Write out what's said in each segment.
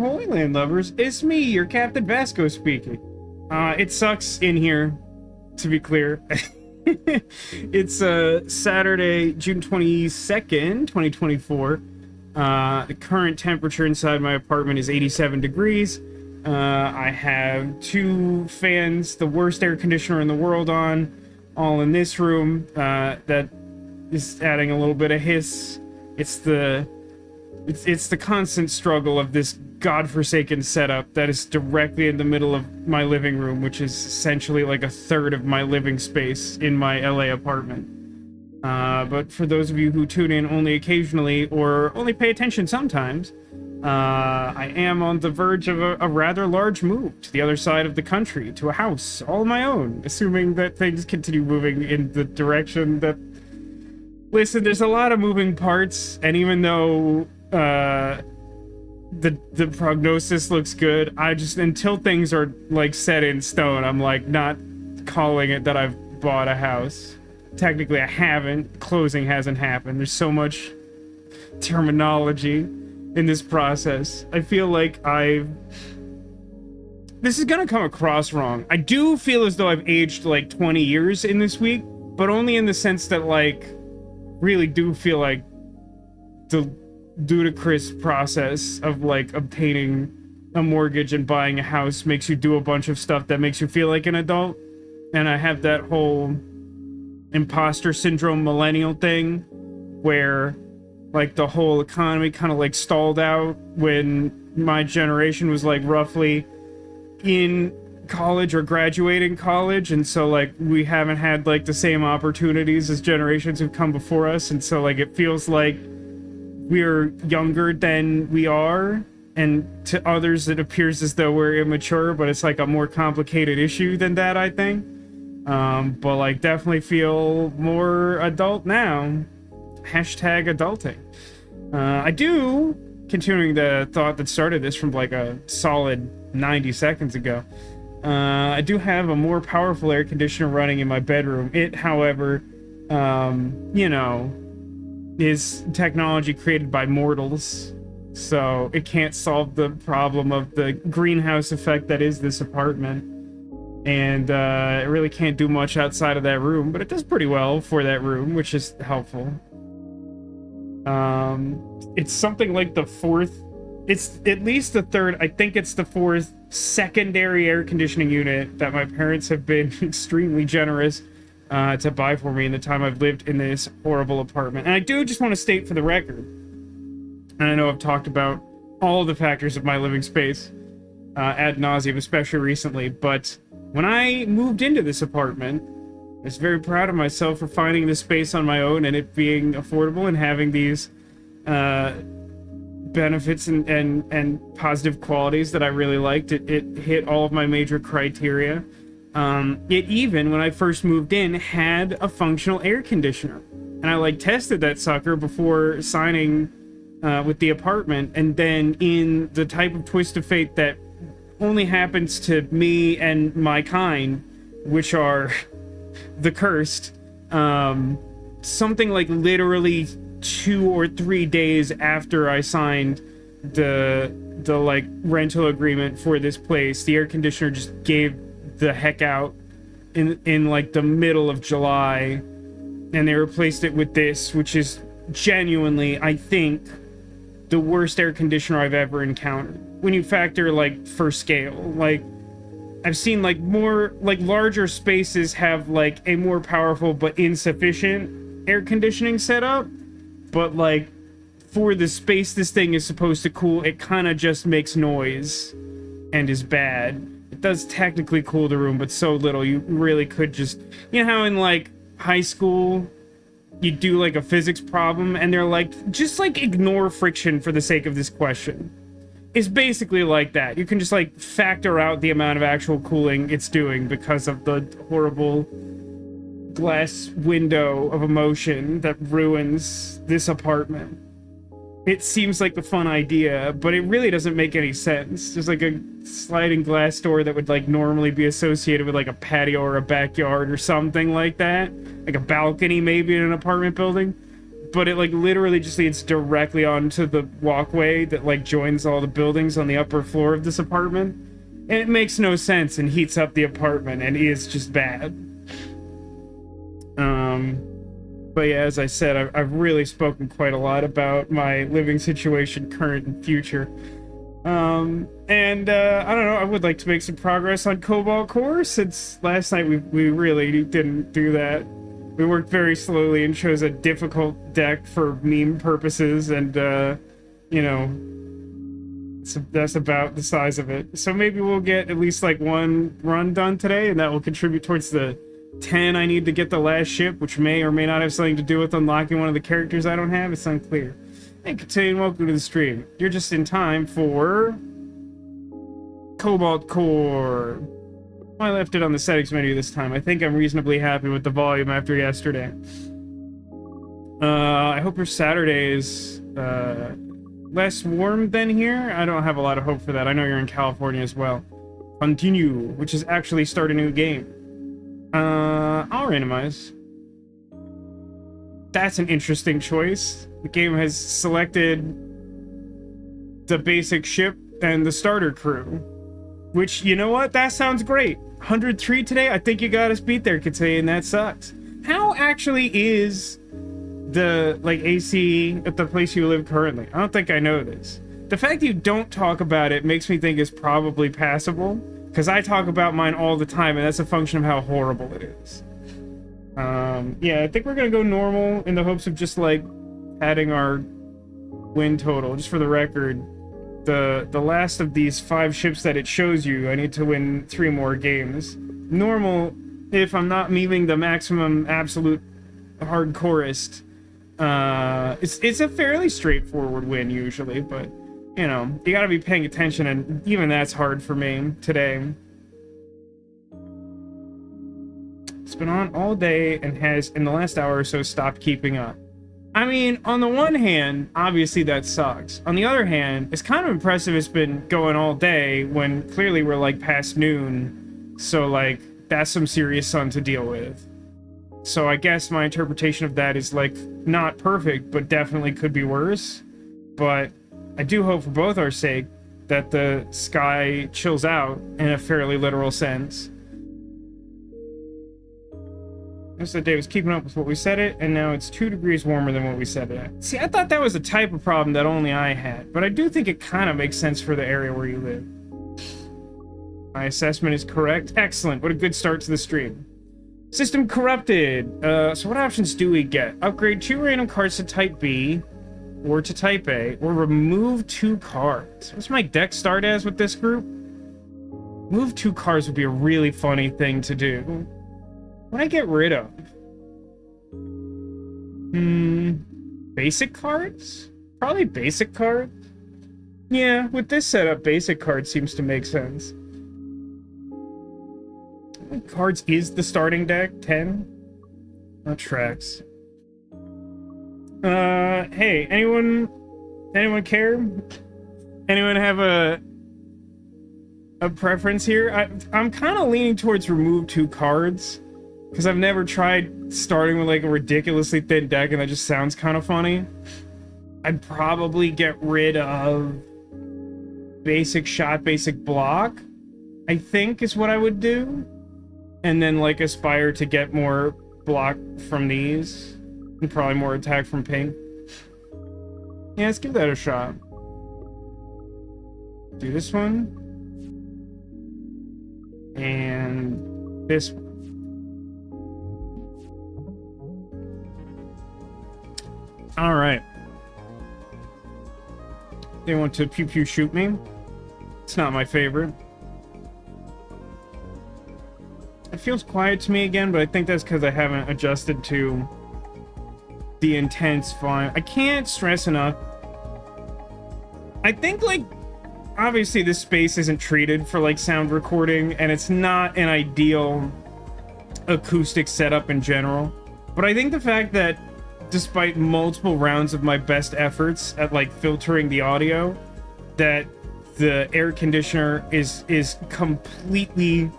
Holy Land lovers, it's me, your Captain Vasco speaking. It sucks in here, to be clear. It's Saturday, June 22nd, 2024. The current temperature inside my apartment is 87 degrees. I have 2 fans, the worst air conditioner in the world on, all in this room. That is adding a little bit of hiss. It's the constant struggle of this godforsaken setup that is directly in the middle of my living room, which is essentially like a third of my living space in my LA apartment. But for those of you who tune in only occasionally or only pay attention sometimes, I am on the verge of a rather large move to the other side of the country, to a house all my own, assuming that things continue moving in the direction that... Listen, there's a lot of moving parts, and even though the prognosis looks good, I just, until things are like set in stone, I'm like not calling it that I've bought a house. Technically I haven't. Closing hasn't happened. There's so much terminology in this process. I feel like this is gonna come across wrong. I do feel as though I've aged like 20 years in this week, but only in the sense that like really do feel like the ludicrous process of like obtaining a mortgage and buying a house makes you do a bunch of stuff that makes you feel like an adult. And I have that whole imposter syndrome millennial thing where like the whole economy kind of like stalled out when my generation was like roughly in college or graduating college, and so like we haven't had like the same opportunities as generations who've come before us, and so like it feels like we're younger than we are, and to others it appears as though we're immature, but it's like a more complicated issue than that, I think. But like definitely feel more adult now. Hashtag adulting. I do, continuing the thought that started this from like a solid 90 seconds ago, I do have a more powerful air conditioner running in my bedroom. It, however, you know, is technology created by mortals, so it can't solve the problem of the greenhouse effect that is this apartment. And it really can't do much outside of that room, but it does pretty well for that room, which is helpful. It's something like the 4th, it's at least the 3rd, I think it's the 4th secondary air conditioning unit that my parents have been extremely generous to buy for me in the time I've lived in this horrible apartment. And I do just want to state for the record, and I know I've talked about all the factors of my living space ad nauseum, especially recently, but when I moved into this apartment, I was very proud of myself for finding this space on my own and it being affordable and having these benefits and positive qualities that I really liked. It hit all of my major criteria. It even, when I first moved in, had a functional air conditioner. And I like tested that sucker before signing with the apartment, and then in the type of twist of fate that only happens to me and my kind, which are the cursed, something like literally 2 or 3 days after I signed the like rental agreement for this place, the air conditioner just gave the heck out in like the middle of July, and they replaced it with this, which is genuinely, I think, the worst air conditioner I've ever encountered. When you factor like for scale, like I've seen like more like larger spaces have like a more powerful but insufficient air conditioning setup, but like for the space this thing is supposed to cool, it kind of just makes noise and is bad. It does technically cool the room, but so little you really could just, you know how in like high school you do like a physics problem and they're like, just like ignore friction for the sake of this question. It's basically like that. You can just like factor out the amount of actual cooling it's doing because of the horrible glass window of emotion that ruins this apartment. It seems like the fun idea, but it really doesn't make any sense. There's like a sliding glass door that would like normally be associated with like a patio or a backyard or something like that. Like a balcony maybe in an apartment building. but it like literally just leads directly onto the walkway that like joins all the buildings on the upper floor of this apartment. And it makes no sense and heats up the apartment and is just bad. But yeah, as I said, I've really spoken quite a lot about my living situation, current and future. I don't know, I would like to make some progress on Cobalt Core, since last night we really didn't do that. We worked very slowly and chose a difficult deck for meme purposes, and, you know, that's about the size of it. So maybe we'll get at least, like, one run done today, and that will contribute towards the 10 I need to get the last ship, which may or may not have something to do with unlocking one of the characters I don't have. It's unclear. Hey, Katane, welcome to the stream. You're just in time for Cobalt Core. I left it on the settings menu this time. I think I'm reasonably happy with the volume after yesterday. I hope your Saturday is less warm than here. I don't have a lot of hope for that. I know you're in California as well. Continue, which is actually start a new game. I'll randomize. That's an interesting choice. The game has selected the basic ship and the starter crew. Which, you know what? That sounds great. 103 today? I think you got us beat there, Katay, and that sucks. How actually is the, like, AC at the place you live currently? I don't think I know this. The fact you don't talk about it makes me think it's probably passable, because I talk about mine all the time, and that's a function of how horrible it is. Yeah, I think we're gonna go normal in the hopes of just, like, adding our win total. Just for the record, the last of these 5 ships that it shows you, I need to win 3 more games. Normal, if I'm not meeting the maximum absolute hardcorest, it's a fairly straightforward win usually, but, you know, you gotta be paying attention, and even that's hard for me today. It's been on all day and has, in the last hour or so, stopped keeping up. I mean, on the one hand, obviously that sucks. On the other hand, it's kind of impressive it's been going all day when clearly we're, like, past noon. So, like, that's some serious sun to deal with. So I guess my interpretation of that is, like, not perfect, but definitely could be worse. But I do hope for both our sake that the sky chills out in a fairly literal sense. So Dave was keeping up with what we set it, and now it's 2 degrees warmer than what we set it at. See, I thought that was a type of problem that only I had, but I do think it kind of makes sense for the area where you live. My assessment is correct. Excellent. What a good start to the stream. System corrupted. So what options do we get? Upgrade 2 random cards to Type B, or to Type A, or remove 2 cards. What's my deck start as with this group? Move 2 cards would be a really funny thing to do. What do I get rid of? Basic cards? Probably basic cards? Yeah, with this setup, basic cards seems to make sense. What cards is the starting deck? 10? That tracks. Hey, anyone care? Anyone have a preference here? I'm kind of leaning towards remove 2 cards. Because I've never tried starting with, like, a ridiculously thin deck, and that just sounds kind of funny. I'd probably get rid of basic shot, basic block, I think is what I would do. And then, like, aspire to get more block from these. And probably more attack from pink. Yeah, let's give that a shot. Do this one. And this one. All right. They want to pew pew shoot me. It's not my favorite. It feels quiet to me again, but I think that's because I haven't adjusted to the intense volume. I can't stress enough. I think, like, obviously this space isn't treated for, like, sound recording, and it's not an ideal acoustic setup in general. But I think the fact that despite multiple rounds of my best efforts at, like, filtering the audio, that the air conditioner is completely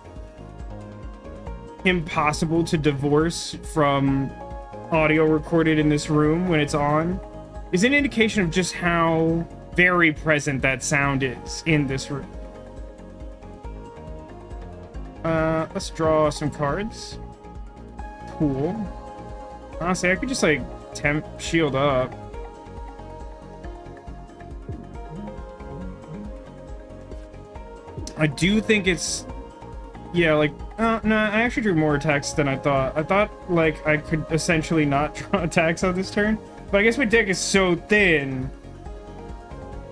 impossible to divorce from audio recorded in this room when it's on is an indication of just how very present that sound is in this room. Let's draw some cards. Cool. Honestly, I could just, like, temp shield up. I do think it's... Yeah, like... no, I actually drew more attacks than I thought. I thought, like, I could essentially not draw attacks on this turn. But I guess my deck is so thin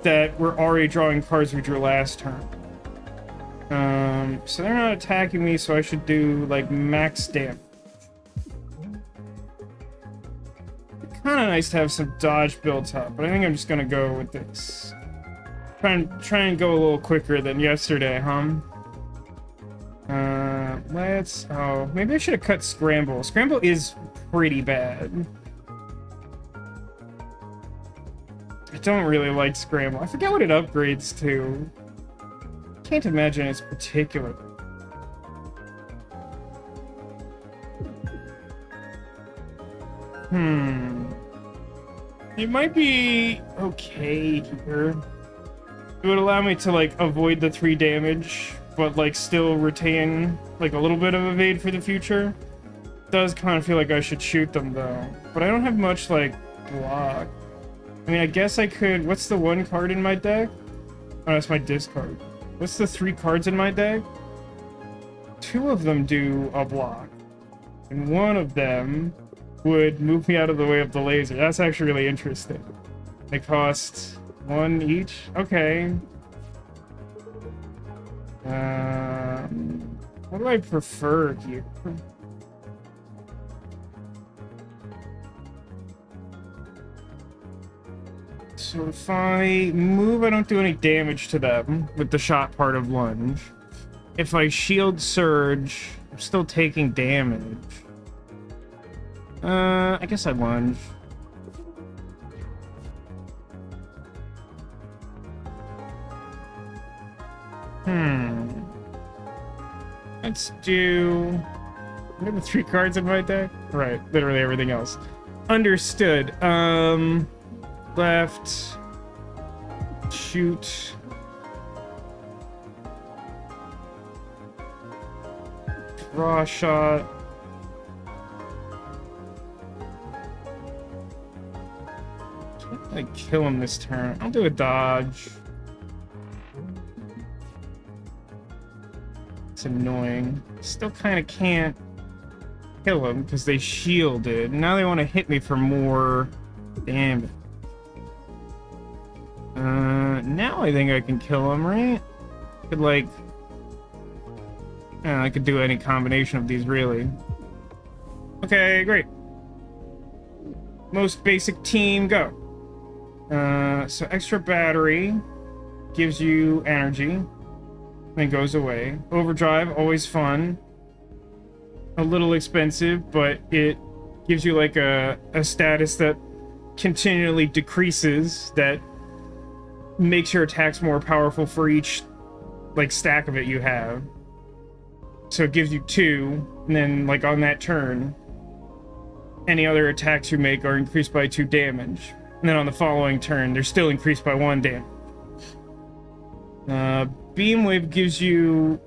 that we're already drawing cards we drew last turn. So they're not attacking me, so I should do, like, max damage. Kind of nice to have some dodge built up, but I think I'm just gonna go with this. Try and go a little quicker than yesterday, huh? Let's... Oh, maybe I should have cut Scramble. Scramble is pretty bad. I don't really like Scramble. I forget what it upgrades to. Can't imagine it's particular. It might be okay here. It would allow me to, like, avoid the 3 damage, but, like, still retain, like, a little bit of evade for the future. Does kind of feel like I should shoot them, though. But I don't have much, like, block. I mean, I guess I could... What's the 1 card in my deck? Oh, that's my discard. What's the 3 cards in my deck? 2 of them do a block. And 1 of them would move me out of the way of the laser. That's actually really interesting. They cost 1 each? Okay. What do I prefer here? So if I move, I don't do any damage to them with the shot part of lunge. If I shield surge, I'm still taking damage. I guess I lunge. Let's do... I have the 3 cards in my deck? Right, literally everything else. Understood. Left. Shoot. Draw shot. Can't, like, kill him this turn. I'll do a dodge. It's annoying. Still kind of can't kill him because they shielded. Now they want to hit me for more damage. Now I think I can kill him, right? Could, like... I could do any combination of these, really. Okay, great. Most basic team, go. So extra battery gives you energy. Then goes away. Overdrive, always fun. A little expensive, but it gives you, like, a status that continually decreases, that makes your attacks more powerful for each, like, stack of it you have. So it gives you 2, and then, like, on that turn, any other attacks you make are increased by 2 damage. And then on the following turn, they're still increased by 1 damage. Beamwave gives you,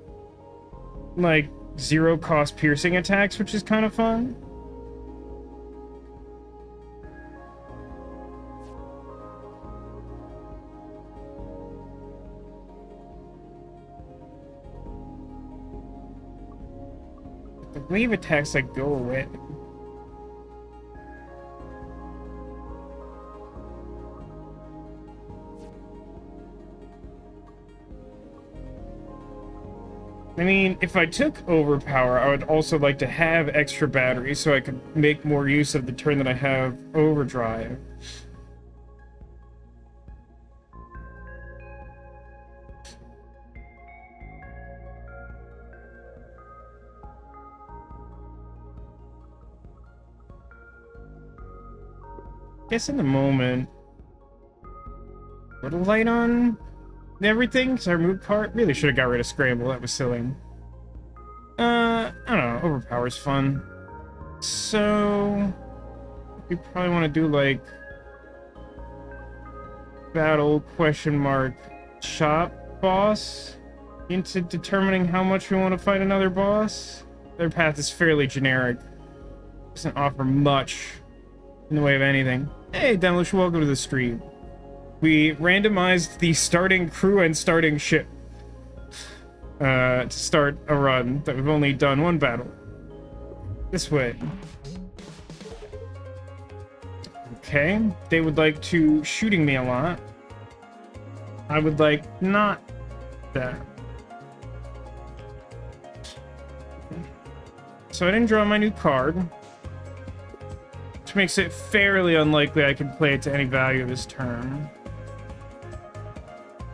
like, 0 cost piercing attacks, which is kind of fun. The wave attacks, like, go away. I mean, if I took Overpower, I would also like to have extra battery so I could make more use of the turn that I have Overdrive. Guess in the moment... Put a light on everything, because I removed part. Really should have got rid of Scramble, that was silly. I don't know, Overpower's fun. So... we probably want to do like battle question mark shop boss into determining how much we want to fight another boss. Their path is fairly generic. Doesn't offer much in the way of anything. Hey, Demolition, welcome to the stream. We randomized the starting crew and starting ship to start a run that we've only done one battle. This way. Okay, they would like to shooting me a lot. I would like not that. So I didn't draw my new card, which makes it fairly unlikely I can play it to any value this turn.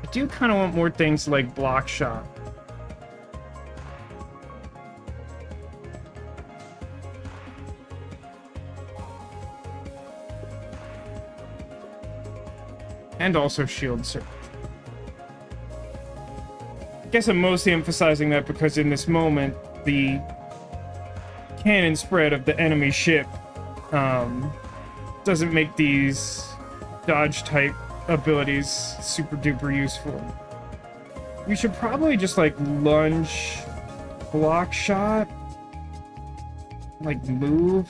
I do kind of want more things like block shot. And also shield surge. I guess I'm mostly emphasizing that because in this moment, the cannon spread of the enemy ship doesn't make these dodge type abilities super duper useful. You should probably just like lunge, block shot, like move.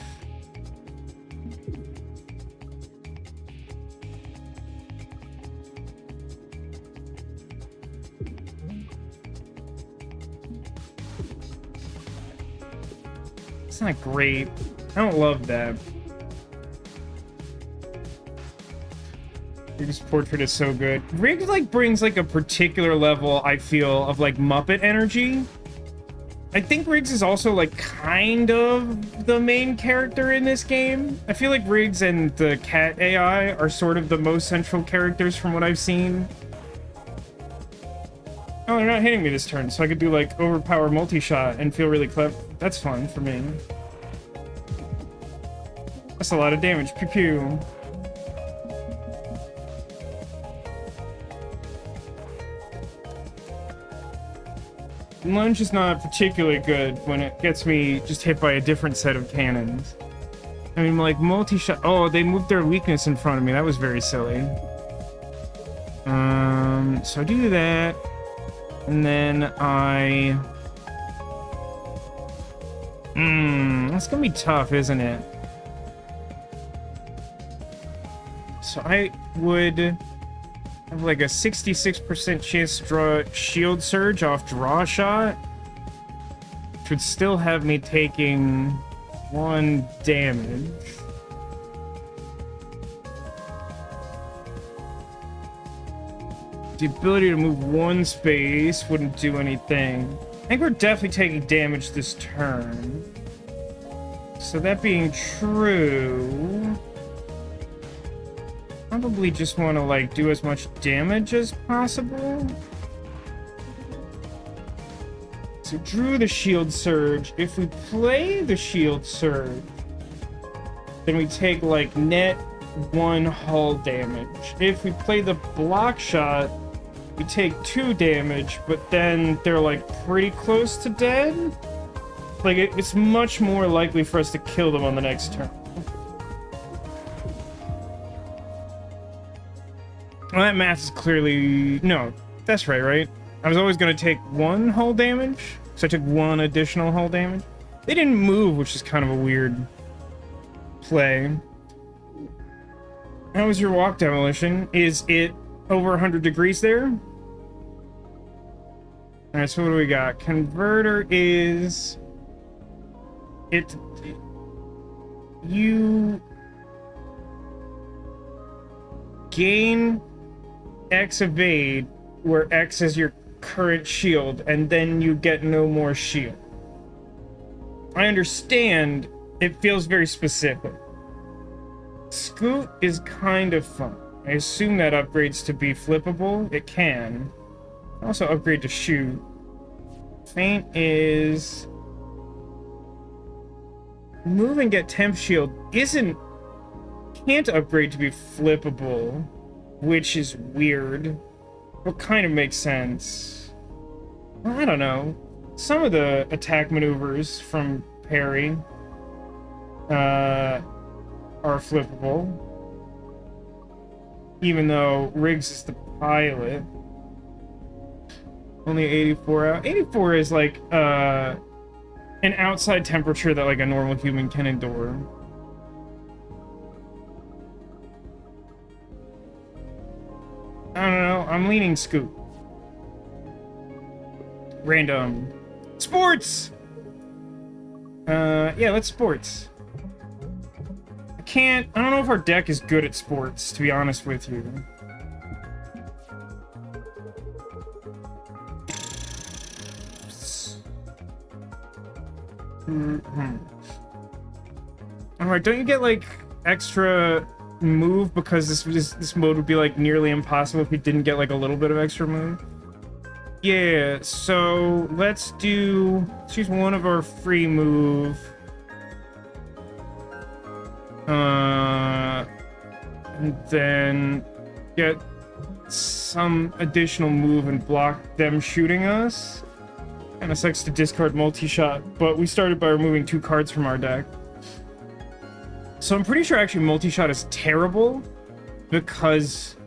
Not great. I don't love that. Riggs' portrait is so good. Riggs like brings like a particular level, I feel, of like Muppet energy. I think Riggs is also like kind of the main character in this game. I feel like Riggs and the cat AI are sort of the most central characters from what I've seen. Oh, they're not hitting me this turn, so I could do like overpower multi-shot and feel really clever. That's fun for me. That's a lot of damage. Pew pew. Lunge is not particularly good when it gets me just hit by a different set of cannons. I mean, like multi-shot. Oh, they moved their weakness in front of me. That was very silly. So I do that. And then I... that's gonna be tough, isn't it? So I would have like a 66% chance to draw shield surge off draw shot, which would still have me taking 1 damage. The ability to move 1 space wouldn't do anything. I think we're definitely taking damage this turn. So that being true, probably just want to like do as much damage as possible. So drew the shield surge. If we play the shield surge, then we take like net 1 hull damage. If we play the block shot, we take 2 damage, but then they're like pretty close to dead. Like it's much more likely for us to kill them on the next turn. Well, that math is clearly... No, that's right? I was always going to take 1 hull damage, so I took 1 additional hull damage. They didn't move, which is kind of a weird play. How was your walk, Demolition? Is it over 100 degrees there? Alright, so what do we got? Converter is... You... gain X evade, where X is your current shield, and then you get no more shield. I understand it feels very specific. Scoot is kind of fun. I assume that upgrades to be flippable. It can. Also upgrade to shoot. Feint is... Move and get temp shield can't upgrade to be flippable, which is weird. What kind of makes sense? Well, I don't know. Some of the attack maneuvers from parry are flippable. Even though Riggs is the pilot. Only 84 out. 84 is like an outside temperature that like a normal human can endure. I don't know. I'm leaning scoop. Random. Sports! Yeah, let's sports. I don't know if our deck is good at sports, to be honest with you. Alright, don't you get, like, extra move because this mode would be, like, nearly impossible if we didn't get, like, a little bit of extra move? Yeah, so let's use one of our free move. And then get some additional move and block them shooting us. Kinda sucks to discard multi-shot, but we started by removing 2 cards from our deck. So I'm pretty sure actually multi-shot is terrible because...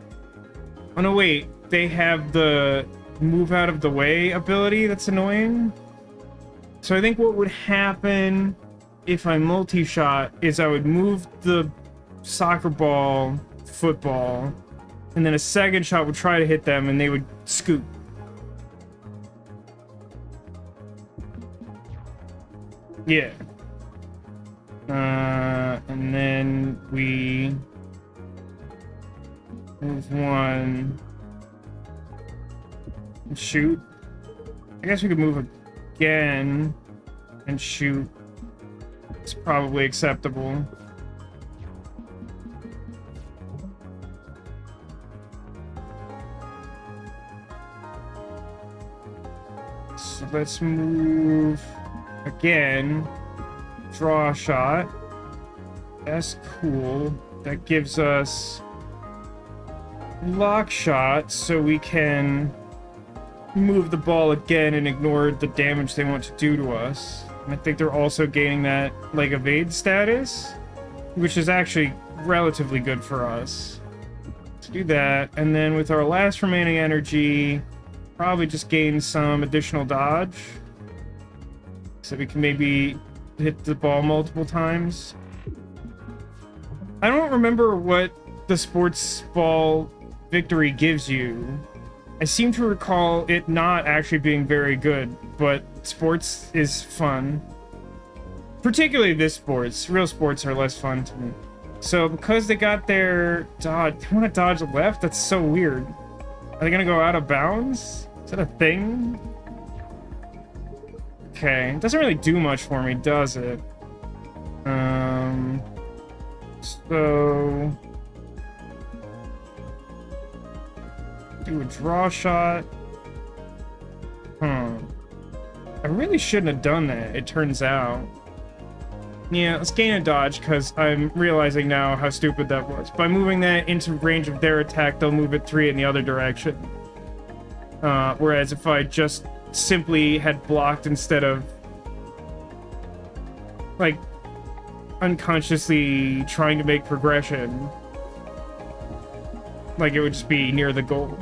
Oh no, wait. They have the move out of the way ability that's annoying. So I think what would happen if I multi-shot is I would move the soccer ball, football, and then a second shot would try to hit them and they would scoop. Yeah. And then we move one and shoot. I guess we could move again and shoot. It's probably acceptable. So let's move again. Draw a shot. That's cool. That gives us lock shot, so we can move the ball again and ignore the damage they want to do to us. And I think they're also gaining that, like, evade status, which is actually relatively good for us. Let's do that, and then with our last remaining energy, probably just gain some additional dodge, so we can maybe hit the ball multiple times. I don't remember what the sports ball victory gives you. I seem to recall it not actually being very good, but sports is fun. Particularly this sports. Real sports are less fun to me. So because they got their dodge, they want to dodge left? That's so weird. Are they gonna go out of bounds? Is that a thing? Okay, it doesn't really do much for me, does it? So... do a draw shot. I really shouldn't have done that, it turns out. Yeah, let's gain a dodge, because I'm realizing now how stupid that was. By moving that into range of their attack, they'll move it 3 in the other direction. Whereas if I just simply had blocked instead of, like, unconsciously trying to make progression, like, it would just be near the goal.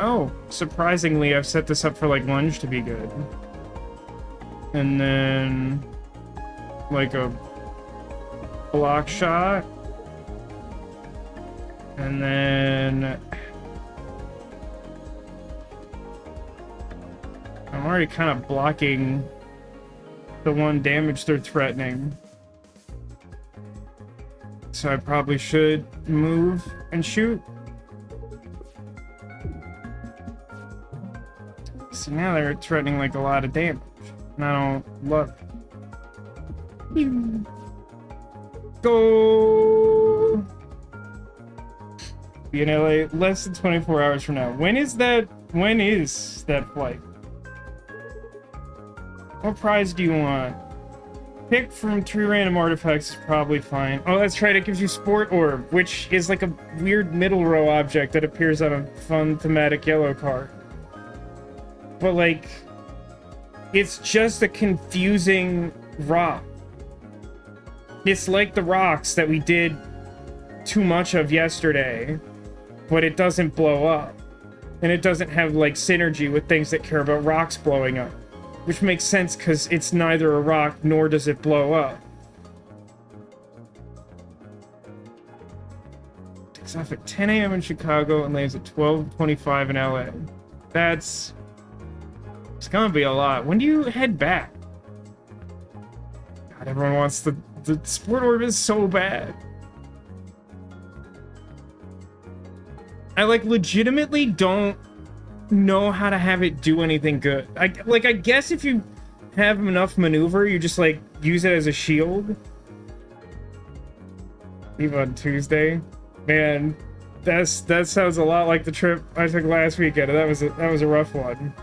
Oh, surprisingly, I've set this up for, like, lunge to be good. And then, like, a block shot. And then... I'm already kind of blocking the one damage they're threatening. So I probably should move and shoot. See, now they're threatening, like, a lot of damage. And I don't love it. Go! Be in LA less than 24 hours from now. When is that flight? What prize do you want? Pick from 3 random artifacts is probably fine. Oh, that's right, it gives you Sport Orb, which is like a weird middle row object that appears on a fun thematic yellow card. But, like, it's just a confusing rock. It's like the rocks that we did too much of yesterday, but it doesn't blow up. And it doesn't have, like, synergy with things that care about rocks blowing up. Which makes sense, because it's neither a rock, nor does it blow up. Takes off at 10 a.m. in Chicago and lands at 12:25 in LA. It's gonna be a lot. When do you head back? God, everyone wants the sport orb is so bad. I, like, legitimately don't know how to have it do anything good. I guess if you have enough maneuver, you just, like, use it as a shield. Leave on Tuesday. Man, that sounds a lot like the trip I took last weekend. That was a rough one.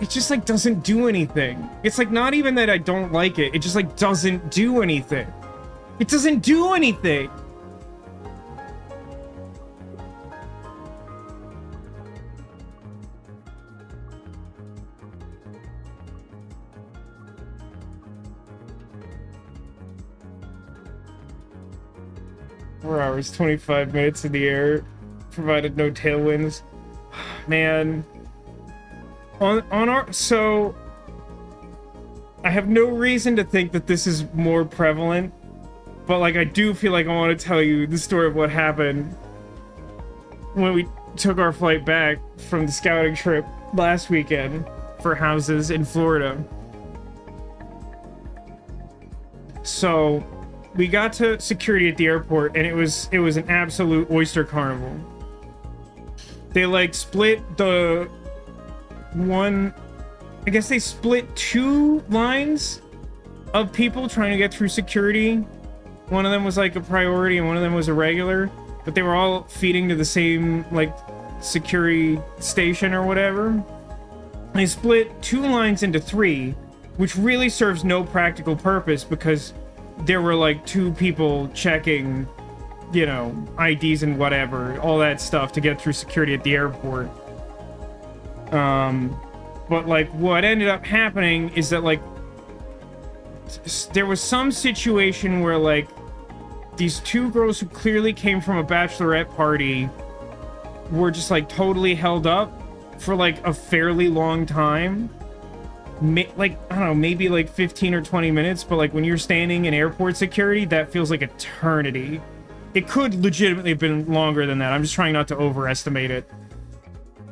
It just, like, doesn't do anything. It's, like, not even that I don't like it. It just, like, doesn't do anything. It doesn't do anything! Four hours, 25 minutes in the air, provided no tailwinds. Man. So I have no reason to think that this is more prevalent, but, like, I do feel like I want to tell you the story of what happened when we took our flight back from the scouting trip last weekend for houses in Florida. So we got to security at the airport, and it was an absolute oyster carnival. They, like, split the one, I guess they split two lines of people trying to get through security. One of them was, like, a priority and one of them was a regular, but they were all feeding to the same, like, security station or whatever. They split two lines into three, which really serves no practical purpose because there were, like, two people checking, you know, IDs and whatever, all that stuff to get through security at the airport. But, like, what ended up happening is that, like, there was some situation where, like, these two girls who clearly came from a bachelorette party were just, like, totally held up for, like, a fairly long time. Like, I don't know, maybe, like, 15 or 20 minutes, but, like, when you're standing in airport security, that feels like eternity. It could legitimately have been longer than that. I'm just trying not to overestimate it.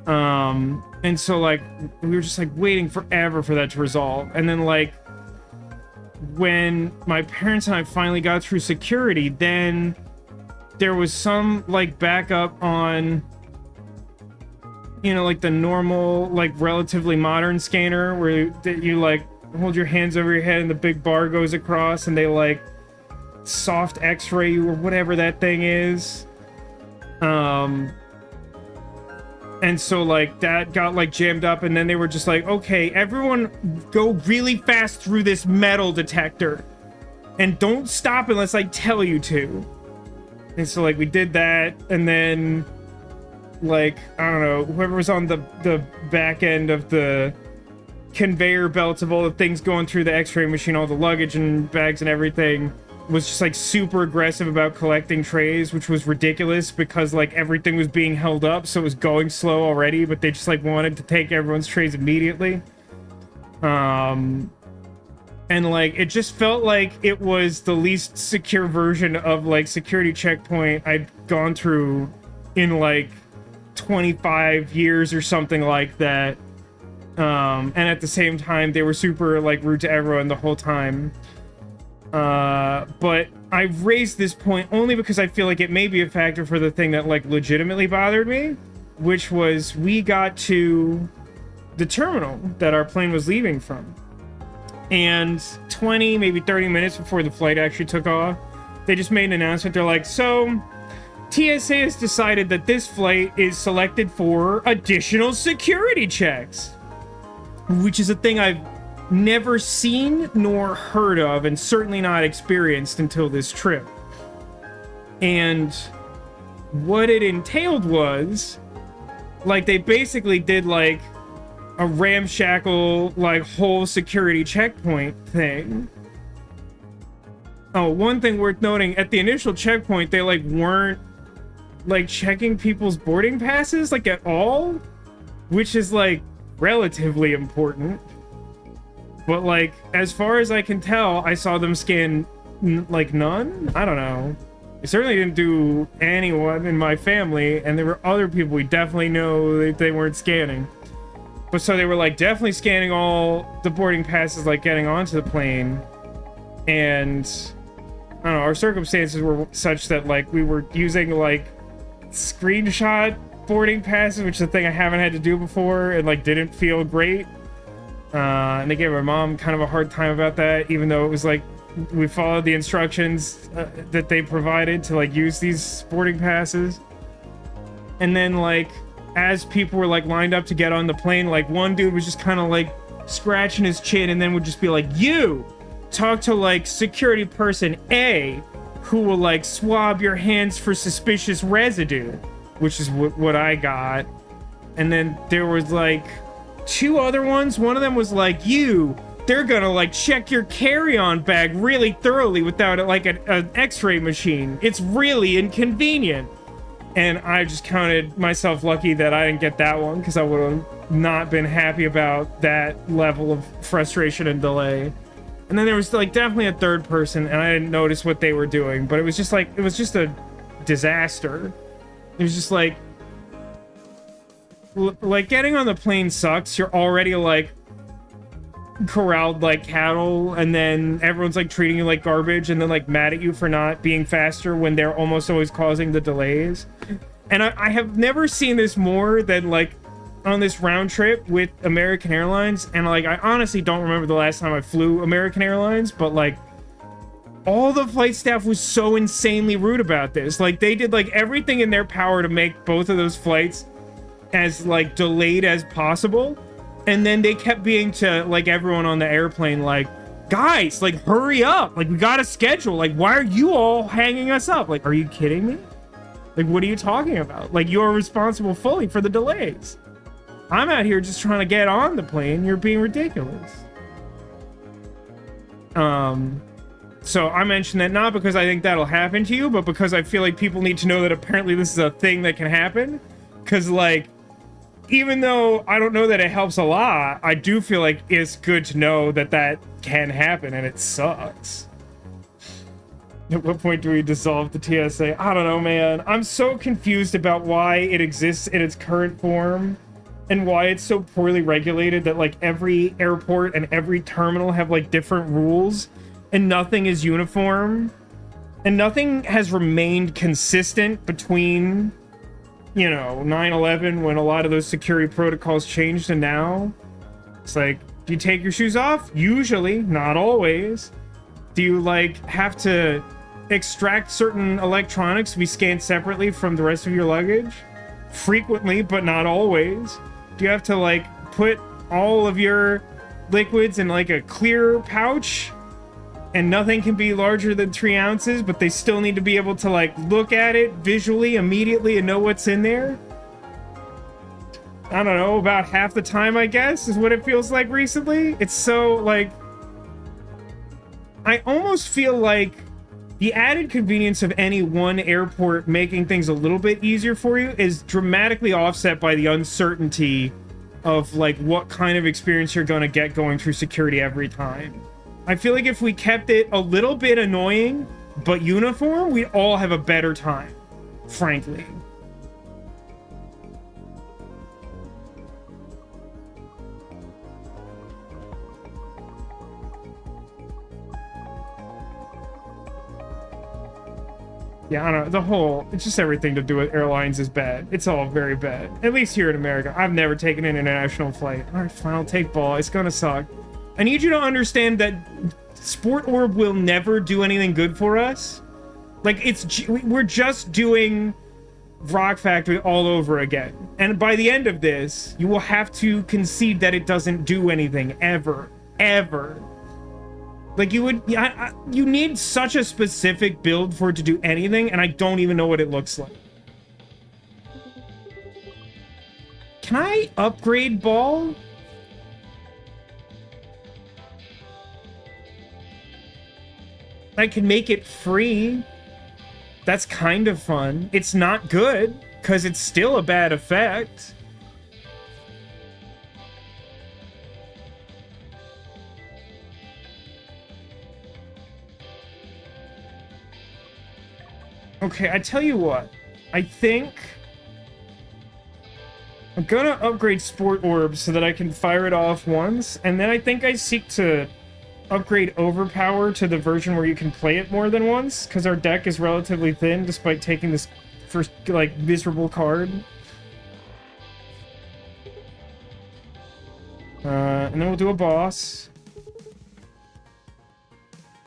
And so, like, we were just, like, waiting forever for that to resolve. And then, like, when my parents and I finally got through security, then there was some, like, backup on, you know, like, the normal, like, relatively modern scanner where you, like, hold your hands over your head and the big bar goes across and they, like, soft x-ray you or whatever that thing is. And so, like, that got, like, jammed up, and then they were just like, okay, everyone go really fast through this metal detector. And don't stop unless I tell you to. And so, like, we did that, and then, like, I don't know, whoever was on the back end of the conveyor belts of all the things going through the x-ray machine, all the luggage and bags and everything, was just, like, super aggressive about collecting trays, which was ridiculous because, like, everything was being held up, so it was going slow already, but they just, like, wanted to take everyone's trays immediately. And, like, it just felt like it was the least secure version of, like, security checkpoint I'd gone through in, like, 25 years or something like that. And at the same time, they were super, like, rude to everyone the whole time. But I raised this point only because I feel like it may be a factor for the thing that, like, legitimately bothered me, which was we got to the terminal that our plane was leaving from. And 20, maybe 30 minutes before the flight actually took off, they just made an announcement. They're like, so TSA has decided that this flight is selected for additional security checks, which is a thing I've never seen nor heard of, and certainly not experienced until this trip. And what it entailed was, like, they basically did, like, a ramshackle, like, whole security checkpoint thing. Oh, one thing worth noting, at the initial checkpoint, they, like, weren't, like, checking people's boarding passes, like, at all, which is, like, relatively important. But, like, as far as I can tell, I saw them scan, like, none? I don't know. They certainly didn't do anyone in my family, and there were other people we definitely know that they weren't scanning. But so they were, like, definitely scanning all the boarding passes, like, getting onto the plane. And, I don't know, our circumstances were such that, like, we were using, like, screenshot boarding passes, which is a thing I haven't had to do before, and, like, didn't feel great. And they gave my mom kind of a hard time about that, even though it was, like, we followed the instructions that they provided to, like, use these boarding passes. And then, like, as people were, like, lined up to get on the plane, like, one dude was just kind of, like, scratching his chin and then would just be like, you talk to, like, security person A, who will, like, swab your hands for suspicious residue, which is what I got. And then there was, like, two other ones. One of them was like, they're gonna, like, check your carry-on bag really thoroughly without, like, an x-ray machine. It's really inconvenient. And I just counted myself lucky that I didn't get that one, because I would have not been happy about that level of frustration and delay. And then there was, like, definitely a third person, and I didn't notice what they were doing, but it was just, like, it was just a disaster. It was just, like, getting on the plane sucks. You're already, like, corralled like cattle, and then everyone's, like, treating you like garbage, and then, like, mad at you for not being faster when they're almost always causing the delays. And I have never seen this more than, like, on this round trip with American Airlines. And, like, I honestly don't remember the last time I flew American Airlines, but, like, all the flight staff was so insanely rude about this. Like, they did, like, everything in their power to make both of those flights as, like, delayed as possible. And then they kept being to, like, everyone on the airplane, like, guys, like, hurry up. Like, we got a schedule. Like, why are you all hanging us up? Like, are you kidding me? Like, what are you talking about? Like, you're responsible fully for the delays. I'm out here just trying to get on the plane. You're being ridiculous. So I mention that not because I think that'll happen to you, but because I feel like people need to know that apparently this is a thing that can happen. Because, like, even though I don't know that it helps a lot, I do feel like it's good to know that that can happen, and it sucks. At what point do we dissolve the TSA? I don't know, man. I'm so confused about why it exists in its current form, and why it's so poorly regulated that, like, every airport and every terminal have, like, different rules, and nothing is uniform, and nothing has remained consistent between, you know, 9/11, when a lot of those security protocols changed, and now it's like, do you take your shoes off? Usually, not always. Do you, like, have to extract certain electronics to be scanned separately from the rest of your luggage? Frequently, but not always. Do you have to, like, put all of your liquids in, like, a clear pouch, and nothing can be larger than 3 ounces, but they still need to be able to, like, look at it visually immediately and know what's in there? I don't know, about half the time, I guess, is what it feels like recently. It's so, like, I almost feel like the added convenience of any one airport making things a little bit easier for you is dramatically offset by the uncertainty of, like, what kind of experience you're going to get going through security every time. I feel like if we kept it a little bit annoying, but uniform, we'd all have a better time, frankly. Yeah, I don't know, the whole, it's just everything to do with airlines is bad. It's all very bad. At least here in America. I've never taken an international flight. All right, fine, I'll take ball. It's gonna suck. I need you to understand that Sport Orb will never do anything good for us. Like, we're just doing Rock Factory all over again. And by the end of this, you will have to concede that it doesn't do anything, ever. Ever. Like, you would... Yeah, you need such a specific build for it to do anything, and I don't even know what it looks like. Can I upgrade ball? I can make it free. That's kind of fun. It's not good, because it's still a bad effect. Okay, I tell you what. I think I'm gonna upgrade Sport Orb so that I can fire it off once, and then I think I seek to upgrade Overpower to the version where you can play it more than once, because our deck is relatively thin despite taking this first, like, miserable card. And then we'll do a boss.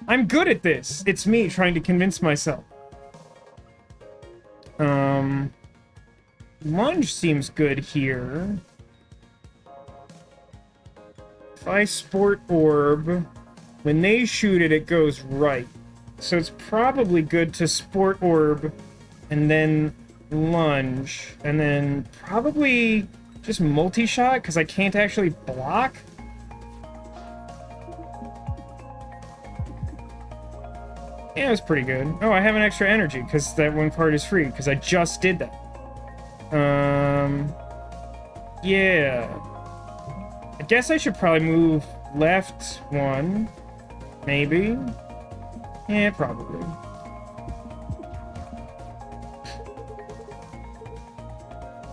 I'm good at this! It's me trying to convince myself. Lunge seems good here. If I Sport Orb, when they shoot it, it goes right. So it's probably good to Sport Orb and then lunge, and then probably just multi-shot, because I can't actually block. Yeah, it was pretty good. Oh, I have an extra energy, because that one card is free, because I just did that. Yeah. I guess I should probably move left one. Maybe. Yeah, probably.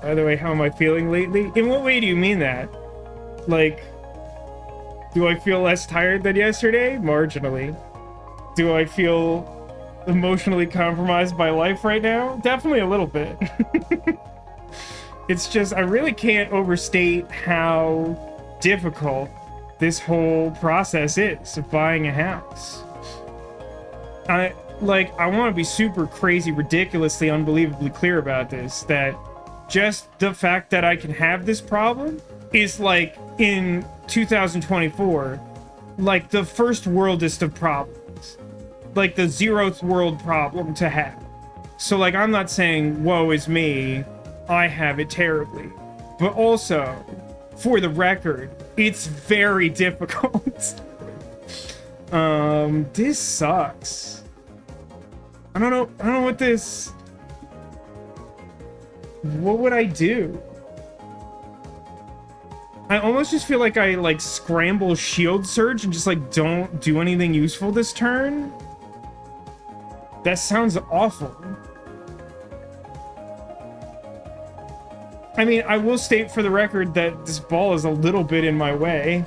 By the way, how am I feeling lately? In what way do you mean that? Like, do I feel less tired than yesterday? Marginally. Do I feel emotionally compromised by life right now? Definitely a little bit. It's just, I really can't overstate how difficult this whole process is of buying a house. I want to be super crazy, ridiculously, unbelievably clear about this, that just the fact that I can have this problem is, like, in 2024, like, the first worldest of problems. Like, the 0th world problem to have. So, like, I'm not saying, woe is me, I have it terribly. But also, for the record, it's very difficult. This sucks. I don't know what this... What would I do? I almost just feel like I, like, scramble Shield Surge and just, like, don't do anything useful this turn. That sounds awful. I mean, I will state for the record that this ball is a little bit in my way.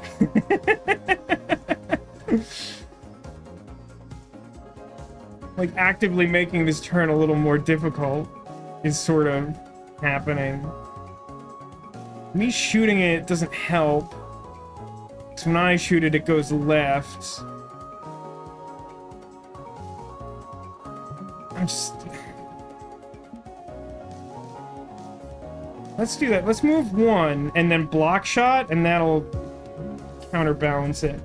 Like, actively making this turn a little more difficult is sort of happening. Me shooting it doesn't help. So when I shoot it, it goes left. I'm just... Let's do that. Let's move one, and then block shot, and that'll counterbalance it.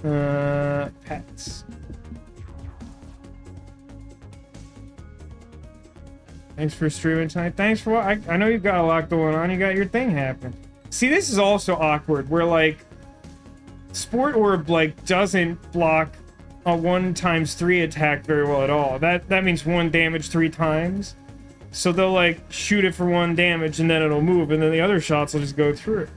Pets. Thanks for streaming tonight. Thanks for what? I know you've got a lot going on. You got your thing happening. See, this is also awkward, where, like, Sport Orb, like, doesn't block a 1x3 attack very well at all. That means 1 damage 3 times. So they'll, like, shoot it for 1 damage, and then it'll move, and then the other shots will just go through it.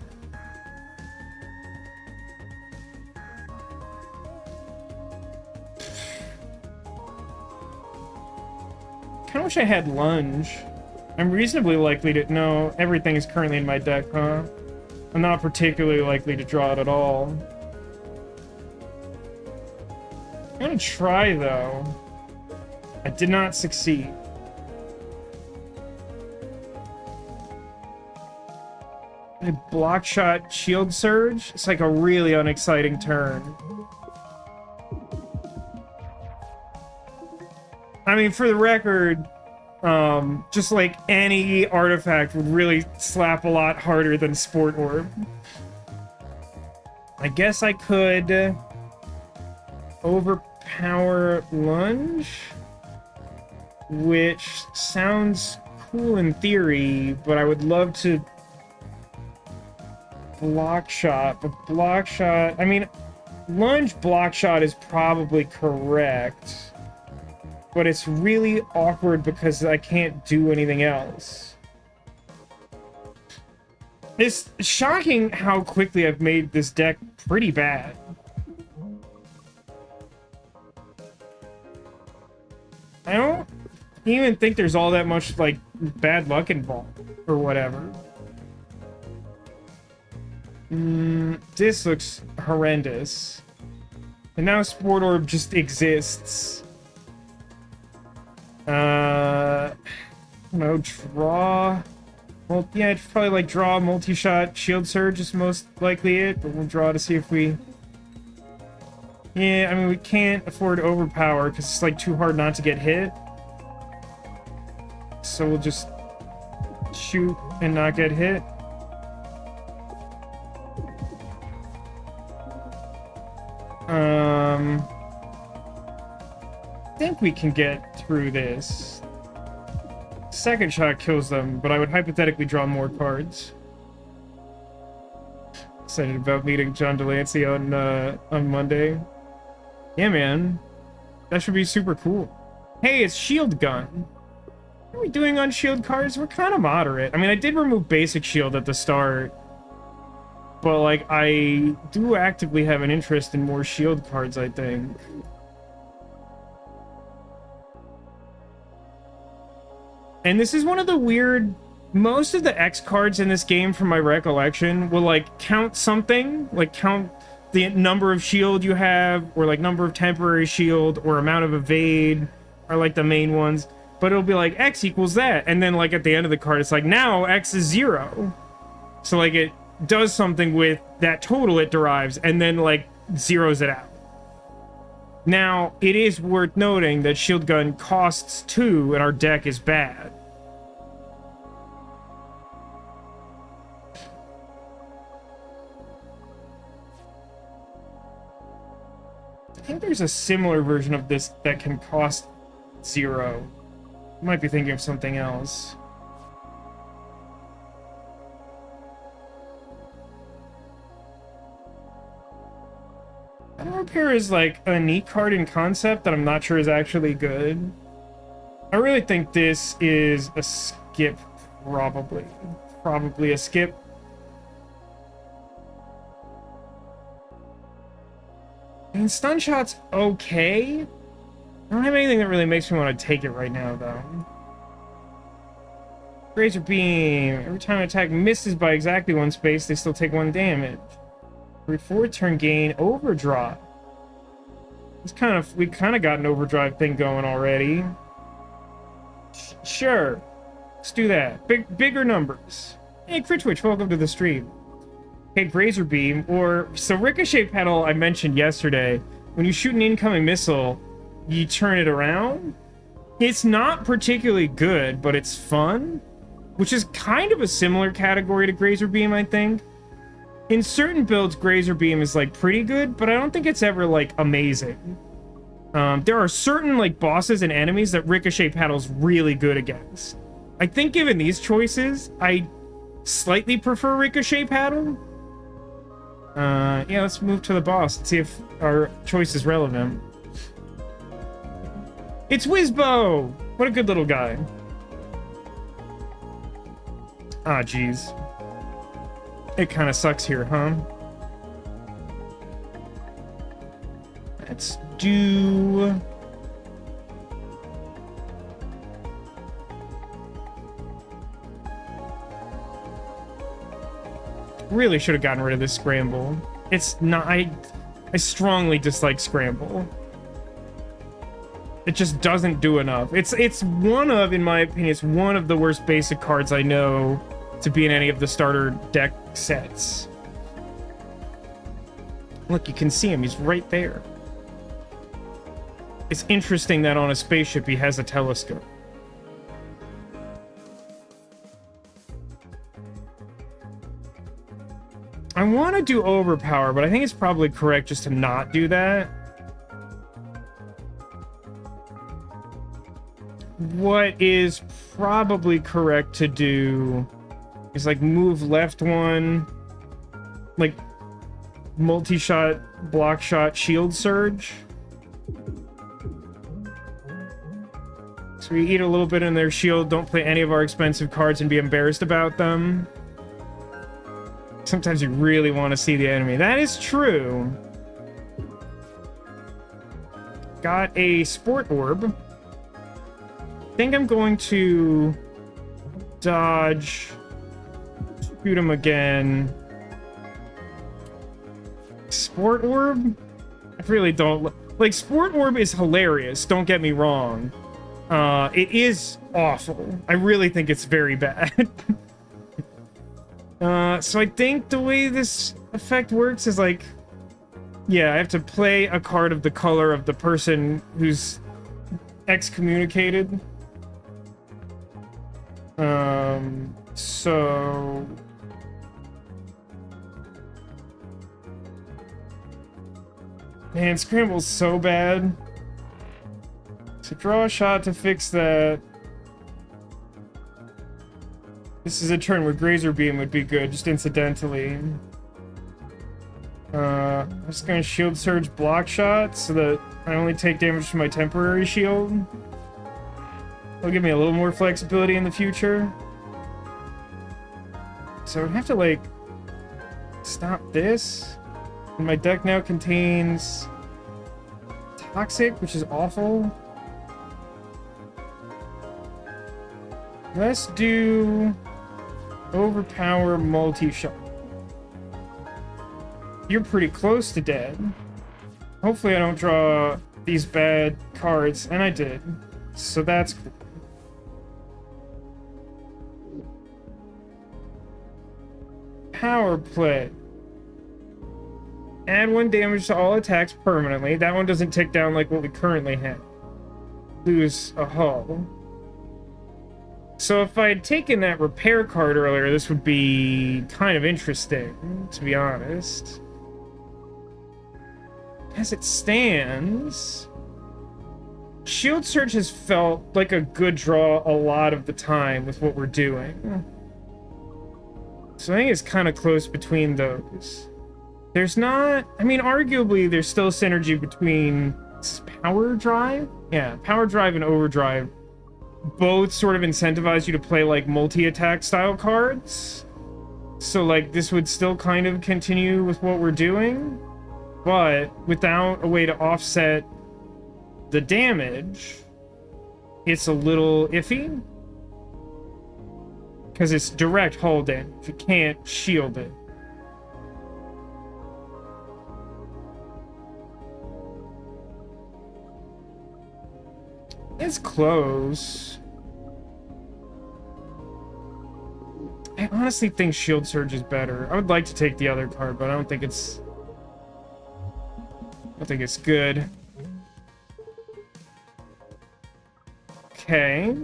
Kinda wish I had lunge. I'm reasonably likely to... No, everything is currently in my deck, huh? I'm not particularly likely to draw it at all. I'm gonna try, though. I did not succeed. I block shot Shield Surge. It's like a really unexciting turn. I mean, for the record, just like any artifact would really slap a lot harder than Sport Orb. I guess I could overpower lunge, which sounds cool in theory, but I would love to block shot. But block shot, I mean, lunge block shot is probably correct, but it's really awkward because I can't do anything else. It's shocking how quickly I've made this deck pretty bad. I don't even think there's all that much, like, bad luck involved, or whatever. This looks horrendous. And now Sport Orb just exists. No, draw. Well, yeah, it's probably like draw, multi-shot, shield surge is most likely it, but we'll draw to see if we... Yeah, I mean, we can't afford overpower because it's like too hard not to get hit. So we'll just shoot and not get hit. I think we can get through this. Second shot kills them, but I would hypothetically draw more cards. Excited about meeting John Delancey on Monday. Yeah, man. That should be super cool. Hey, it's Shield Gun. What are we doing on shield cards? We're kind of moderate. I mean, I did remove basic shield at the start. But, like, I do actively have an interest in more shield cards, I think. And this is one of the weird... Most of the X cards in this game, from my recollection, will, like, count something. Like, count the number of shield you have, or, like, number of temporary shield, or amount of evade, are, like, the main ones. But it'll be like, X equals that. And then, like, at the end of the card, it's like, now X is 0. So, like, it does something with that total it derives, and then, like, zeroes it out. Now, it is worth noting that Shield Gun costs 2, and our deck is bad. I think there's a similar version of this that can cost 0. I might be thinking of something else. Auto Repair is like a neat card in concept that I'm not sure is actually good. I really think this is a skip, probably. Probably a skip. I mean, Stun Shot's okay. I don't have anything that really makes me want to take it right now, though. Razor Beam. Every time an attack misses by exactly 1 space, they still take 1 damage. Every 4-turn gain, Overdrive. It's kind of... We kind of got an Overdrive thing going already. Sure. Let's do that. Bigger numbers. Hey, Crit Twitch, welcome to the stream. Okay, Razor Beam, or... So Ricochet Pedal I mentioned yesterday. When you shoot an incoming missile, you turn it around. It's not particularly good, but it's fun. Which is kind of a similar category to Grazer Beam, I think. In certain builds, Grazer Beam is, like, pretty good, but I don't think it's ever, like, amazing. There are certain, like, bosses and enemies that Ricochet Paddle's really good against. I think given these choices, I slightly prefer Ricochet Paddle. Yeah, let's move to the boss and see if our choice is relevant. It's Wizbo! What a good little guy. Ah, jeez. It kind of sucks here, huh? Let's do... Really should have gotten rid of this Scramble. It's not... I strongly dislike Scramble. It just doesn't do enough. It's one of, in my opinion, it's one of the worst basic cards I know to be in any of the starter deck sets. Look, you can see him. He's right there. It's interesting that on a spaceship he has a telescope. I want to do Overpower, but I think it's probably correct just to not do that. what is probably correct to do is like move left one, like multi-shot, block shot, shield surge. So we eat a little bit in their shield, don't play any of our expensive cards and be embarrassed about them. Sometimes you really want to see the enemy. That is true. Got a sport orb. I think I'm going to dodge, shoot him again. Sport orb? I really don't like sport orb is hilarious, don't get me wrong. It is awful. I really think it's very bad. So I think the way this effect works is like, yeah, I have to play a card of the color of the person who's excommunicated. So... Man, Scramble's so bad. So draw a shot to fix that. This is a turn where Grazer Beam would be good, just incidentally. I'm just gonna shield surge block shot so that I only take damage from my temporary shield. It'll give me a little more flexibility in the future. So I'd have to, like, stop this. And my deck now contains Toxic, which is awful. Let's do Overpower multi-shot. You're pretty close to dead. Hopefully I don't draw these bad cards, and I did. So that's cool. Power play. Add 1 damage to all attacks permanently. That one doesn't tick down like what we currently have. Lose a hull. So if I had taken that repair card earlier, this would be kind of interesting, to be honest. As it stands, Shield Surge has felt like a good draw a lot of the time with what we're doing. So I think it's kind of close between those. There's not... I mean, arguably, there's still synergy between Power Drive? Yeah, Power Drive and Overdrive both sort of incentivize you to play, like, multi-attack style cards. So, like, this would still kind of continue with what we're doing, but without a way to offset the damage, it's a little iffy. Because it's direct hull damage. You can't shield it. It's close. I honestly think Shield Surge is better. I would like to take the other card, but I don't think it's good. Okay.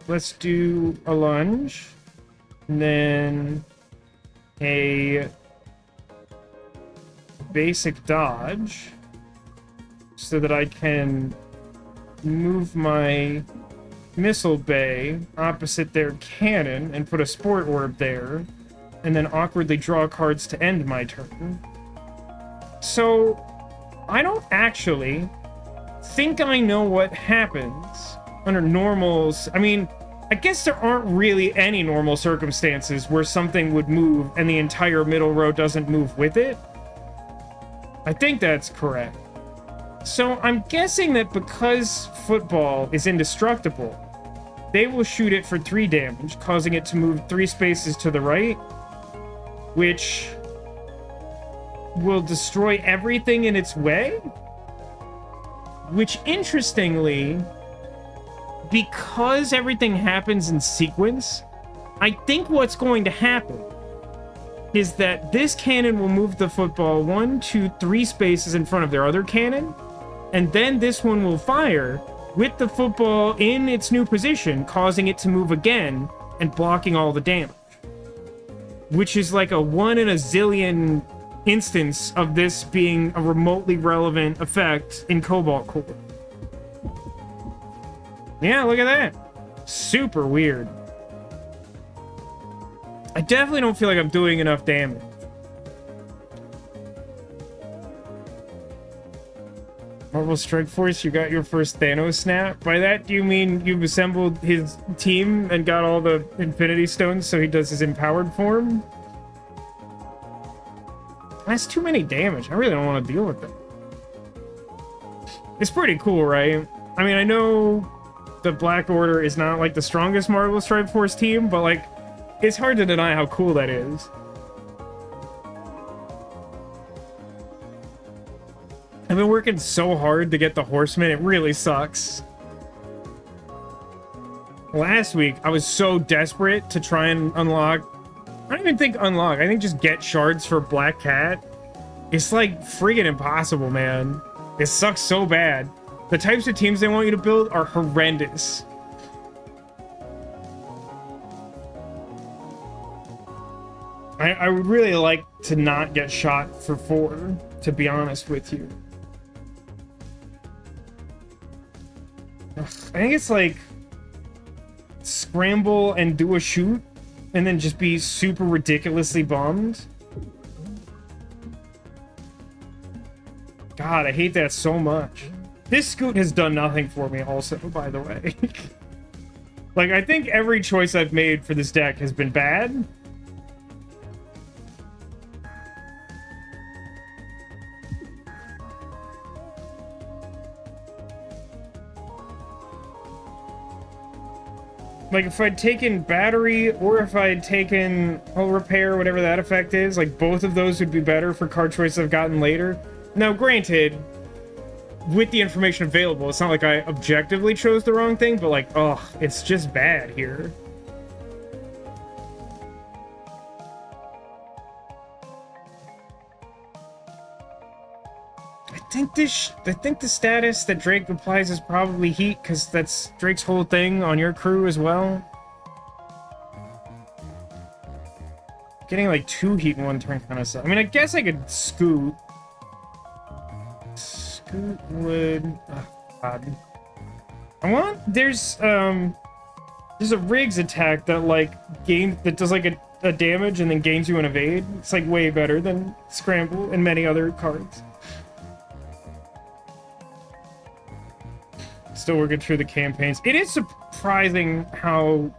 Let's do a lunge. And then a basic dodge. So that I can move my missile bay opposite their cannon and put a sport orb there, and then awkwardly draw cards to end my turn. So, I don't actually think I know what happens under normals. I mean, I guess there aren't really any normal circumstances where something would move and the entire middle row doesn't move with it. I think that's correct. So I'm guessing that because football is indestructible, they will shoot it for 3 damage, causing it to move 3 spaces to the right, which will destroy everything in its way. Which, interestingly, because everything happens in sequence, I think what's going to happen is that this cannon will move the football 1, 2, 3 spaces in front of their other cannon, and then this one will fire with the football in its new position, causing it to move again and blocking all the damage. Which is like a 1 in a zillion instance of this being a remotely relevant effect in Cobalt Core. Yeah, look at that. Super weird. I definitely don't feel like I'm doing enough damage. Marvel Strike Force, you got your first Thanos snap? By that, do you mean you've assembled his team and got all the Infinity Stones so he does his empowered form? That's too many damage. I really don't want to deal with it. It's pretty cool, right? I mean, I know the Black Order is not, like, the strongest Marvel Strike Force team, but, like, it's hard to deny how cool that is. I've been working so hard to get the Horseman, it really sucks. Last week, I was so desperate to try and unlock... I don't even think unlock, I think just get shards for Black Cat. It's like friggin' impossible, man. It sucks so bad. The types of teams they want you to build are horrendous. I would really like to not get shot for 4, to be honest with you. Ugh, I think it's like scramble and do a shoot and then just be super ridiculously bummed. God, I hate that so much. This scoot has done nothing for me also, by the way. Like, I think every choice I've made for this deck has been bad. Like, if I'd taken battery, or if I'd taken hull repair, whatever that effect is, like, both of those would be better for card choices I've gotten later. Now, granted, with the information available, it's not like I objectively chose the wrong thing, but, like, ugh, it's just bad here. I think the status that Drake applies is probably heat, because that's Drake's whole thing on your crew as well. Getting like 2 heat in 1 turn kind of sucks. I mean, I guess I could scoot. Scoot would... Oh, God. There's a Riggs attack that like that does like a damage and then gains you an evade. It's like way better than Scramble and many other cards. Still working through the campaigns. It is surprising how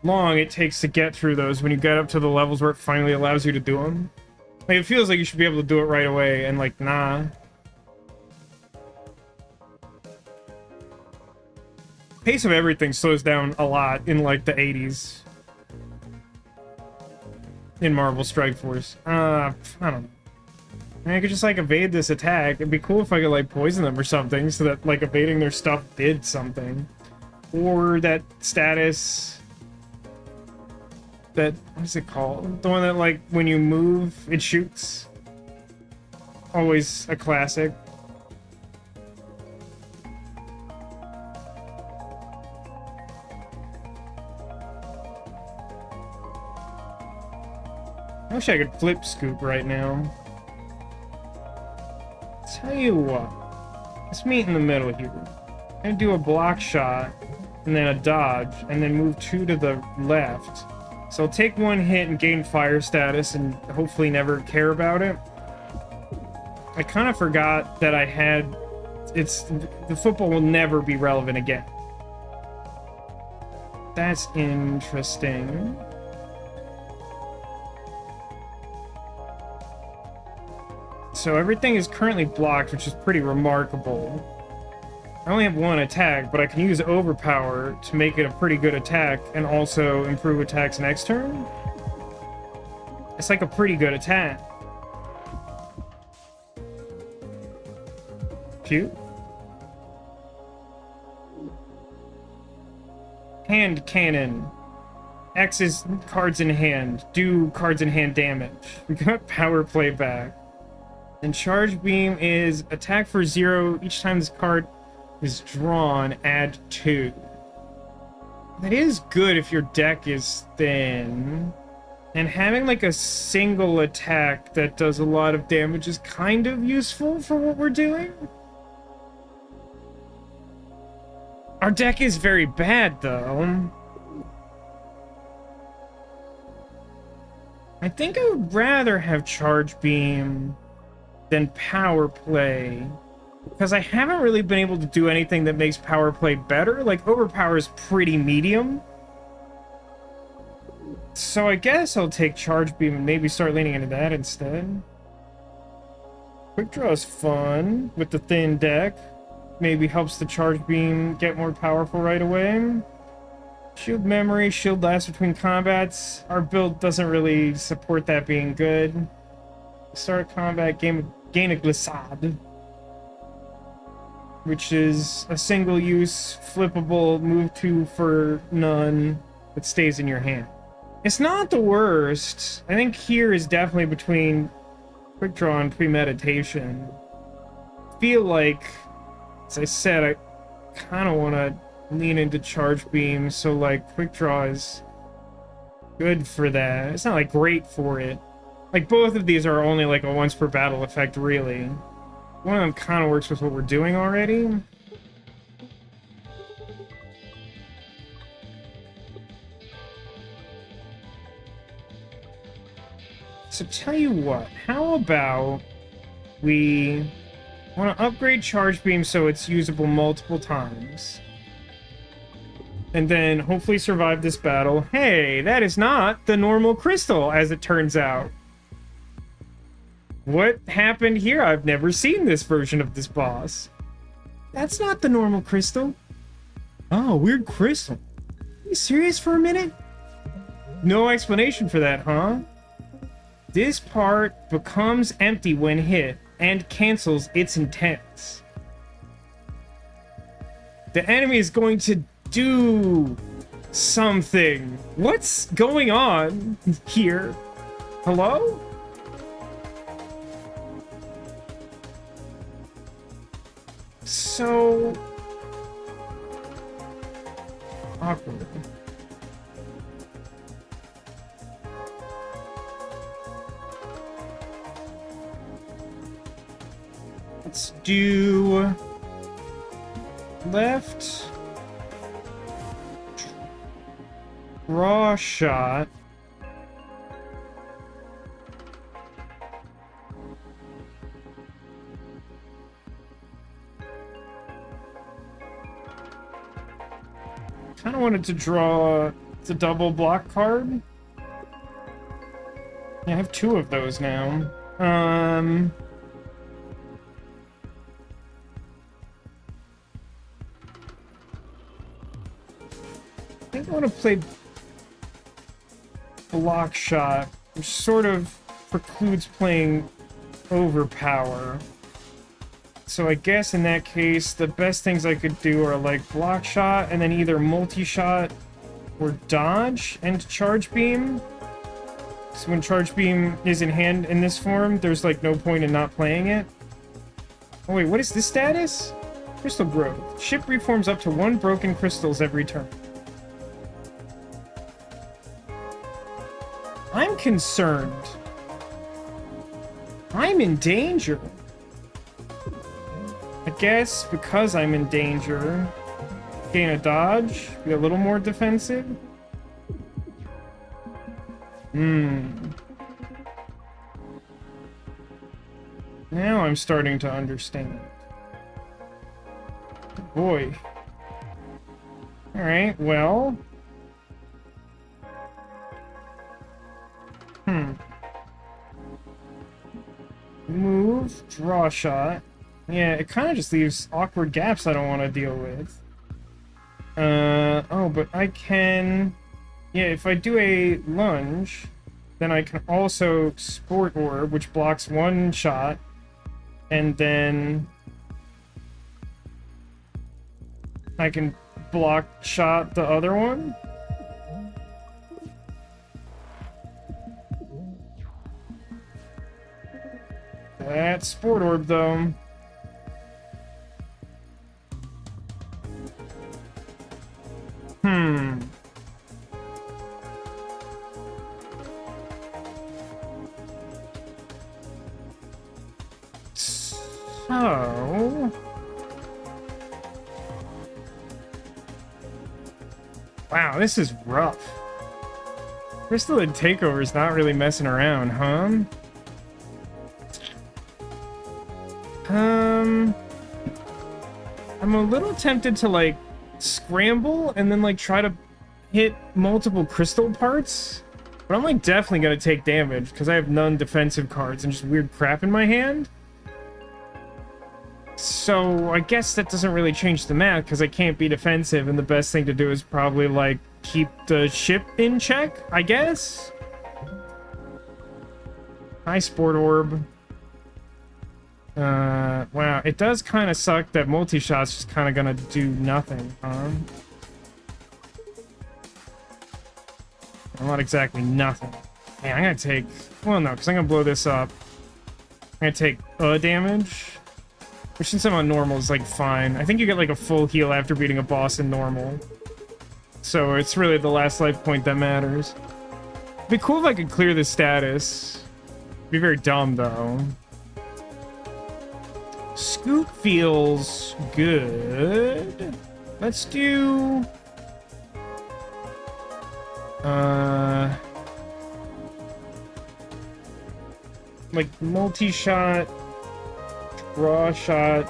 long it takes to get through those when you get up to the levels where it finally allows you to do them. Like, it feels like you should be able to do it right away, and like, nah. Pace of everything slows down a lot in like the 80s. In Marvel Strike Force. I don't know. I mean, I could just, like, evade this attack. It'd be cool if I could, like, poison them or something so that, like, evading their stuff did something. Or that status... That... What is it called? The one that, like, when you move, it shoots. Always a classic. I wish I could flip scoop right now. Tell you what, let's meet in the middle here. I'm gonna do a block shot, and then a dodge, and then move 2 to the left. So I'll take 1 hit and gain fire status, and hopefully never care about it. I kind of forgot that I had... the football will never be relevant again. That's interesting. So everything is currently blocked, which is pretty remarkable. I only have 1 attack, but I can use Overpower to make it a pretty good attack and also improve attacks next turn. It's like a pretty good attack. Cute. Hand Cannon. X is cards in hand. Do cards in hand damage. We got Power Play back. And Charge Beam is attack for 0 each time this card is drawn, add 2. That is good if your deck is thin. And having like a single attack that does a lot of damage is kind of useful for what we're doing. Our deck is very bad, though. I think I would rather have Charge Beam than Power Play, because I haven't really been able to do anything that makes Power Play better. Like, Overpower is pretty medium. So I guess I'll take Charge Beam and maybe start leaning into that instead. Quick Draw is fun with the thin deck. Maybe helps the Charge Beam get more powerful right away. Shield Memory, Shield lasts between combats. Our build doesn't really support that being good. Start combat, gain a Glissade, which is a single-use, flippable, move 2 for none that stays in your hand. It's not the worst. I think here is definitely between Quick Draw and Premeditation. I feel like, as I said, I kind of want to lean into Charge Beam, so like Quick Draw is good for that. It's not like great for it. Like both of these are only like a once per battle effect, really. One of them kind of works with what we're doing already. So tell you what, how about we want to upgrade Charge Beam so it's usable multiple times. And then hopefully survive this battle. Hey, that is not the normal crystal, as it turns out. What happened here? I've never seen this version of this boss. That's not the normal crystal. Oh, weird crystal. Are you serious for a minute? No explanation for that, huh? This part becomes empty when hit and cancels its intents. The enemy is going to do something. What's going on here? Hello? So awkward. Let's do left draw shot. Kind of wanted to draw the double block card. Yeah, I have 2 of those now. I think I want to play block shot, which sort of precludes playing overpower. So I guess in that case, the best things I could do are like block shot and then either multi-shot or dodge and charge beam. So when charge beam is in hand in this form, there's like no point in not playing it. Oh wait, what is this status? Crystal growth. Ship reforms up to 1 broken crystals every turn. I'm concerned. I'm in danger. I guess because I'm in danger, gain a dodge, be a little more defensive. Now I'm starting to understand. Boy. Alright, well. Move, draw shot. Yeah, it kind of just leaves awkward gaps I don't want to deal with. Oh, but I can... Yeah, if I do a lunge, then I can also Sport Orb, which blocks 1 shot, and then I can block shot the other one. That's Sport Orb, though. So... Wow, this is rough. Crystal and Takeover is not really messing around, huh? I'm a little tempted to, like, scramble and then, like, try to hit multiple crystal parts. But I'm, like, definitely gonna take damage because I have non-defensive cards and just weird crap in my hand. So I guess that doesn't really change the math because I can't be defensive, and the best thing to do is probably, like, keep the ship in check, I guess? Hi, Sport Orb. Wow, it does kind of suck that multi-shot's just kind of gonna do nothing, huh? Well, not exactly nothing. Man, I'm gonna take... Well, no, because I'm gonna blow this up. I'm gonna take damage. Which, since I'm on normal, is, like, fine. I think you get, like, a full heal after beating a boss in normal. So it's really the last life point that matters. It'd be cool if I could clear the status. It'd be very dumb, though. Scoot feels good. Let's do... like, multi-shot, draw shot,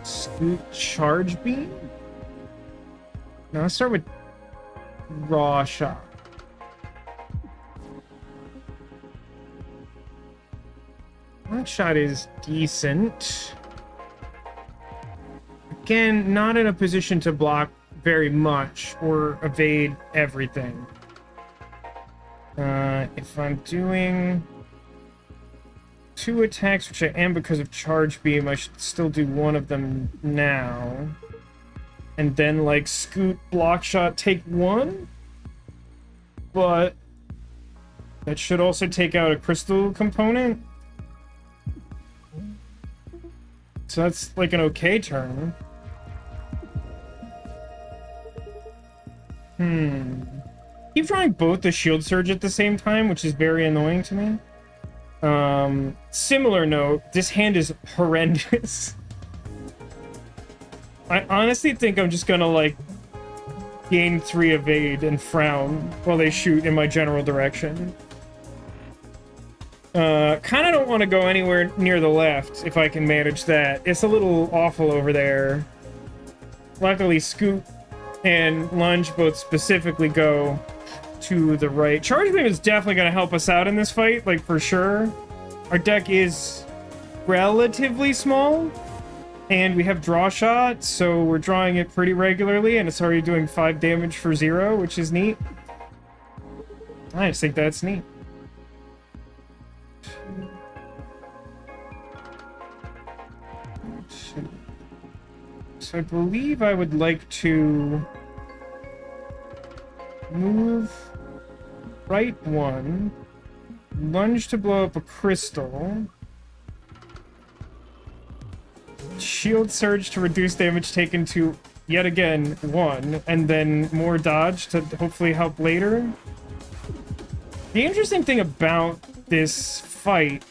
scoot, charge beam? No, let's start with raw shot. That shot is decent. Again, not in a position to block very much or evade everything. If I'm doing 2 attacks, which I am because of charge beam, I should still do one of them now. And then, like, scoot, block shot, take 1. But that should also take out a crystal component. So that's, like, an okay turn. Keep trying both the shield surge at the same time, which is very annoying to me. Similar note, this hand is horrendous. I honestly think I'm just gonna, like, gain 3 evade and frown while they shoot in my general direction. Kinda don't want to go anywhere near the left if I can manage that. It's a little awful over there. Luckily, Scoot and Lunge both specifically go to the right. Charge Beam is definitely going to help us out in this fight, like, for sure. Our deck is relatively small, and we have Draw Shot, so we're drawing it pretty regularly, and it's already doing 5 damage for 0, which is neat. I just think that's neat. So I believe I would like to move right 1, lunge to blow up a crystal, shield surge to reduce damage taken to, yet again, 1, and then more dodge to hopefully help later. The interesting thing about this fight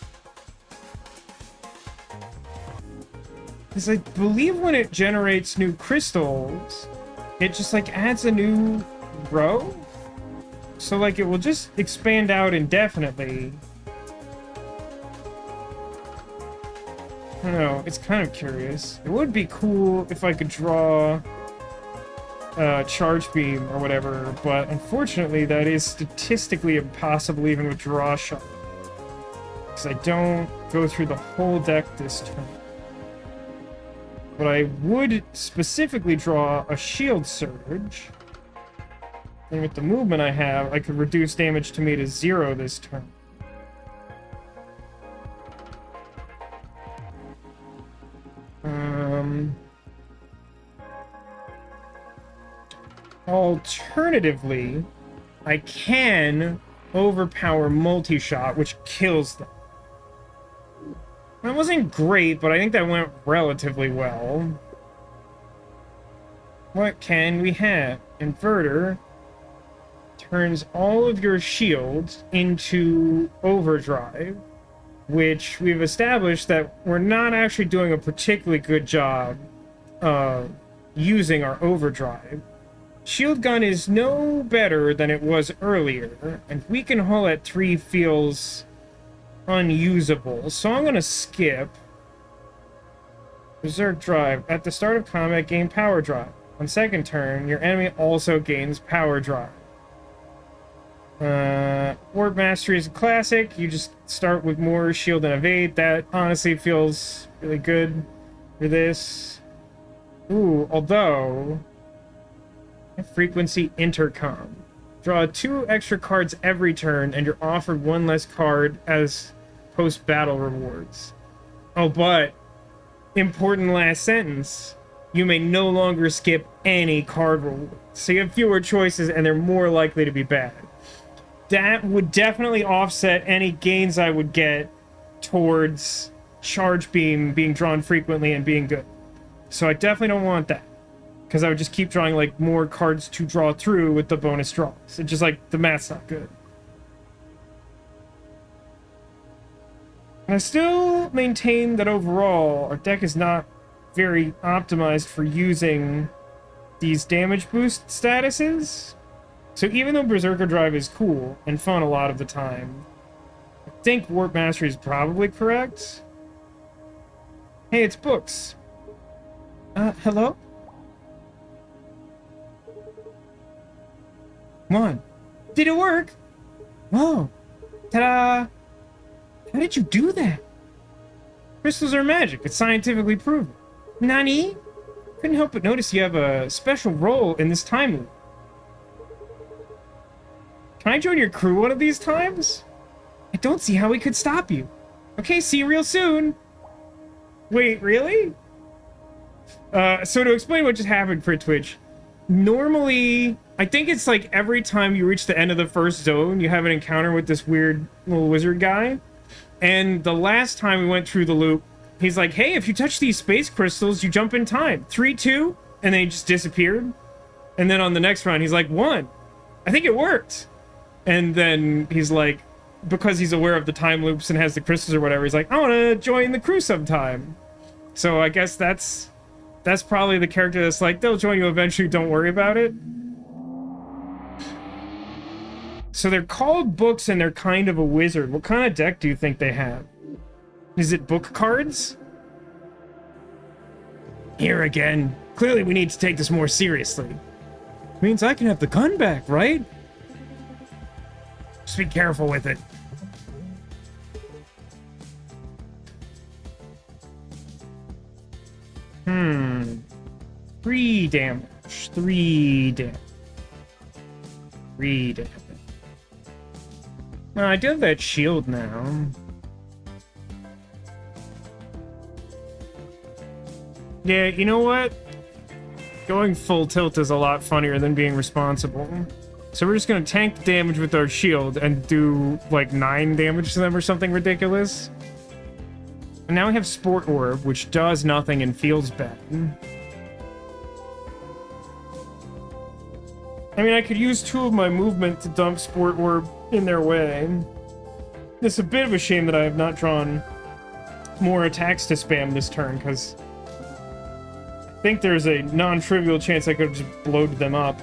is I believe when it generates new crystals, it just, like, adds a new row? So, like, it will just expand out indefinitely. I don't know, it's kind of curious. It would be cool if I could draw Charge Beam or whatever, but unfortunately that is statistically impossible even with Draw Shot. Because I don't go through the whole deck this turn. But I would specifically draw a Shield Surge. And with the movement I have, I could reduce damage to me to 0 this turn. Alternatively, I can overpower multi-shot, which kills them. That wasn't great, but I think that went relatively well. What can we have? Inverter turns all of your shields into overdrive, which we've established that we're not actually doing a particularly good job using our overdrive. Shield gun is no better than it was earlier, and weaken hull at 3 feels unusable, so I'm gonna skip. Berserk drive. At the start of combat, gain power drive. On second turn, your enemy also gains power drive. Warp Mastery is a classic. You just start with more shield and evade. That honestly feels really good for this. Ooh, although... Frequency intercom. Draw 2 extra cards every turn, and you're offered 1 less card as post-battle rewards. Oh, but... important last sentence. You may no longer skip any card rewards. So you have fewer choices, and they're more likely to be bad. That would definitely offset any gains I would get towards Charge Beam being drawn frequently and being good. So I definitely don't want that. Because I would just keep drawing, like, more cards to draw through with the bonus draws. It's just, like, the math's not good. And I still maintain that overall, our deck is not very optimized for using these damage boost statuses. So even though Berserker Drive is cool and fun a lot of the time, I think Warp Mastery is probably correct. Hey, it's Books. Hello? Come on. Did it work? Whoa. Ta-da! How did you do that? Crystals are magic. It's scientifically proven. Nani? Couldn't help but notice you have a special role in this time loop. Can I join your crew one of these times? I don't see how we could stop you. Okay, see you real soon. Wait, really? So to explain what just happened for Twitch, normally, I think it's like every time you reach the end of the first zone, you have an encounter with this weird little wizard guy. And the last time we went through the loop, he's like, hey, if you touch these space crystals, you jump in time. 3, 2, and then he just disappeared. And then on the next round, he's like, 1. I think it worked. And then he's like, because he's aware of the time loops and has the crystals or whatever, he's like, I want to join the crew sometime. So I guess that's probably the character that's like, they'll join you eventually, don't worry about it. So they're called books and they're kind of a wizard. What kind of deck do you think they have? Is it book cards? Here again. Clearly we need to take this more seriously. Means I can have the gun back, right? Just be careful with it. Hmm. 3 damage. 3 damage. 3 damage. I do have that shield now. Yeah, you know what? Going full tilt is a lot funnier than being responsible. So we're just gonna tank the damage with our shield and do, like, 9 damage to them or something ridiculous. And now we have Sport Orb, which does nothing and feels bad. I mean, I could use 2 of my movement to dump Sport Orb in their way. It's a bit of a shame that I have not drawn more attacks to spam this turn, because I think there's a non-trivial chance I could have just blowed them up.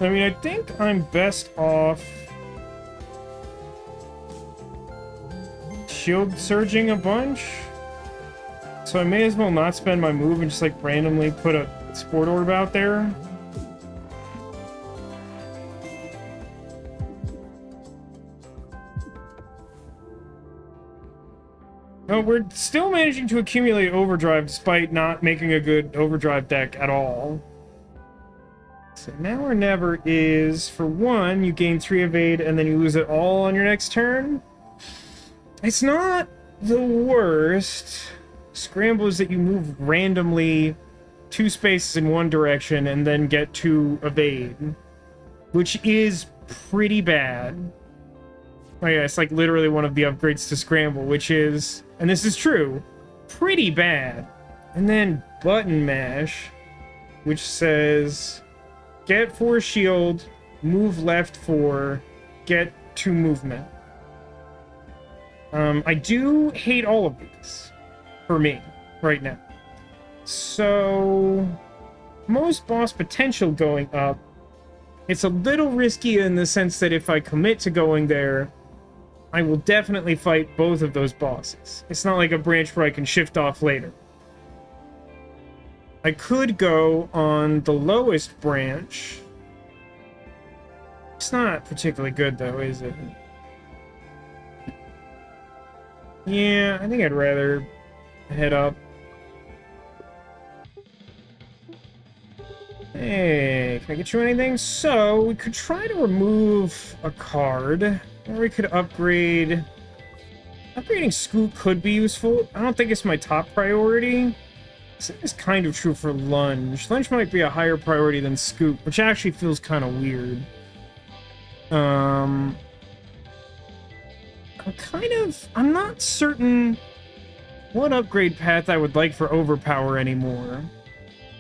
I mean, I think I'm best off shield surging a bunch. So I may as well not spend my move and just, like, randomly put a Sport Orb out there. No, we're still managing to accumulate Overdrive despite not making a good Overdrive deck at all. So now or never is, for 1, you gain 3 evade and then you lose it all on your next turn. It's not the worst. Scramble is that you move randomly 2 spaces in one direction and then get 2 evade, which is pretty bad. Oh yeah, it's like literally one of the upgrades to Scramble, which is, and this is true, pretty bad. And then Button Mash, which says, get 4 shield, move left 4, get 2 movement. I do hate all of these, for me, right now. So, most boss potential going up. It's a little risky in the sense that if I commit to going there, I will definitely fight both of those bosses. It's not like a branch where I can shift off later. I could go on the lowest branch. It's not particularly good, though, is it? Yeah, I think I'd rather head up. Hey, can I get you anything? So, we could try to remove a card, or we could upgrade... Upgrading Scoot could be useful. I don't think it's my top priority. It's kind of true for Lunge. Lunge might be a higher priority than Scoot, which actually feels kind of weird. I'm not certain what upgrade path I would like for Overpower anymore.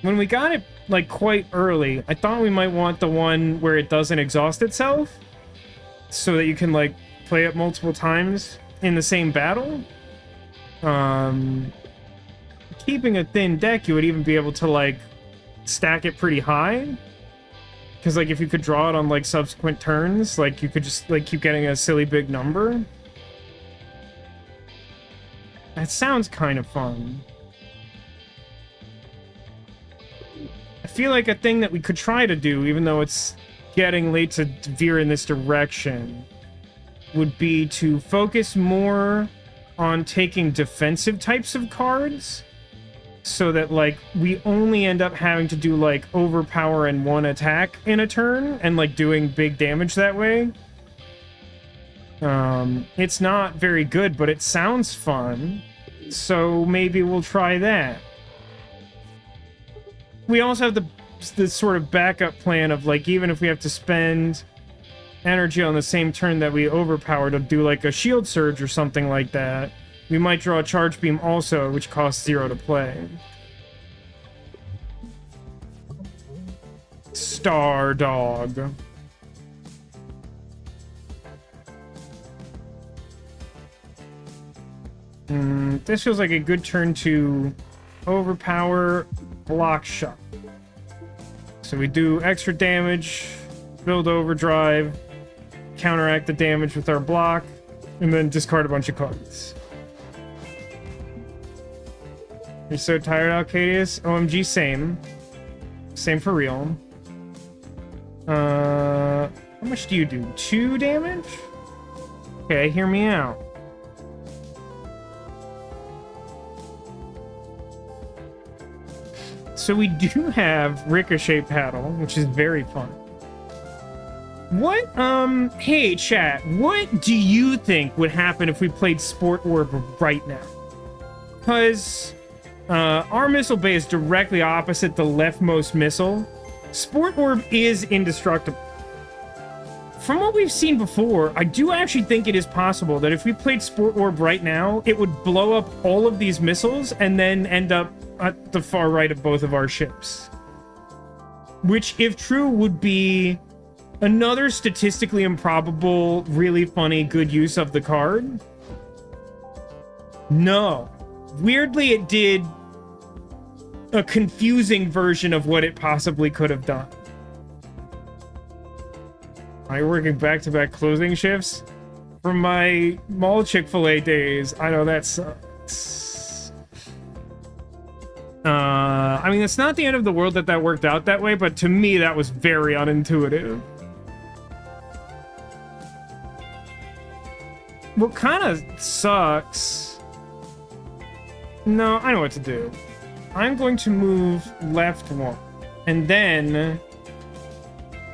When we got it, like, quite early, I thought we might want the one where it doesn't exhaust itself, so that you can, like, play it multiple times in the same battle. Keeping a thin deck, you would even be able to, like, stack it pretty high. Because, like, if you could draw it on, like, subsequent turns, like, you could just, like, keep getting a silly big number. That sounds kind of fun. I feel like a thing that we could try to do, even though it's getting late to veer in this direction, would be to focus more on taking defensive types of cards, so that, like, we only end up having to do, like, Overpower and one attack in a turn, and, like, doing big damage that way. It's not very good, but it sounds fun, so maybe we'll try that. We also have the sort of backup plan of, like, even if we have to spend energy on the same turn that we overpower to do, like, a shield surge or something like that, we might draw a charge beam also, which costs 0 to play. Star Dog. This feels like a good turn to overpower block shot. So we do extra damage, build overdrive, counteract the damage with our block, and then discard a bunch of cards. You're so tired, Alcadius? OMG, same. Same for real. How much do you do? 2 damage? Okay, hear me out. So we do have Ricochet Paddle, which is very fun. What, hey, chat, what do you think would happen if we played Sport Orb right now? Because, our missile bay is directly opposite the leftmost missile. Sport Orb is indestructible. From what we've seen before, I do actually think it is possible that if we played Sport Orb right now, it would blow up all of these missiles and then end up at the far right of both of our ships. Which, if true, would be another statistically improbable, really funny, good use of the card. No. Weirdly, it did a confusing version of what it possibly could have done. Am I working back-to-back closing shifts? From my mall Chick-fil-A days, I know that sucks. I mean, it's not the end of the world that that worked out that way, but to me, that was very unintuitive. What kind of sucks... No, I know what to do. I'm going to move left one. And then...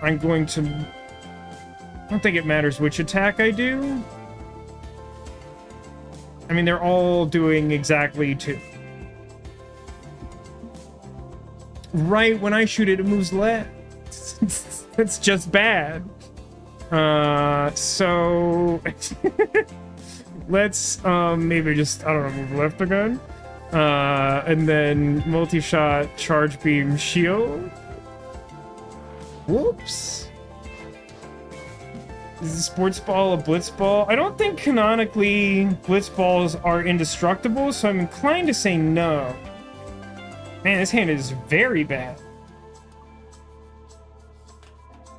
I'm going to... I don't think it matters which attack I do. I mean, they're all doing exactly 2. Right when I shoot it, it moves left. It's just bad. So... let's, maybe just, I don't know, move left again. And then multi-shot, charge beam, shield. Whoops. Is the sports ball a blitz ball? I don't think canonically blitz balls are indestructible, so I'm inclined to say no. Man, this hand is very bad.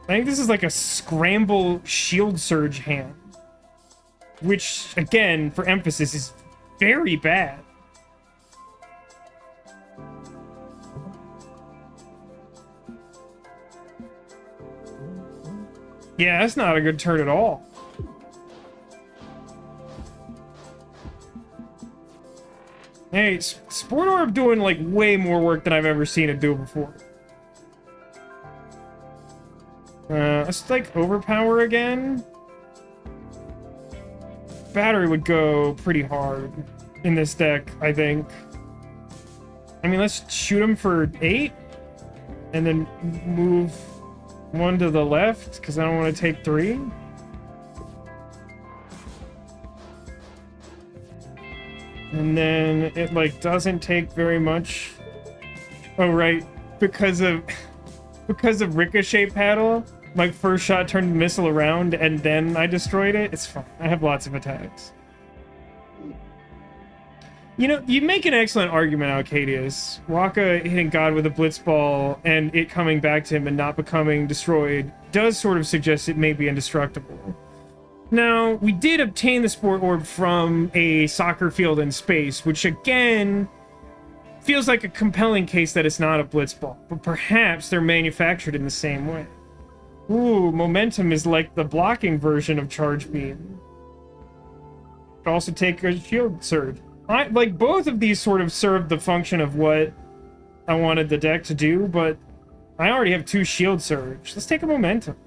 I think this is like a scramble shield surge hand. Which, again, for emphasis, is very bad. Yeah, that's not a good turn at all. Hey, Sport Orb doing, like, way more work than I've ever seen it do before. Let's, like, overpower again. Battery would go pretty hard in this deck, I think. I mean, let's shoot him for 8. And then move 1 to the left, because I don't want to take 3. And then it, like, doesn't take very much. Oh, right. Because of Ricochet Paddle, my first shot turned the missile around, and then I destroyed it. It's fine. I have lots of attacks. You know, you make an excellent argument, Alcadius. Waka hitting God with a Blitzball and it coming back to him and not becoming destroyed does sort of suggest it may be indestructible. Now, we did obtain the Sport Orb from a soccer field in space, which again feels like a compelling case that it's not a Blitzball, but perhaps they're manufactured in the same way. Ooh, Momentum is like the blocking version of Charge Beam. Could also take a Shield Surge. Like, both of these sort of serve the function of what I wanted the deck to do, but I already have 2 Shield Surge. Let's take a Momentum.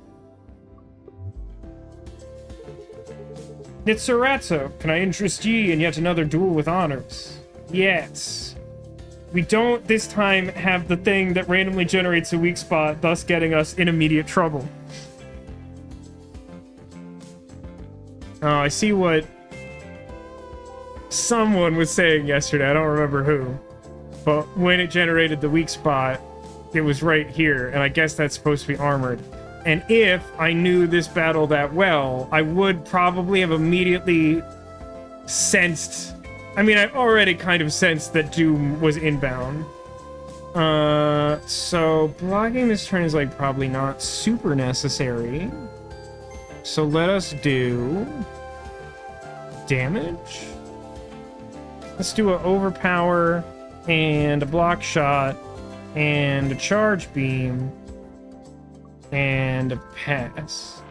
It's Sarazzo. Can I interest ye in yet another duel with honors? Yes. We don't, this time, have the thing that randomly generates a weak spot, thus getting us in immediate trouble. Oh, I see what someone was saying yesterday. I don't remember who. But when it generated the weak spot, it was right here, and I guess that's supposed to be armored. And if I knew this battle that well, I would probably have immediately sensed... I mean, I've already kind of sensed that Doom was inbound. So blocking this turn is, like, probably not super necessary. So let us do... damage? Let's do an overpower, and a block shot, and a charge beam, and a pass.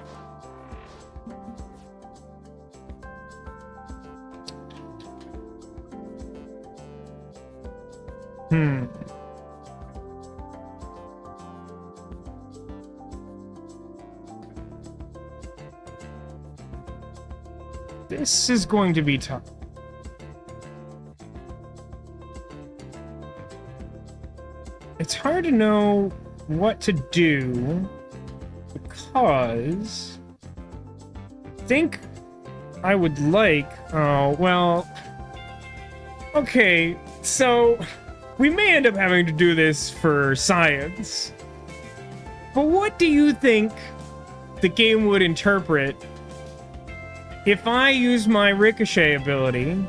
This is going to be tough. It's hard to know what to do because I think I would like... Oh, well... Okay, so we may end up having to do this for science. But what do you think the game would interpret if I use my Ricochet ability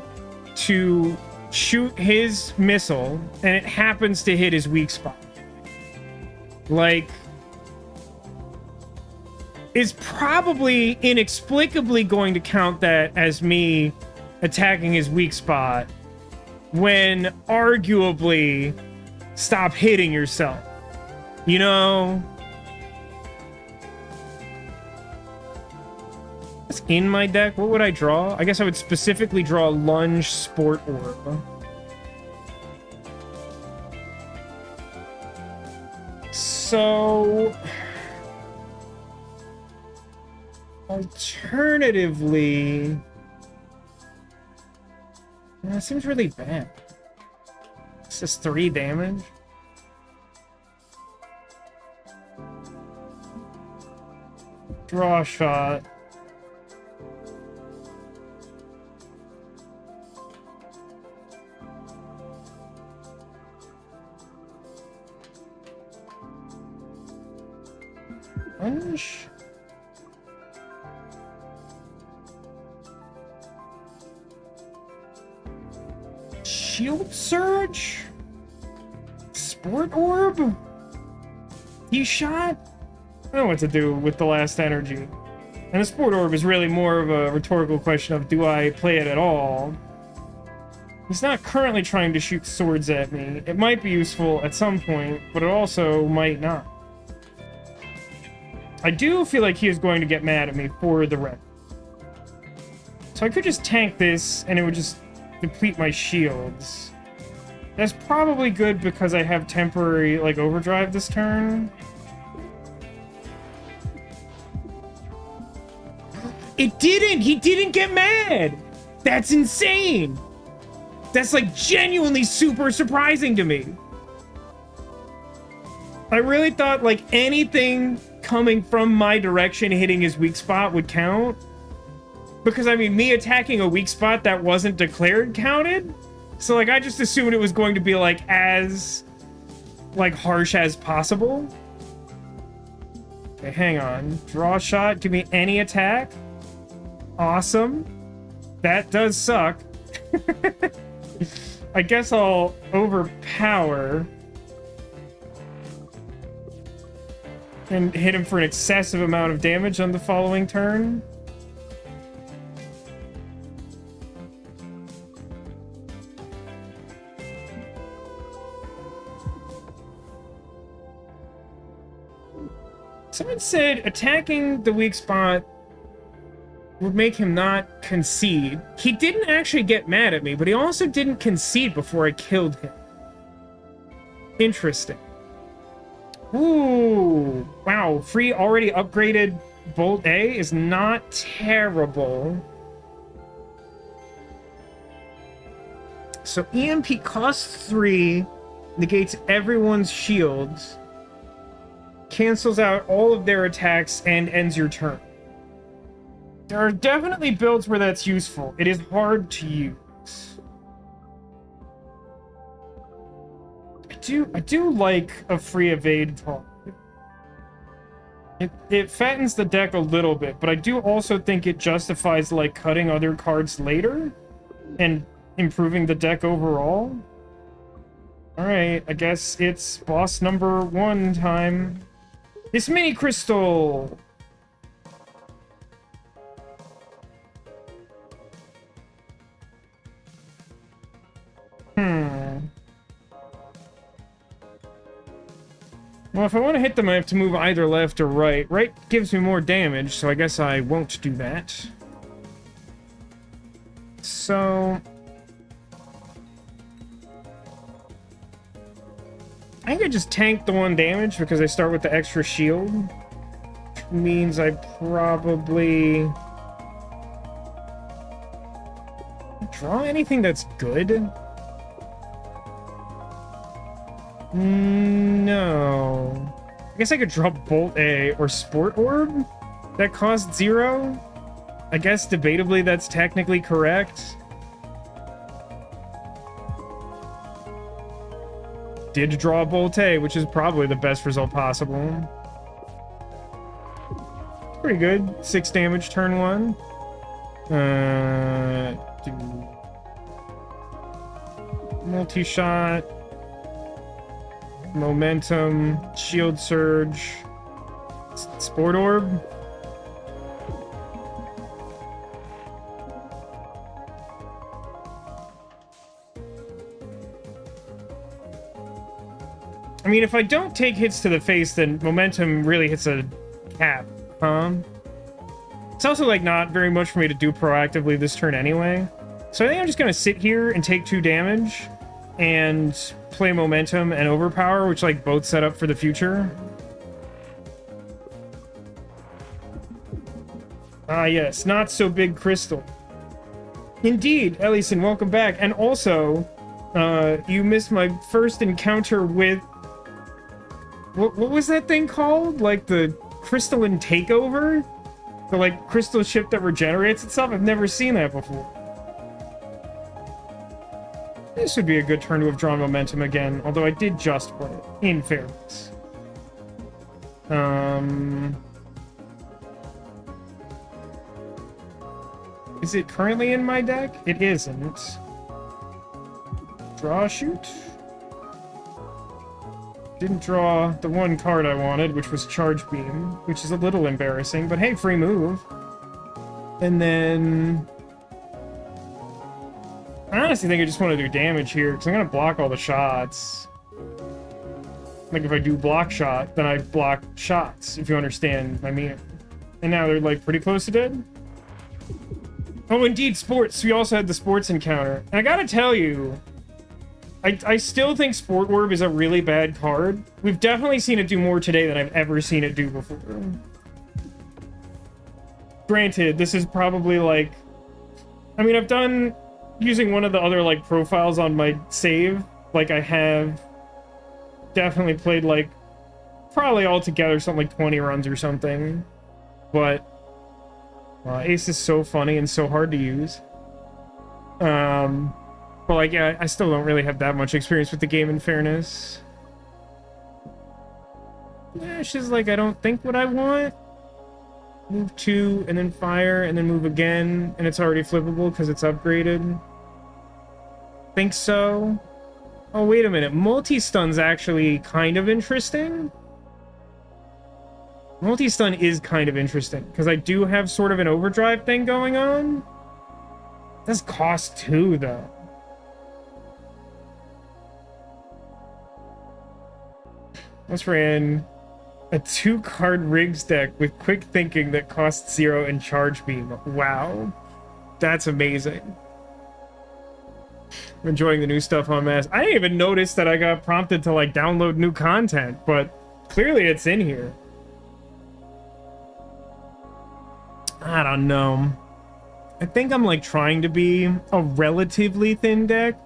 to shoot his missile and it happens to hit his weak spot? Like, is probably inexplicably going to count that as me attacking his weak spot when arguably stop hitting yourself. You know? What's in my deck? What would I draw? I guess I would specifically draw a Lunge Sport Orb. So... alternatively... that seems really bad. This is 3 damage. Draw a shot. Lunge. Shield Surge? Sport Orb? He shot? I don't know what to do with the last energy. And the Sport Orb is really more of a rhetorical question of, do I play it at all? He's not currently trying to shoot swords at me. It might be useful at some point, but it also might not. I do feel like he is going to get mad at me for the record. So I could just tank this, and it would just deplete my shields. That's probably good because I have temporary, like, overdrive this turn. It didn't! He didn't get mad! That's insane! That's, like, genuinely super surprising to me. I really thought, like, anything coming from my direction hitting his weak spot would count. Because, I mean, me attacking a weak spot that wasn't declared counted. So, like, I just assumed it was going to be, like, as, like, harsh as possible. Okay, hang on. Draw shot, give me any attack. Awesome. That does suck. I guess I'll overpower and hit him for an excessive amount of damage on the following turn. Someone said attacking the weak spot would make him not concede. He didn't actually get mad at me, but he also didn't concede before I killed him. Interesting. Ooh, wow. Free already upgraded Bolt A is not terrible. So EMP costs 3, negates everyone's shields, cancels out all of their attacks, and ends your turn. There are definitely builds where that's useful. It is hard to use. I do like a free evade card. It fattens the deck a little bit, but I do also think it justifies, like, cutting other cards later and improving the deck overall. Alright, I guess it's boss number 1 time. This mini crystal! Well, if I want to hit them, I have to move either left or right. Right gives me more damage, so I guess I won't do that. So I think I just tank the 1 damage because I start with the extra shield. Which means I probably draw anything that's good. No. I guess I could draw Bolt A or Sport Orb that cost 0. I guess debatably that's technically correct. Did draw Bolt A, which is probably the best result possible. Pretty good. 6 damage turn 1. Do multi-shot. Momentum, shield surge, Sport Orb. I mean, if I don't take hits to the face, then momentum really hits a cap, huh? It's also, like, not very much for me to do proactively this turn anyway. So I think I'm just gonna sit here and take 2 damage and play momentum and overpower, which, like, both set up for the future. Ah, yes, not so big crystal. Indeed, Ellison, welcome back. And also, you missed my first encounter with... What was that thing called? Like, the crystalline takeover? The, like, crystal ship that regenerates itself? I've never seen that before. This would be a good turn to have drawn momentum again, although I did just play it, in fairness. Is it currently in my deck? It isn't. Draw, shoot. Didn't draw the one card I wanted, which was Charge Beam, which is a little embarrassing, but hey, free move. And then... I honestly think I just want to do damage here, because I'm going to block all the shots. Like, if I do block shot, then I block shots, if you understand my meaning. And now they're, like, pretty close to dead. Oh, indeed, sports. We also had the sports encounter. And I gotta tell you, I still think Sport Orb is a really bad card. We've definitely seen it do more today than I've ever seen it do before. Granted, this is probably, like... I mean, I've done... Using one of the other, like, profiles on my save, like, I have definitely played, like, probably altogether something like 20 runs or something. But Ace is so funny and so hard to use. But, like, yeah, I still don't really have that much experience with the game, in fairness. Yeah, she's like, I don't think what I want. Move 2, and then fire, and then move again, and it's already flippable because it's upgraded. Think so. Oh, wait a minute. Multi-stun's actually kind of interesting. Multi-stun is kind of interesting, because I do have sort of an overdrive thing going on. It does cost 2, though. Let's ran a 2-card rigs deck with quick thinking that costs 0 and charge beam. Wow. That's amazing. I'm enjoying the new stuff on mass. I didn't even notice that I got prompted to, like, download new content, but clearly it's in here. I don't know. I think I'm, like, trying to be a relatively thin deck.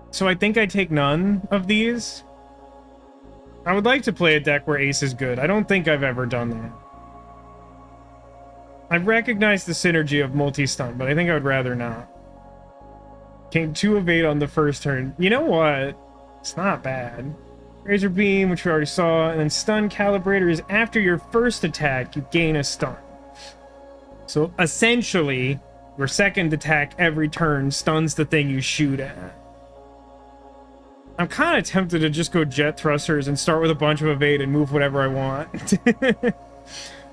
So I think I take none of these. I would like to play a deck where Ace is good. I don't think I've ever done that. I recognize the synergy of multi-stun, but I think I would rather not. Came 2 of 8 on the first turn. You know what? It's not bad. Razor Beam, which we already saw, and then Stun Calibrator is after your first attack, you gain a stun. So essentially, your second attack every turn stuns the thing you shoot at. I'm kind of tempted to just go Jet Thrusters and start with a bunch of evade and move whatever I want.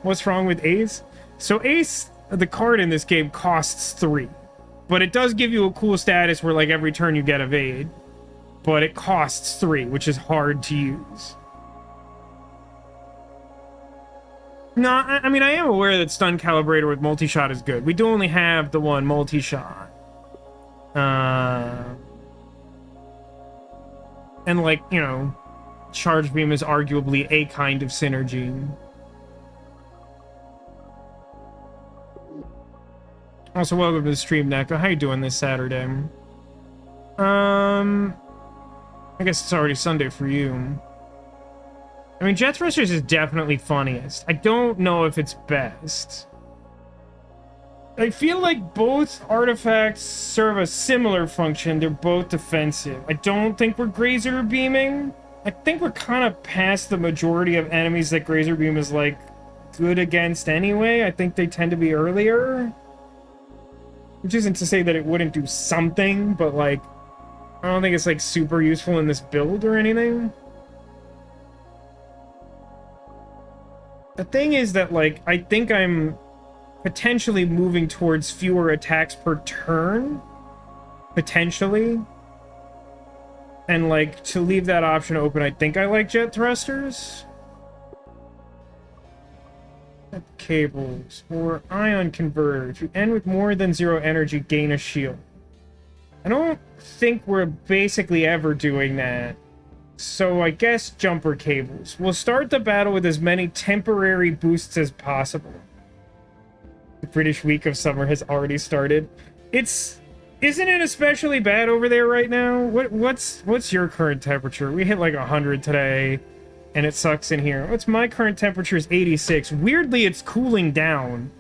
What's wrong with Ace? So Ace, the card in this game, costs 3. But it does give you a cool status where, like, every turn you get evade. But it costs 3, which is hard to use. No, I mean, I am aware that Stun Calibrator with multi-shot is good. We do only have the one multi-shot. And, like, you know, Charge Beam is arguably a kind of synergy. Also, welcome to the stream, Neko. How you doing this Saturday? I guess it's already Sunday for you. I mean, Jet Thrusters is definitely funniest. I don't know if it's best. I feel like both artifacts serve a similar function. They're both defensive. I don't think we're Grazer Beaming. I think we're kind of past the majority of enemies that Grazer Beam is, like, good against anyway. I think they tend to be earlier. Which isn't to say that it wouldn't do something, but, like, I don't think it's, like, super useful in this build or anything. The thing is that, like, I think I'm potentially moving towards fewer attacks per turn. Potentially. And, like, to leave that option open, I think I like Jet Thrusters. Cables or ion converter. If you end with more than 0 energy, gain a shield. I don't think we're basically ever doing that. So I guess jumper cables. We'll start the battle with as many temporary boosts as possible. The British week of summer has already started. Isn't it especially bad over there right now? What's your current temperature? We hit like 100 today. And it sucks in here. What's my current temperature is 86. Weirdly, it's cooling down,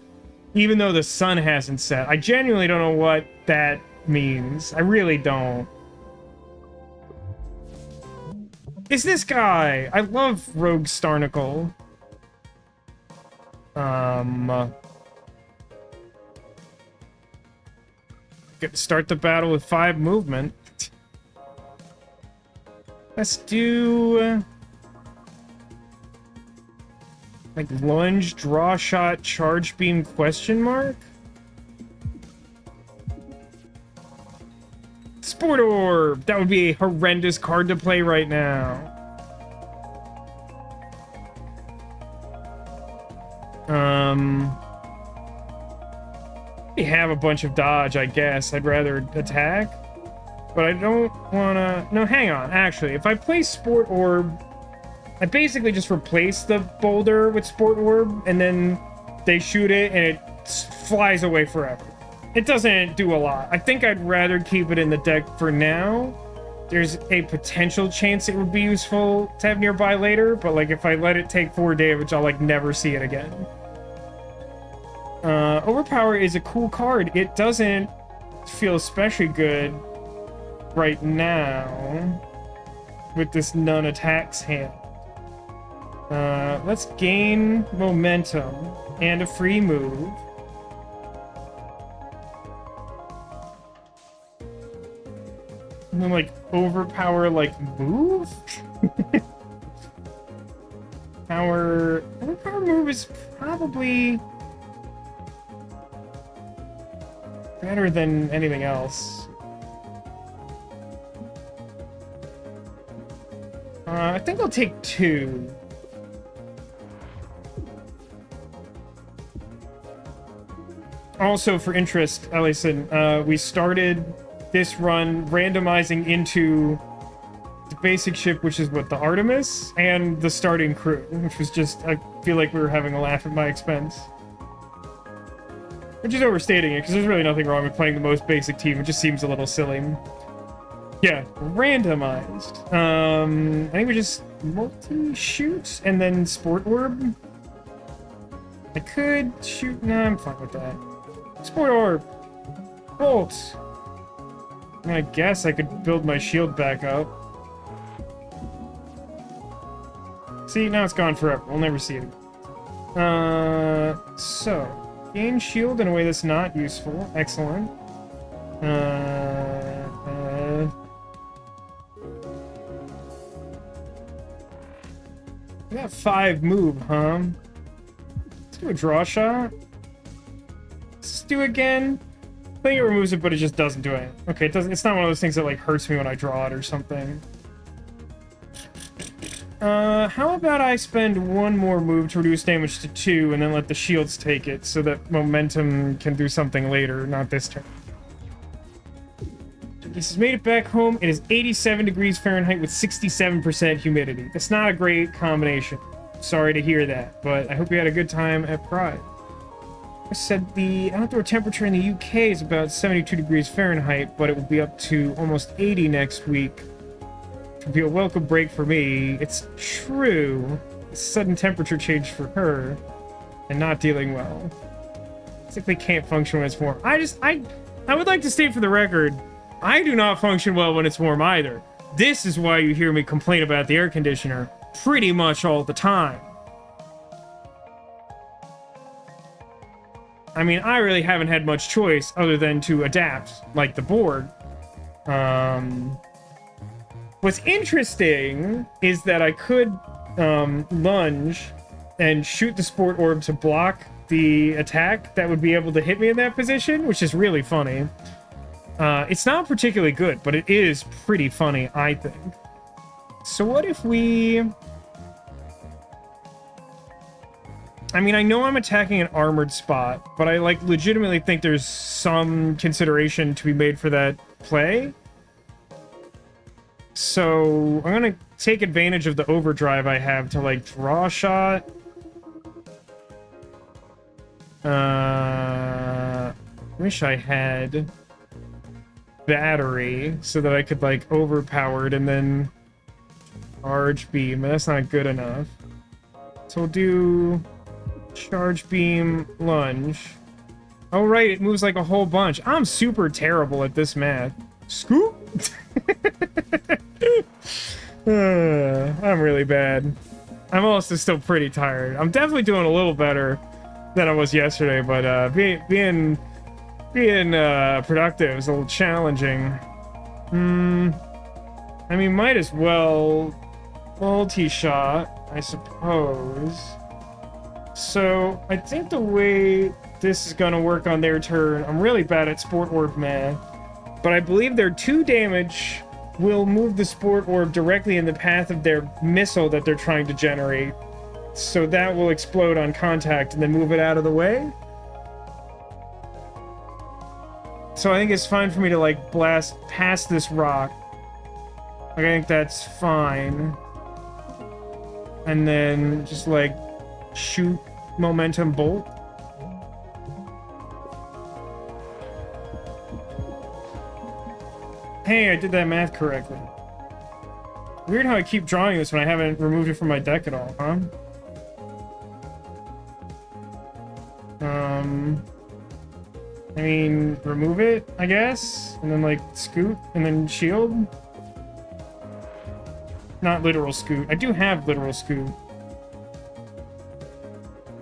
even though the sun hasn't set. I genuinely don't know what that means. I really don't. It's this guy. I love Rogue Starnacle. Get to start the battle with 5 movement. Let's do like lunge, draw shot, charge beam, question mark. Sport Orb! That would be a horrendous card to play right now. We have a bunch of dodge, I guess. I'd rather attack. But I don't wanna... No, hang on. Actually, if I play Sport Orb, I basically just replace the boulder with Sport Orb, and then they shoot it, and it flies away forever. It doesn't do a lot. I think I'd rather keep it in the deck for now. There's a potential chance it would be useful to have nearby later, but like if I let it take 4 damage, I'll like never see it again. Overpower is a cool card. It doesn't feel especially good right now with this none attacks hand. Let's gain momentum and a free move. And then, like, overpower, like, move? Overpower move is probably better than anything else. I think I'll take 2. Also, for interest, Ellison, we started this run randomizing into the basic ship, which is what, the Artemis, and the starting crew, which was just, I feel like we were having a laugh at my expense. Which is overstating it, because there's really nothing wrong with playing the most basic team. It just seems a little silly. Yeah, randomized. I think we just multi-shoot and then Sport Orb. I could shoot... Nah, I'm fine with that. Sport Orb! Bolt! I guess I could build my shield back up. See, now it's gone forever. We'll never see it again. So... Gain shield in a way that's not useful. Excellent. We got 5 move, huh? Let's do a draw shot. Let's do again. I think it removes it, but it just doesn't do it. Okay, it doesn't. It's not one of those things that like hurts me when I draw it or something. How about I spend 1 more move to reduce damage to 2 and then let the shields take it so that momentum can do something later, not this turn. This has made it back home. It is 87 degrees Fahrenheit with 67% humidity. That's not a great combination. Sorry to hear that, but I hope you had a good time at Pride. I said the outdoor temperature in the UK is about 72 degrees Fahrenheit, but it will be up to almost 80 next week. It will be a welcome break for me. It's true. A sudden temperature change for her, and not dealing well. Basically can't function when it's warm. I would like to state for the record, I do not function well when it's warm either. This is why you hear me complain about the air conditioner pretty much all the time. I mean, I really haven't had much choice other than to adapt, like the board. What's interesting is that I could lunge and shoot the Sport Orb to block the attack that would be able to hit me in that position, which is really funny. It's not particularly good, but it is pretty funny, I think. So what if we... I mean, I know I'm attacking an armored spot, but I, like, legitimately think there's some consideration to be made for that play. So I'm gonna take advantage of the overdrive I have to, like, draw a shot. Wish I had battery so that I could, like, overpower it and then charge beam, but that's not good enough. So we'll do charge beam, lunge. Oh right, it moves like a whole bunch. I'm super terrible at this math. Scoop! I'm really bad. I'm also still pretty tired. I'm definitely doing a little better than I was yesterday, but being productive is a little challenging. I mean, might as well multi-shot, I suppose. So, I think the way this is gonna work on their turn, I'm really bad at Sport Orb math, but I believe their 2 damage will move the Sport Orb directly in the path of their missile that they're trying to generate. So that will explode on contact and then move it out of the way. So I think it's fine for me to, like, blast past this rock. Like, I think that's fine. And then just, like, shoot momentum bolt. Hey, I did that math correctly. Weird how I keep drawing this when I haven't removed it from my deck at all, huh? I mean, remove it, I guess? And then, like, scoot, and then shield? Not literal scoot. I do have literal scoot.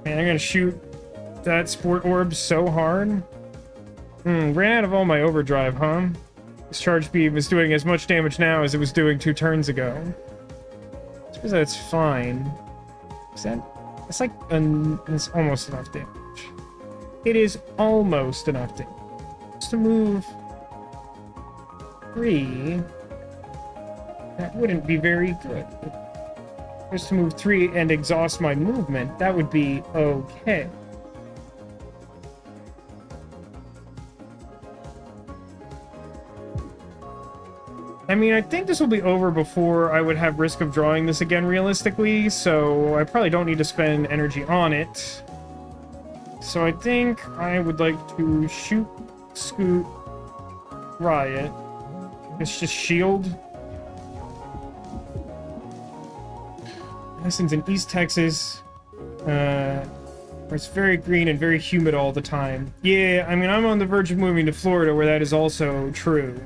Man, I'm gonna shoot that Sport Orb so hard. Ran out of all my overdrive, huh? This charge beam is doing as much damage now as it was doing 2 turns ago. I suppose that's fine. Is that... It's like... it's almost enough damage. It is almost enough damage. Just to move... 3... That wouldn't be very good. Just to move 3 and exhaust my movement, that would be okay. I mean, I think this will be over before I would have risk of drawing this again realistically, so I probably don't need to spend energy on it. So I think I would like to shoot, scoot, riot. It's just shield. This is in East Texas, where it's very green and very humid all the time. Yeah, I mean, I'm on the verge of moving to Florida, where that is also true.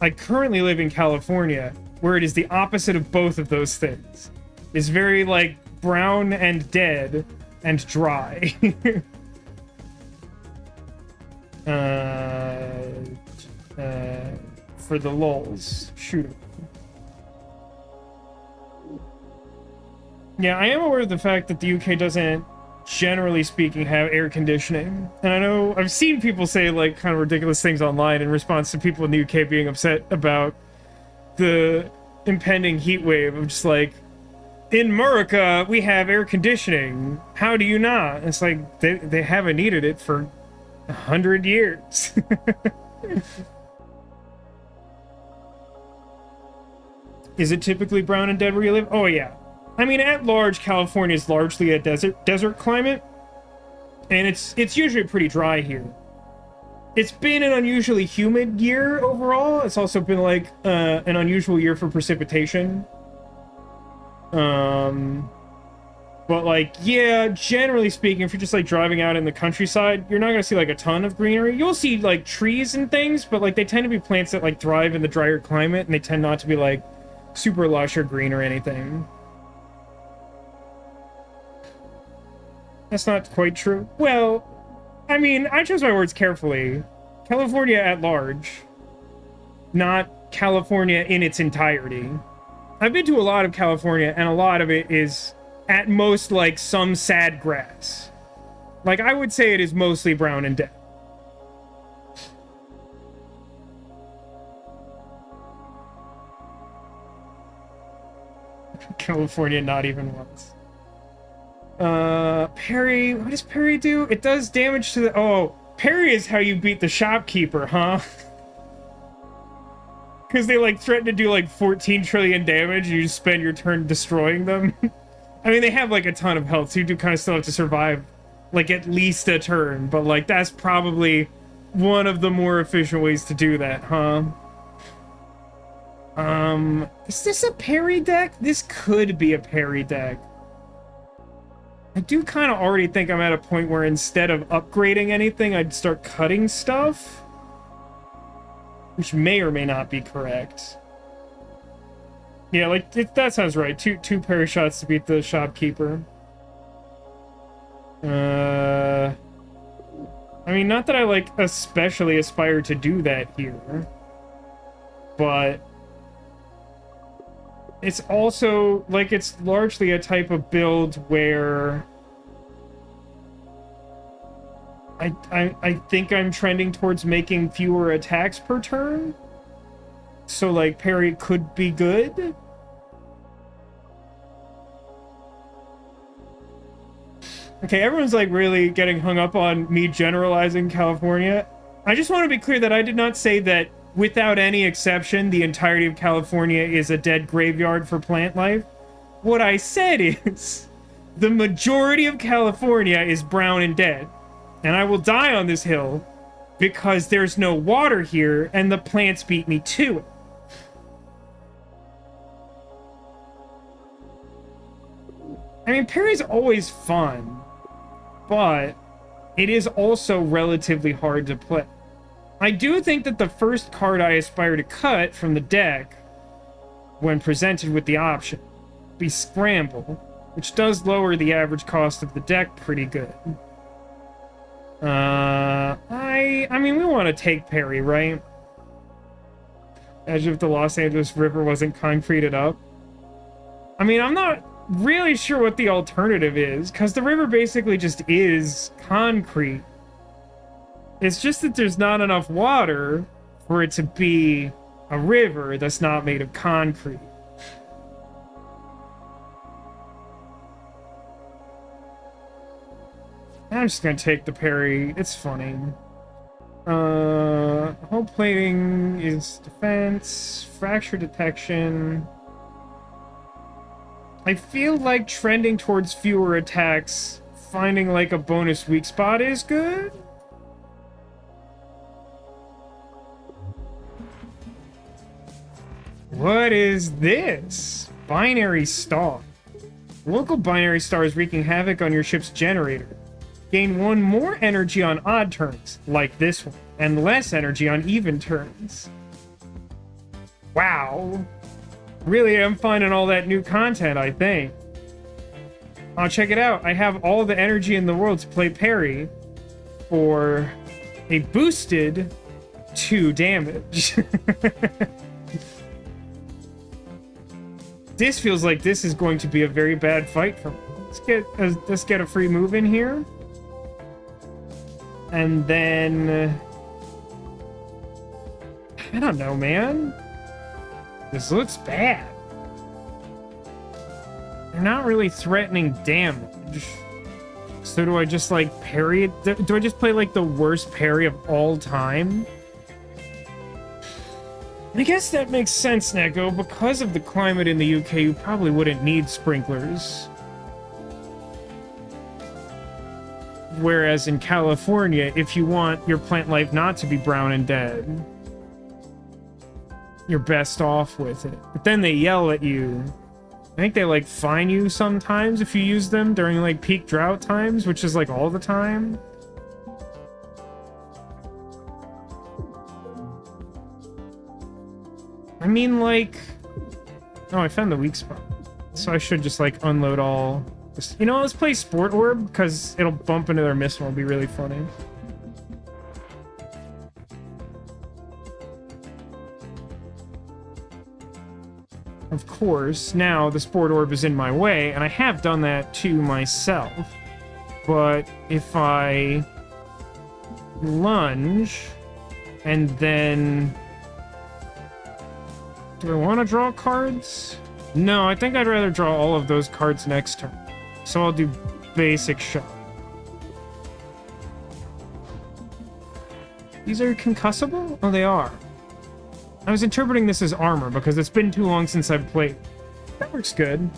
I currently live in California, where it is the opposite of both of those things. It's very, like, brown and dead and dry. For the lulz. Shoot. Yeah, I am aware of the fact that the UK doesn't, generally speaking, have air conditioning. And I know I've seen people say, like, kind of ridiculous things online in response to people in the UK being upset about the impending heat wave of just like, in America, we have air conditioning. How do you not? And it's like, they haven't needed it for 100 years. Is it typically brown and dead where you live? Oh, yeah. I mean, at large, California is largely a desert climate, and it's usually pretty dry here. It's been an unusually humid year overall. It's also been, like, an unusual year for precipitation. But, like, yeah, generally speaking, if you're just, like, driving out in the countryside, you're not gonna see, like, a ton of greenery. You'll see, like, trees and things, but, like, they tend to be plants that, like, thrive in the drier climate, and they tend not to be, like, super lush or green or anything. That's not quite true. Well, I mean, I chose my words carefully. California at large. Not California in its entirety. I've been to a lot of California, and a lot of it is, at most, like, some sad grass. Like, I would say it is mostly brown and dead. California, not even once. Parry, what does parry do? It does damage to the... Oh, parry is how you beat the shopkeeper, huh? Because they, like, threaten to do, like, 14 trillion damage, and you just spend your turn destroying them. I mean, they have, like, a ton of health, so you do kind of still have to survive, like, at least a turn. But, like, that's probably one of the more efficient ways to do that, huh? Is this a parry deck? This could be a parry deck. I do kind of already think I'm at a point where instead of upgrading anything, I'd start cutting stuff. Which may or may not be correct. Yeah, like, that sounds right. Two parry shots to beat the shopkeeper. I mean, not that I, like, especially aspire to do that here. But It's also, like, it's largely a type of build where I think I'm trending towards making fewer attacks per turn. So, like, parry could be good. Okay, everyone's, like, really getting hung up on me generalizing California. I just want to be clear that I did not say that, without any exception, the entirety of California is a dead graveyard for plant life. What I said is, the majority of California is brown and dead. And I will die on this hill because there's no water here and the plants beat me to it. I mean, parry's always fun, but it is also relatively hard to play. I do think that the first card I aspire to cut from the deck, when presented with the option, be Scramble, which does lower the average cost of the deck pretty good. I mean, we want to take parry, right? As if the Los Angeles River wasn't concreted up. I mean, I'm not really sure what the alternative is, because the river basically just is concrete. It's just that there's not enough water for it to be a river that's not made of concrete. I'm just gonna take the parry. It's funny. Hull plating is defense, fracture detection. I feel like trending towards fewer attacks, finding like a bonus weak spot is good. What is this? Binary star. Local binary star is wreaking havoc on your ship's generator. Gain 1 more energy on odd turns, like this one, and less energy on even turns. Wow. Really am finding all that new content, I think. Oh, check it out. I have all the energy in the world to play parry for a boosted 2 damage. This feels like this is going to be a very bad fight for me. Let's get a free move in here. And then... I don't know, man. This looks bad. They're not really threatening damage. So do I just, like, parry it? Do I just play, like, the worst parry of all time? I guess that makes sense, Neko. Because of the climate in the UK, you probably wouldn't need sprinklers. Whereas in California, if you want your plant life not to be brown and dead, you're best off with it. But then they yell at you. I think they, like, fine you sometimes if you use them during, like, peak drought times, which is, like, all the time. I mean, like... Oh, I found the weak spot. So I should just, like, unload all... You know, let's play Sport Orb, because it'll bump into their missile. It'll be really funny. Of course, now the Sport Orb is in my way, and I have done that to myself. But if I lunge, and then... Do I want to draw cards? No, I think I'd rather draw all of those cards next turn. So I'll do basic shot. These are concussable? Oh, they are. I was interpreting this as armor because it's been too long since I've played. That works good.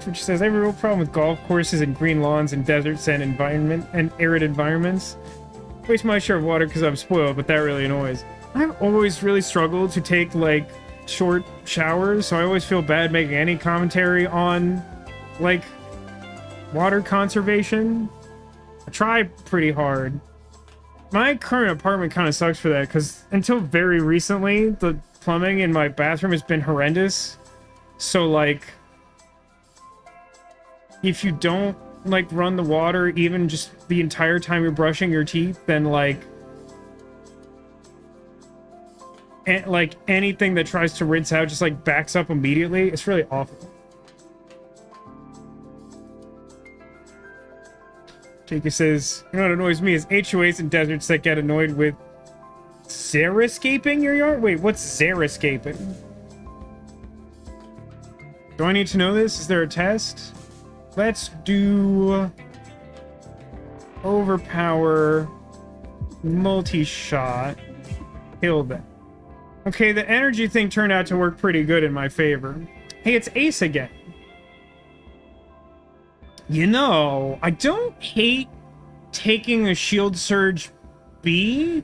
Which says, I have a real problem with golf courses and green lawns and deserts and arid environments. Waste my share of water because I'm spoiled, but that really annoys. I've always really struggled to take, like, short showers, so I always feel bad making any commentary on, like, water conservation. I try pretty hard. My current apartment kind of sucks for that, because until very recently, the plumbing in my bathroom has been horrendous. So, like, if you don't like run the water even just the entire time you're brushing your teeth, then like anything that tries to rinse out just like backs up immediately. It's really awful. Jacob says, you know what annoys me is HOAs in deserts that get annoyed with xeriscaping your yard? Wait, what's xeriscaping? Do I need to know this? Is there a test? Let's do overpower multi-shot. Kill them. Okay, the energy thing turned out to work pretty good in my favor. Hey, it's Ace again. You know, I don't hate taking a shield surge B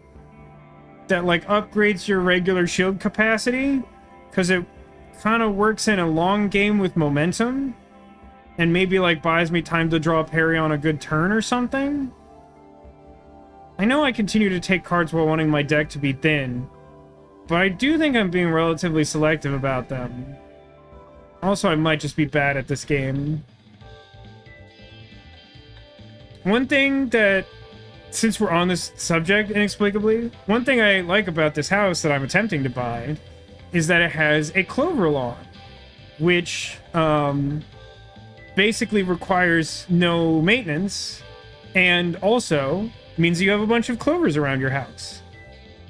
that like upgrades your regular shield capacity, because it kind of works in a long game with momentum and maybe like buys me time to draw a parry on a good turn or something. I know I continue to take cards while wanting my deck to be thin, but I do think I'm being relatively selective about them. Also, I might just be bad at this game. One thing that, since we're on this subject inexplicably, one thing I like about this house that I'm attempting to buy is that it has a clover lawn, which basically requires no maintenance and also means you have a bunch of clovers around your house,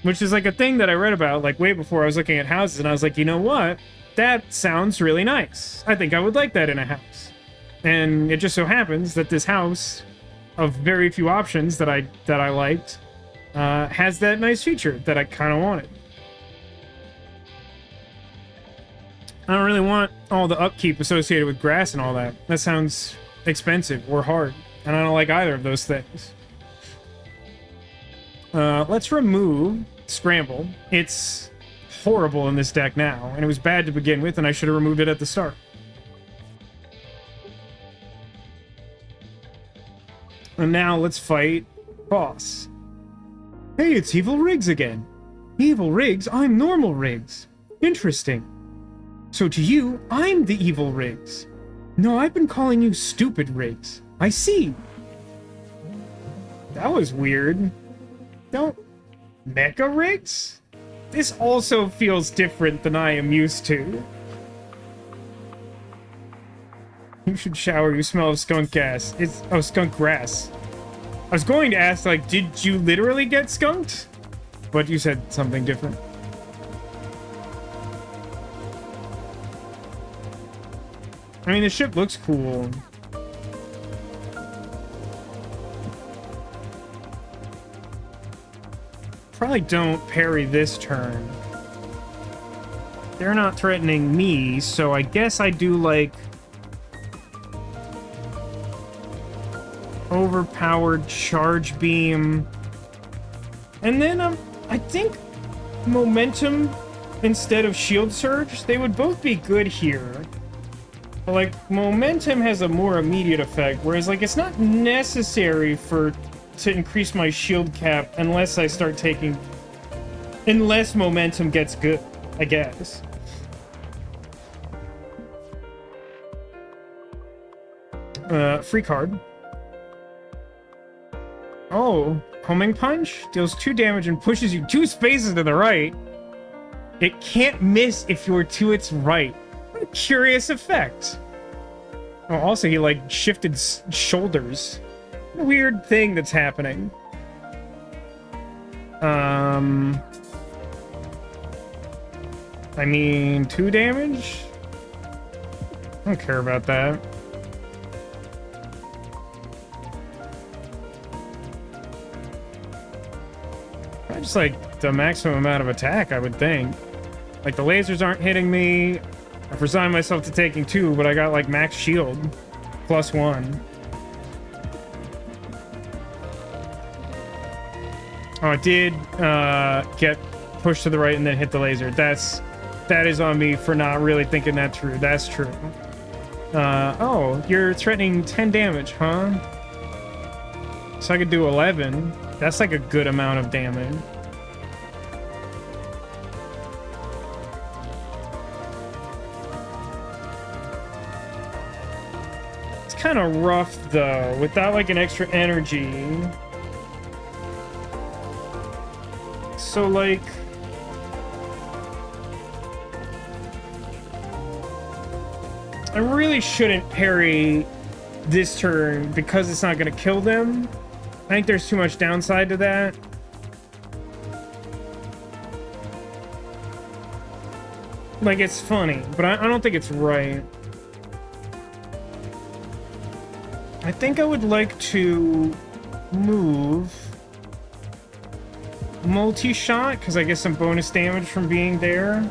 which is like a thing that I read about like way before I was looking at houses, and I was like, you know what? That sounds really nice. I think I would like that in a house. And it just so happens that this house, of very few options that I liked, has that nice feature that I kind of wanted. I don't really want all the upkeep associated with grass and all that. That sounds expensive or hard, and I don't like either of those things. Let's remove Scramble. It's horrible in this deck now, and it was bad to begin with, and I should have removed it at the start. And now let's fight boss. Hey, it's Evil Riggs again. Evil Riggs? I'm Normal Riggs. Interesting. So to you, I'm the Evil Riggs. No, I've been calling you Stupid Riggs. I see. That was weird. Don't... Mecha Riggs? This also feels different than I am used to. You should shower, you smell of skunk gas. Oh, skunk grass. I was going to ask, like, did you literally get skunked? But you said something different. I mean, the ship looks cool. Probably don't parry this turn. They're not threatening me, so I guess I do, like, overpowered charge beam, and then I think momentum instead of shield surge. They would both be good here, but like momentum has a more immediate effect, whereas like it's not necessary to increase my shield cap unless I start taking, unless momentum gets good, I guess. Free card. Oh, homing punch deals 2 damage and pushes you 2 spaces to the right. It can't miss if you're to its right. What a curious effect. Oh, also he like shifted shoulders. What a weird thing that's happening. I mean, 2 damage? I don't care about that. Just like the maximum amount of attack, I would think. Like the lasers aren't hitting me. I've resigned myself to taking 2, but I got like max shield +1. Oh, I did get pushed to the right and then hit the laser. That is on me for not really thinking that through. That's true. Oh, you're threatening 10 damage, huh? So I could do 11. That's like a good amount of damage. kind of rough, though, without, like, an extra energy. So, like... I really shouldn't parry this turn because it's not going to kill them. I think there's too much downside to that. Like, it's funny, but I don't think it's right. I think I would like to move multi-shot, because I get some bonus damage from being there.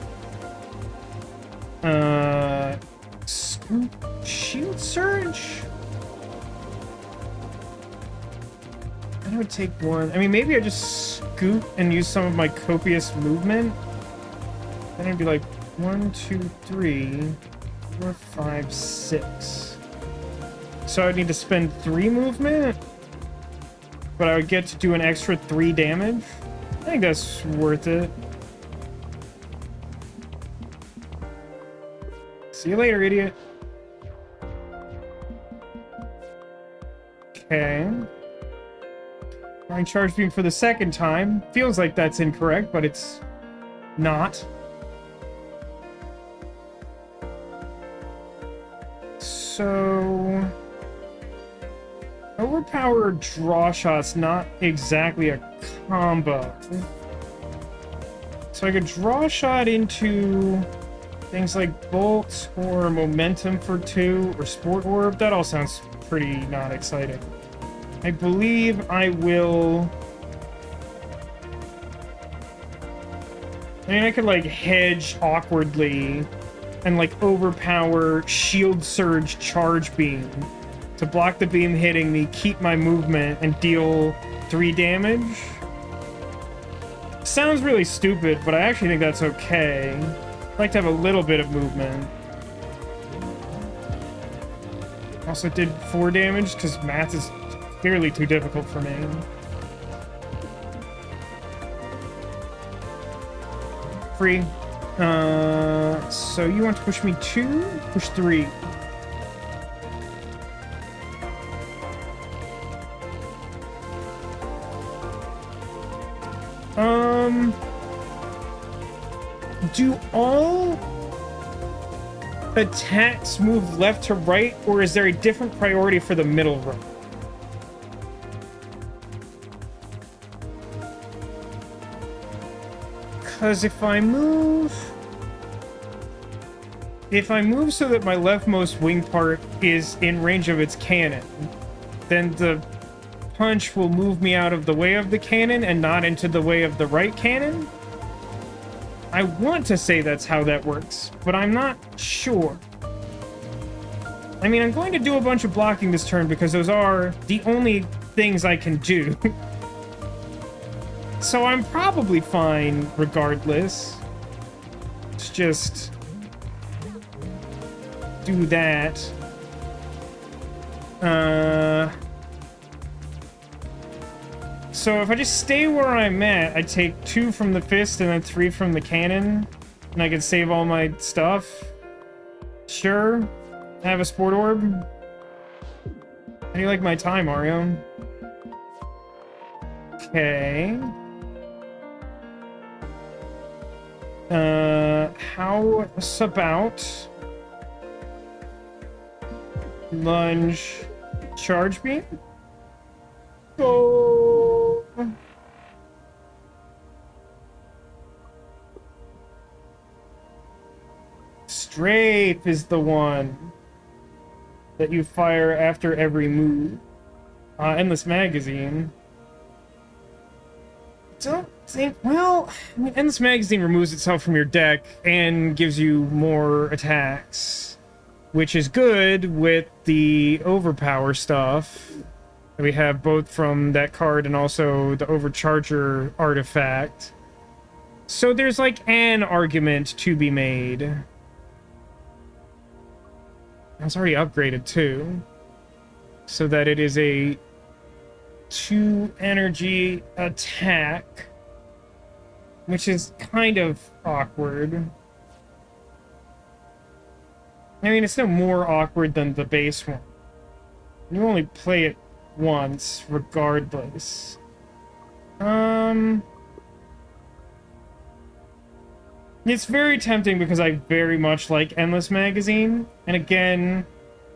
Shield Surge? I would take one. I mean, maybe I just scoot and use some of my copious movement. Then it'd be like 1, 2, 3, 4, 5, 6. So I would need to spend 3 movement, but I would get to do an extra 3 damage. I think that's worth it. See you later, idiot. Okay. Trying charge beam for the second time. Feels like that's incorrect, but it's not. So... overpowered draw shot's not exactly a combo. So I could draw shot into things like bolts or momentum for 2 or sport orb. That all sounds pretty not exciting. I believe I will... I mean, I could like hedge awkwardly and like overpower shield surge charge beam to block the beam hitting me, keep my movement, and deal 3 damage. Sounds really stupid, but I actually think that's okay. I like to have a little bit of movement. Also did 4 damage, because math is clearly too difficult for me. Free. So you want to push me 2? Push 3. Do all attacks move left to right, or is there a different priority for the middle row? Because if I move so that my leftmost wing part is in range of its cannon, then the punch will move me out of the way of the cannon and not into the way of the right cannon. I want to say that's how that works, but I'm not sure. I mean, I'm going to do a bunch of blocking this turn because those are the only things I can do. So I'm probably fine regardless. Let's just do that. So if I just stay where I'm at, I take 2 from the fist and then 3 from the cannon, and I can save all my stuff. Sure. I have a sport orb. How do you like my time, Mario? Okay. How about lunge charge beam? Go. Strafe is the one that you fire after every move. Endless Magazine. Don't think... Well, I mean, Endless Magazine removes itself from your deck and gives you more attacks, which is good with the overpower stuff that we have both from that card and also the Overcharger artifact. So there's like an argument to be made. It's already upgraded too, so that it is a 2 energy attack, which is kind of awkward. I mean, it's no more awkward than the base one. You only play it once, regardless. It's very tempting because I very much like Endless Magazine. And again,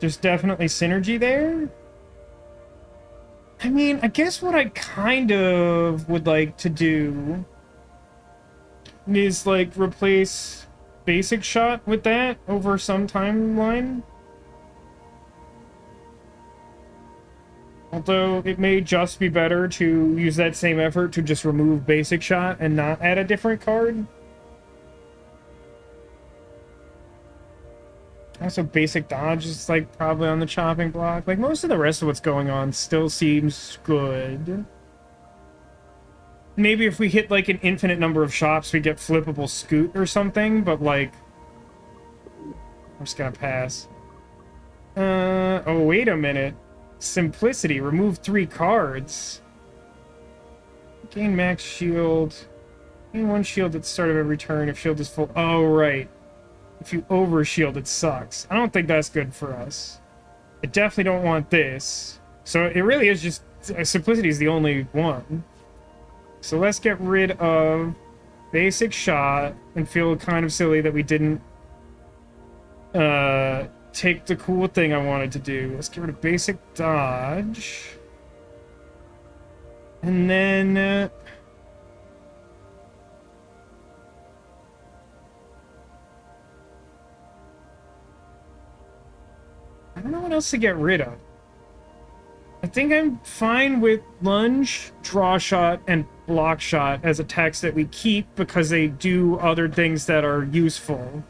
there's definitely synergy there. I mean, I guess what I kind of would like to do is, like, replace Basic Shot with that over some timeline. Although it may just be better to use that same effort to just remove Basic Shot and not add a different card. Also, Basic Dodge is, like, probably on the chopping block. Like, most of the rest of what's going on still seems good. Maybe if we hit, like, an infinite number of shops, we get flippable Scoot or something, but, like... I'm just gonna pass. Oh, wait a minute. Simplicity. Remove 3 cards. Gain max shield. Gain 1 shield at the start of every turn if shield is full. Oh, right. If you over-shield, it sucks. I don't think that's good for us. I definitely don't want this. So it really is just... Simplicity is the only one. So let's get rid of Basic Shot and feel kind of silly that we didn't take the cool thing I wanted to do. Let's get rid of Basic Dodge. And then... I don't know what else to get rid of. I think I'm fine with Lunge, Draw Shot, and Block Shot as attacks that we keep because they do other things that are useful.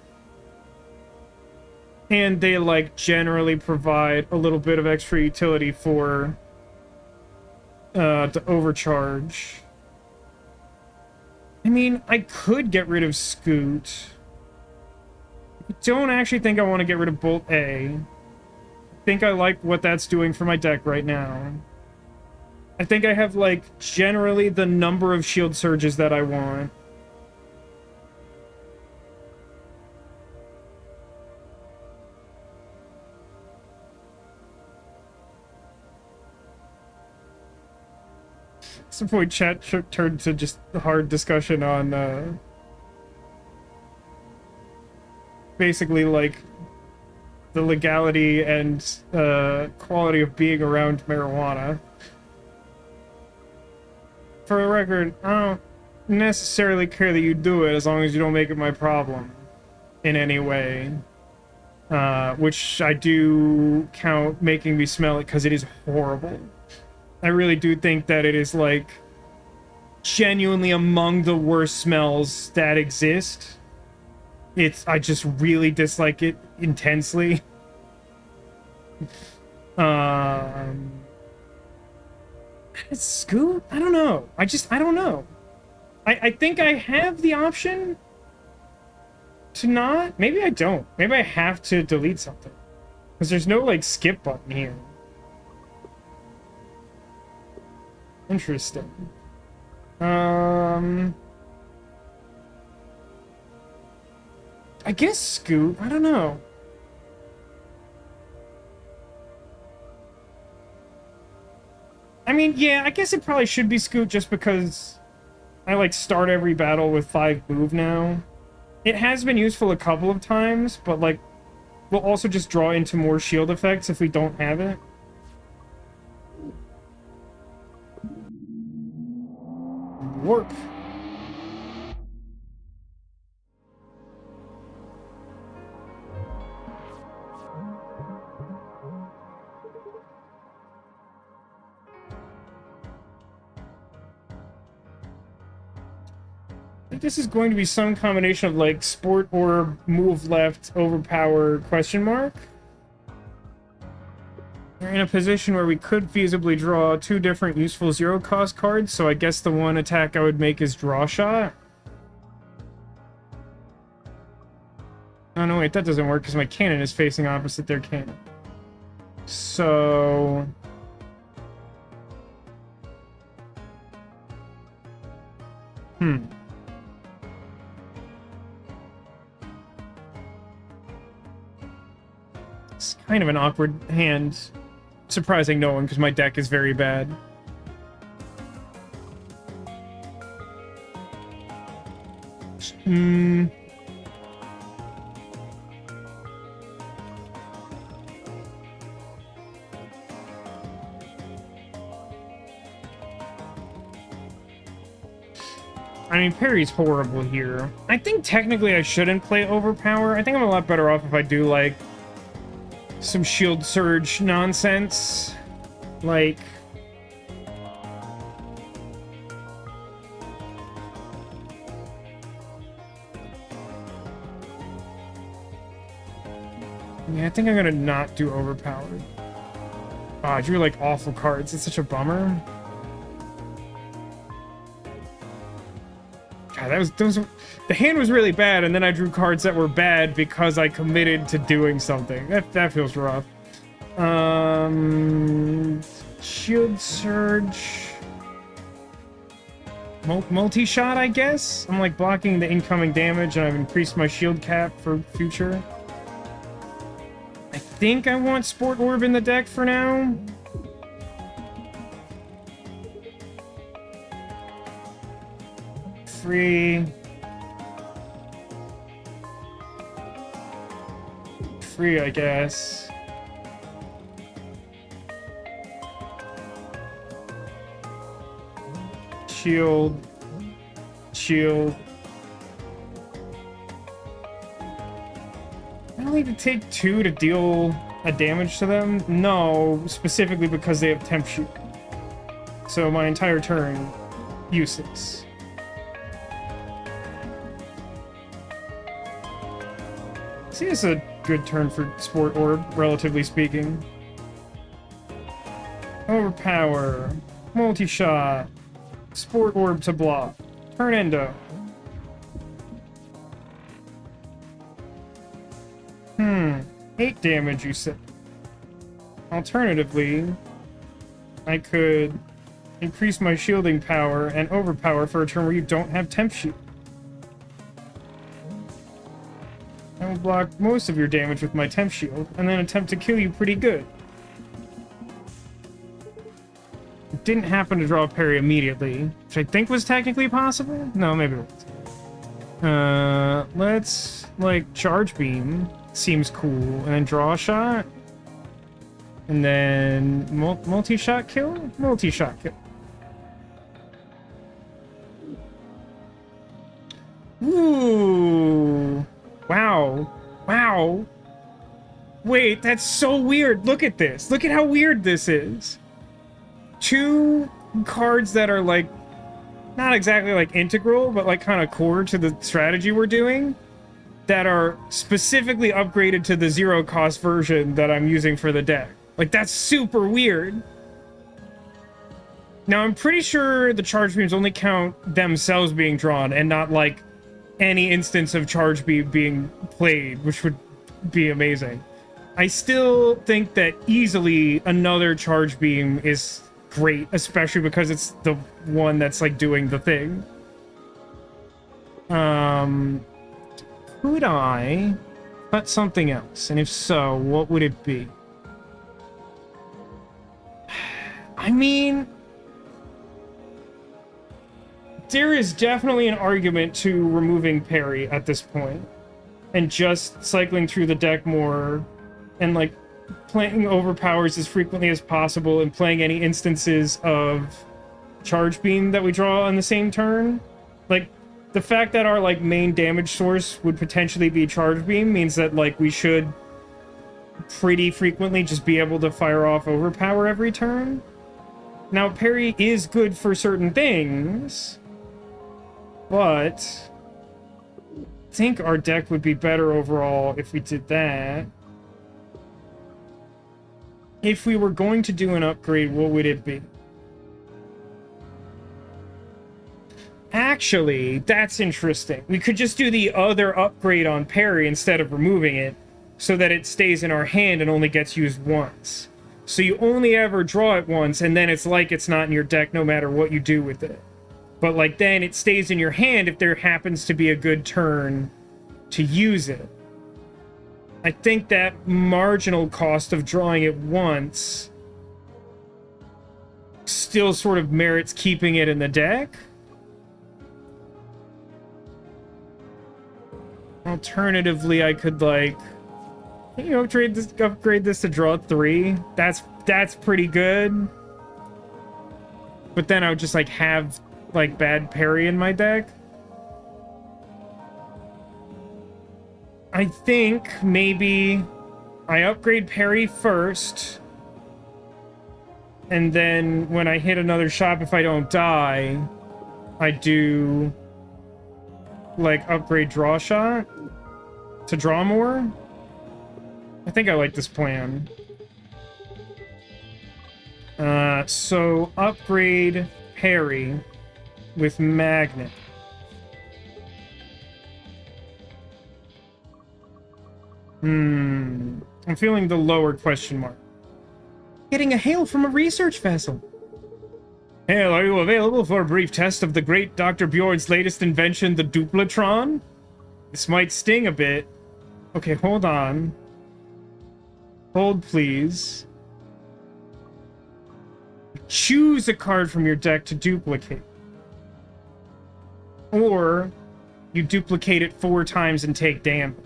And they, like, generally provide a little bit of extra utility for to overcharge. I mean, I could get rid of Scoot. I don't actually think I want to get rid of Bolt A. I think I like what that's doing for my deck right now. I think I have, like, generally the number of shield surges that I want. At some point, chat turned to just a hard discussion on, basically, like, the legality and quality of being around marijuana. For the record, I don't necessarily care that you do it as long as you don't make it my problem in any way. Which I do count making me smell it because it is horrible. I really do think that it is, like, genuinely among the worst smells that exist. I just really dislike it intensely. Scoot? I don't know. I don't know. I think I have the option to not. Maybe I don't. Maybe I have to delete something. Because there's no, like, skip button here. Interesting. I guess Scoot. I don't know. I mean, yeah, I guess it probably should be Scoot just because I, like, start every battle with 5 move now. It has been useful a couple of times, but, like, we'll also just draw into more shield effects if we don't have it. Warp. I think this is going to be some combination of, like, sport or move left, overpower, question mark. We're in a position where we could feasibly draw 2 different useful zero-cost cards, so I guess the one attack I would make is Draw Shot. Oh, no, wait, that doesn't work because my cannon is facing opposite their cannon. So... It's kind of an awkward hand surprising no one, because my deck is very bad. I mean, parry's horrible here. I think technically I shouldn't play Overpower. I think I'm a lot better off if I do, like, some Shield Surge nonsense. Like... yeah, I think I'm gonna not do Overpowered. Oh, I drew, like, awful cards. It's such a bummer. God, the hand was really bad, and then I drew cards that were bad because I committed to doing something. That feels rough. Shield Surge. Multi-shot, I guess? I'm, like, blocking the incoming damage, and I've increased my shield cap for future. I think I want Sport Orb in the deck for now. Free, I guess. Shield. I don't need to take 2 to deal a damage to them. No, specifically because they have Temp Shoot. So my entire turn, useless. See, it's a good turn for Sport Orb, relatively speaking. Overpower. Multi-shot. Sport Orb to block. Turn endo. 8 damage, you said. Alternatively, I could increase my shielding power and overpower for a turn where you don't have Temp Shoot. I will block most of your damage with my Temp Shield, and then attempt to kill you pretty good. It didn't happen to draw a parry immediately, which I think was technically possible? No, maybe it wasn't. Let's, like, Charge Beam. Seems cool. And then draw a shot. And then multi-shot kill? Multi-shot kill. Ooh. Wow. Wow. Wait, that's so weird. Look at this. Look at how weird this is. 2 cards that are, like, not exactly, like, integral, but, like, kind of core to the strategy we're doing, that are specifically upgraded to the 0-cost version that I'm using for the deck. Like, that's super weird. Now, I'm pretty sure the Charge Beams only count themselves being drawn and not, like, any instance of Charge Beam being played, which would be amazing. I still think that easily another Charge Beam is great, especially because it's the one that's, like, doing the thing. Could I cut something else? And if so, what would it be? I mean, there is definitely an argument to removing parry at this point and just cycling through the deck more and, like, playing overpowers as frequently as possible and playing any instances of Charge Beam that we draw on the same turn. Like, the fact that our, like, main damage source would potentially be Charge Beam means that, like, we should pretty frequently just be able to fire off overpower every turn. Now, parry is good for certain things, but I think our deck would be better overall if we did that. If we were going to do an upgrade, what would it be? Actually, that's interesting. We could just do the other upgrade on parry instead of removing it, so that it stays in our hand and only gets used once. So you only ever draw it once, and then it's like it's not in your deck no matter what you do with it. But, like, then it stays in your hand if there happens to be a good turn to use it. I think that marginal cost of drawing it once still sort of merits keeping it in the deck. Alternatively, I could, like, you know, upgrade this to draw 3. That's pretty good. But then I would just, like, have, like, bad parry in my deck. I think maybe I upgrade parry first. And then when I hit another shop, if I don't die, I do, like, upgrade draw shot to draw more. I think I like this plan. So upgrade parry with magnet. I'm feeling the lower question mark. Getting a hail from a research vessel. Hail, are you available for a brief test of the great Dr. Bjord's latest invention, the Duplatron? This might sting a bit. Okay, hold on. Hold, please. Choose a card from your deck to duplicate. Or you duplicate it 4 times and take damage.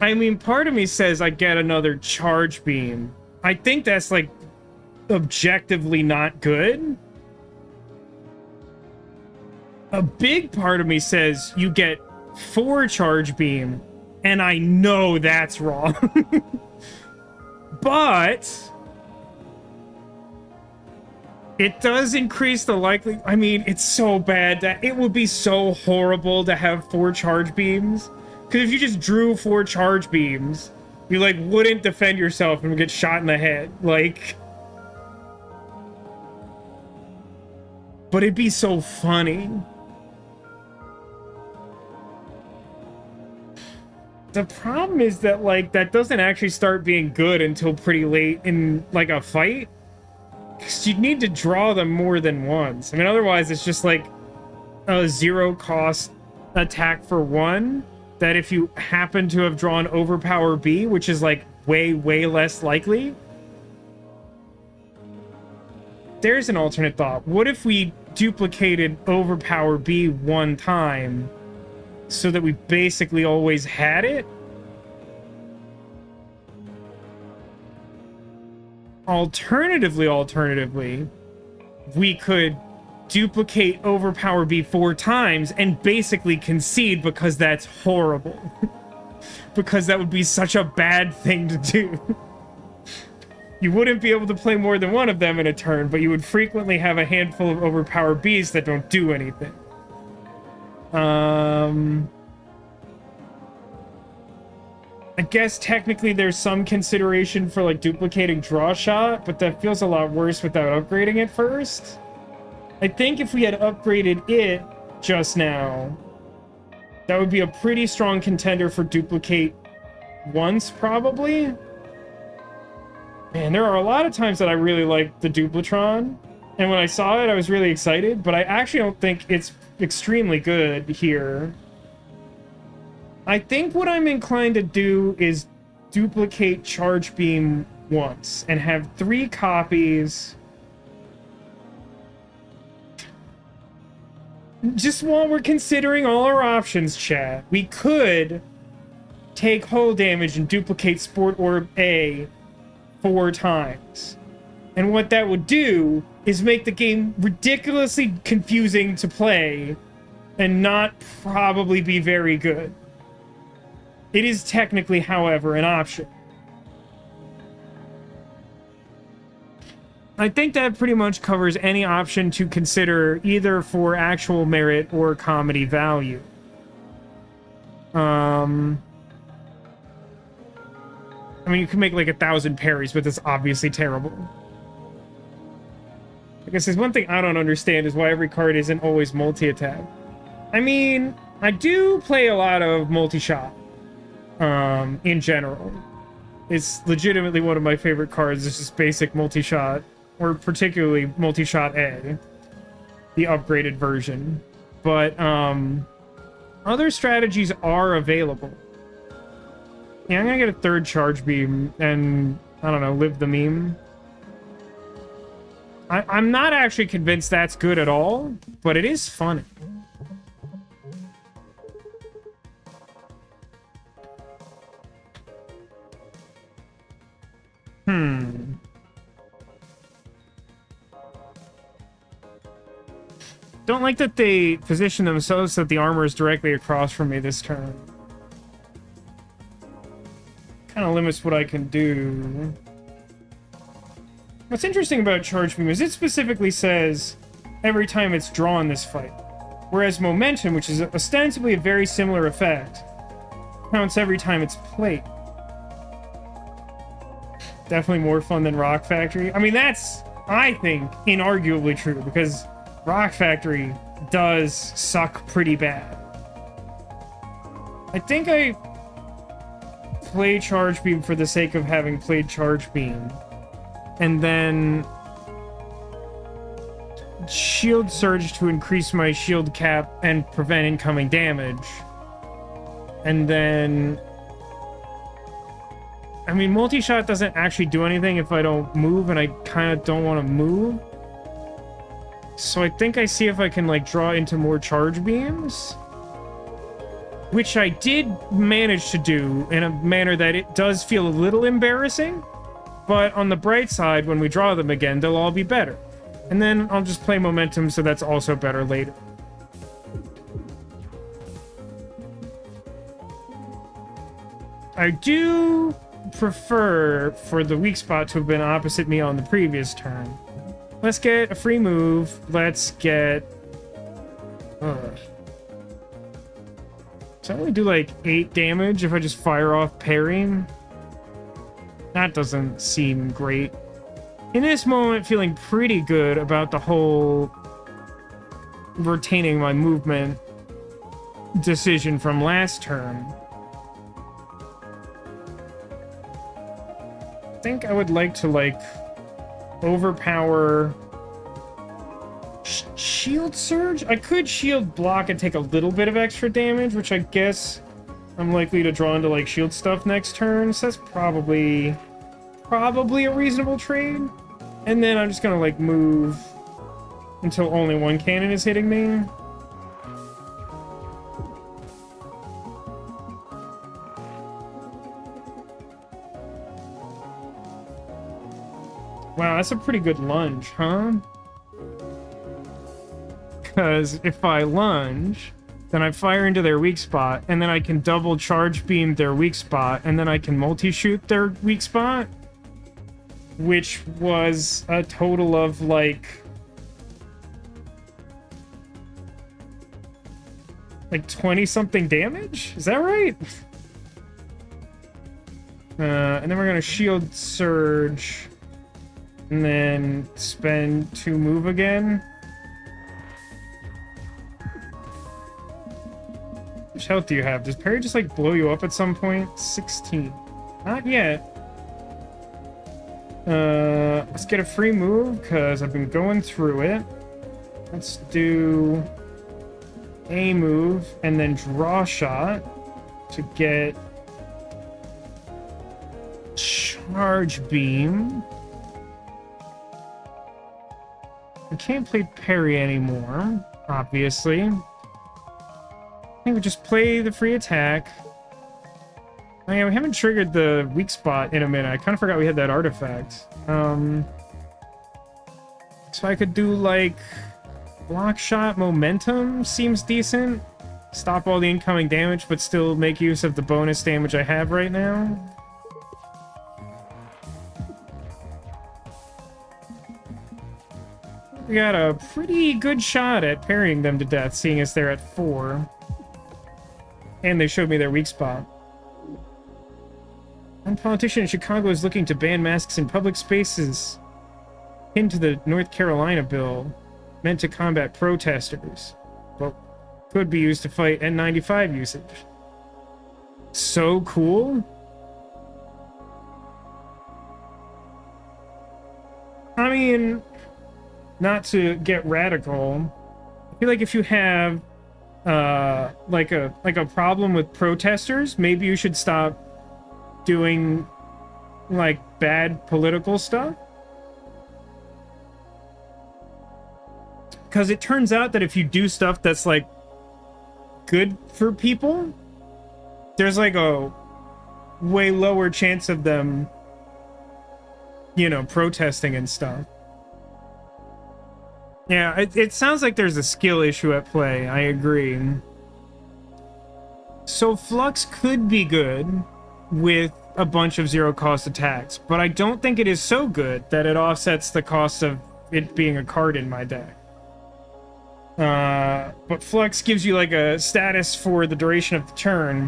I mean, part of me says I get another charge beam. I think that's, like, objectively not good. A big part of me says you get 4 charge beam, and I know that's wrong. But it does increase the likelihood. I mean, it's so bad that it would be so horrible to have 4 charge beams. Because if you just drew 4 charge beams, you, like, wouldn't defend yourself and would get shot in the head. Like... But it'd be so funny. The problem is that, like, that doesn't actually start being good until pretty late in, like, a fight. Because you'd need to draw them more than once. I mean, otherwise it's just, like, a 0-cost attack for 1. That if you happen to have drawn Overpower B, which is, like, way, way less likely. There's an alternate thought. What if we duplicated Overpower B 1 time so that we basically always had it? Alternatively, we could duplicate Overpower B 4 times and basically concede because that's horrible. Because that would be such a bad thing to do. You wouldn't be able to play more than one of them in a turn, but you would frequently have a handful of Overpower Bs that don't do anything. I guess technically there's some consideration for, like, duplicating Draw Shot, but that feels a lot worse without upgrading it first. I think if we had upgraded it just now, that would be a pretty strong contender for duplicate once, probably. Man, there are a lot of times that I really like the Duplatron, and when I saw it, I was really excited, but I actually don't think it's extremely good here. I think what I'm inclined to do is duplicate Charge Beam once, and have 3 copies... Just while we're considering all our options, chat, we could take hull damage and duplicate Sport Orb A 4 times. And what that would do is make the game ridiculously confusing to play and not probably be very good. It is technically, however, an option. I think that pretty much covers any option to consider either for actual merit or comedy value. I mean, you can make like 1,000 parries, but that's obviously terrible. I guess there's one thing I don't understand is why every card isn't always multi-attack. I mean, I do play a lot of multi-shot, in general. It's legitimately one of my favorite cards. It's just basic multi-shot. Or particularly Multi-Shot A, the upgraded version. But, other strategies are available. Yeah, I'm gonna get a third charge beam and, I don't know, live the meme. I'm not actually convinced that's good at all, but it is funny. Don't like that they position themselves so that the armor is directly across from me this turn. Kind of limits what I can do. What's interesting about Charge Beam is it specifically says every time it's drawn this fight. Whereas Momentum, which is ostensibly a very similar effect, counts every time it's played. Definitely more fun than Rock Factory. I mean, that's, I think, inarguably true, because Rock Factory does suck pretty bad. I think I play Charge Beam for the sake of having played Charge Beam. And then Shield Surge to increase my shield cap and prevent incoming damage. And then... I mean, multi-shot doesn't actually do anything if I don't move, and I kind of don't want to move. So I think I see if I can, like, draw into more charge beams. Which I did manage to do in a manner that it does feel a little embarrassing. But on the bright side, when we draw them again, they'll all be better. And then I'll just play Momentum, so that's also better later. I do prefer for the weak spot to have been opposite me on the previous turn. Let's get a free move. Let's get... So I only do like 8 damage if I just fire off parrying. That doesn't seem great. In this moment, feeling pretty good about the whole retaining my movement decision from last turn. I think I would like to, like, overpower Shield Surge? I could Shield Block and take a little bit of extra damage, which I guess I'm likely to draw into, like, shield stuff next turn, so that's probably a reasonable trade. And then I'm just gonna, like, move until only one cannon is hitting me. Wow, that's a pretty good lunge, huh? Because if I lunge, then I fire into their weak spot, and then I can double charge beam their weak spot, and then I can multi-shoot their weak spot, which was a total of, like 20-something damage? Is that right? And then we're gonna shield surge, and then spend 2 move again. How much health do you have? Does parry just, like, blow you up at some point? 16. Not yet. Let's get a free move, because I've been going through it. Let's do a move, and then draw shot to get charge beam. I can't play parry anymore, obviously. I think we just play the free attack. Oh yeah, we haven't triggered the weak spot in a minute. I kind of forgot we had that artifact. So I could do, like, block shot Momentum seems decent. Stop all the incoming damage, but still make use of the bonus damage I have right now. We got a pretty good shot at parrying them to death, seeing as they're at 4. And they showed me their weak spot. One politician in Chicago is looking to ban masks in public spaces, pinned to the North Carolina bill, meant to combat protesters, but could be used to fight N95 usage. So cool. I mean, not to get radical, I feel like if you have like a problem with protesters, maybe you should stop doing like bad political stuff. Because it turns out that if you do stuff that's like good for people, there's like a way lower chance of them, you know, protesting and stuff. Yeah, it sounds like there's a skill issue at play. I agree. So Flux could be good with a bunch of zero-cost attacks, but I don't think it is so good that it offsets the cost of it being a card in my deck. But Flux gives you like a status for the duration of the turn,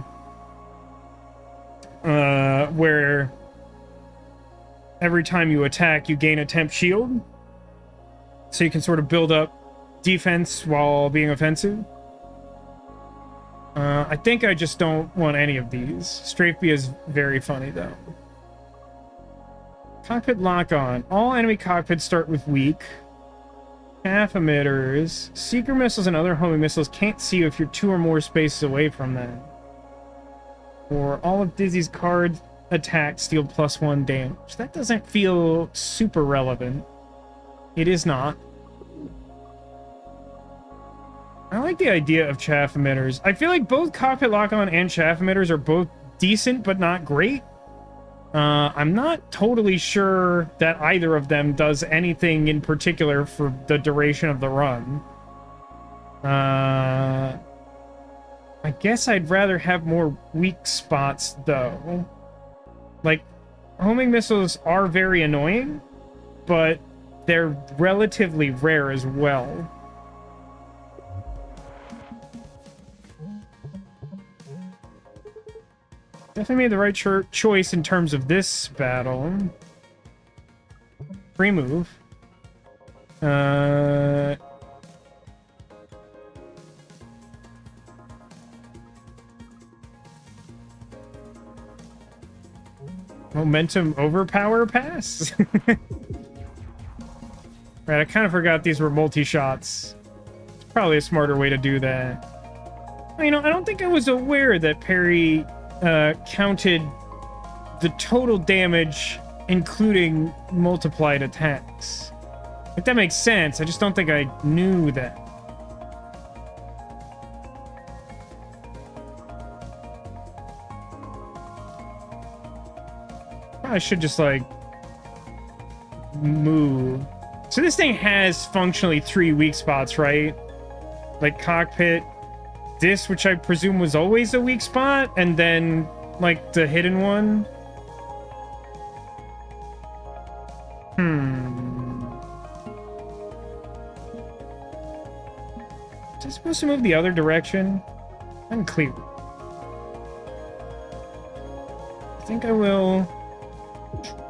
where every time you attack, you gain a temp shield. So you can sort of build up defense while being offensive. I think I just don't want any of these. Strafe-B is very funny, though. Cockpit lock-on. All enemy cockpits start with weak. Half emitters. Seeker missiles and other homing missiles can't see you if you're 2 or more spaces away from them. Or all of Dizzy's cards attacks deal +1 damage. That doesn't feel super relevant. It is not. I like the idea of chaff emitters. I feel like both cockpit lock-on and chaff emitters are both decent, but not great. I'm not totally sure that either of them does anything in particular for the duration of the run. I guess I'd rather have more weak spots, though. Like, homing missiles are very annoying, but they're relatively rare as well. Definitely made the right choice in terms of this battle. Free move. Momentum overpower pass? Right, I kind of forgot these were multi-shots. It's probably a smarter way to do that. You know, I don't think I was aware that Perry counted the total damage, including multiplied attacks. Like, that makes sense. I just don't think I knew that. I should just, like, move. So this thing has functionally 3 weak spots, right? Like cockpit, this, which I presume was always a weak spot, and then, like, the hidden one. Is it supposed to move the other direction? Unclear. I think I will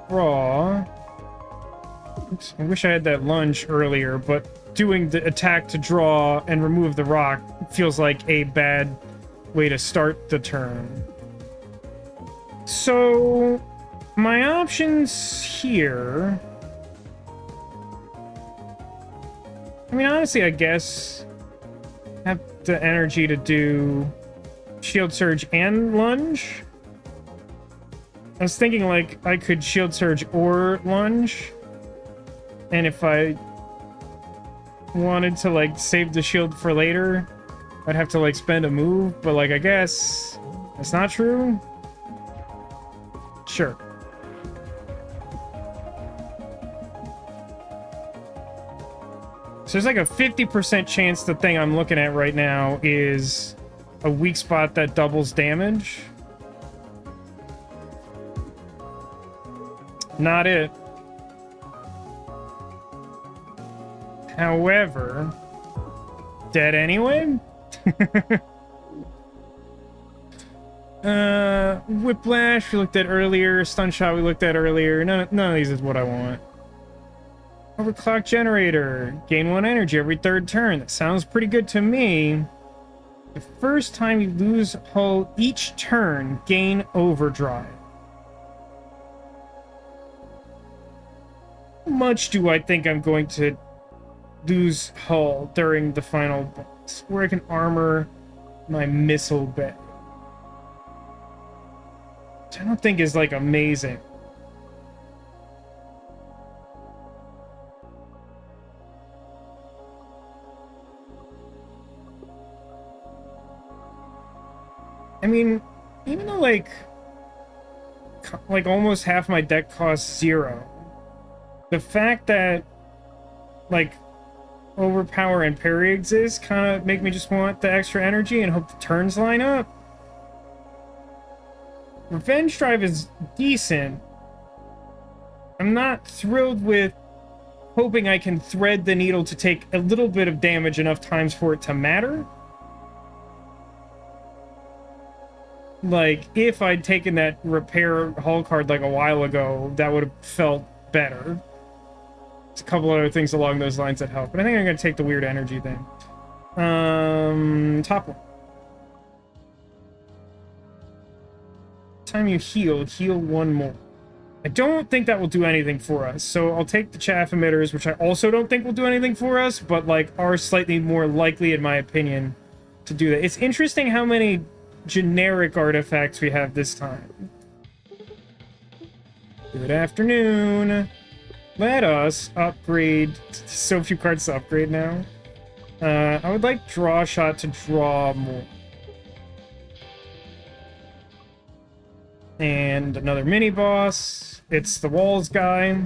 draw. Oops, I wish I had that lunge earlier, but doing the attack to draw and remove the rock feels like a bad way to start the turn. So, my options here... I mean, honestly, I guess I have the energy to do Shield Surge and Lunge. I was thinking, like, I could Shield Surge or Lunge. And if I wanted to, like, save the shield for later, I'd have to, like, spend a move. But, like, I guess that's not true. Sure. So there's, like, a 50% chance the thing I'm looking at right now is a weak spot that doubles damage. Not it. However, dead anyway? Whiplash we looked at earlier. Stun Shot we looked at earlier. None of these is what I want. Overclock Generator. Gain 1 energy every 3rd turn. That sounds pretty good to me. The first time you lose hull each turn, gain Overdrive. How much do I think I'm going to lose hull during the final boss, where I can armor my missile bay? don't think is like amazing. I mean, even though like almost half my deck costs 0, the fact that like overpower and parry exist kind of make me just want the extra energy and hope the turns line up. Revenge Drive is decent. I'm not thrilled with hoping I can thread the needle to take a little bit of damage enough times for it to matter. Like, if I'd taken that repair hull card like a while ago, that would have felt better. There's a couple other things along those lines that help, but I think I'm going to take the weird energy thing. Top one. Time you heal 1 more. I don't think that will do anything for us, so I'll take the chaff emitters, which I also don't think will do anything for us, but like are slightly more likely, in my opinion, to do that. It's interesting how many generic artifacts we have this time. Good afternoon. Let us upgrade. So few cards to upgrade now. I would like draw shot to draw more. And another mini boss. It's the walls guy.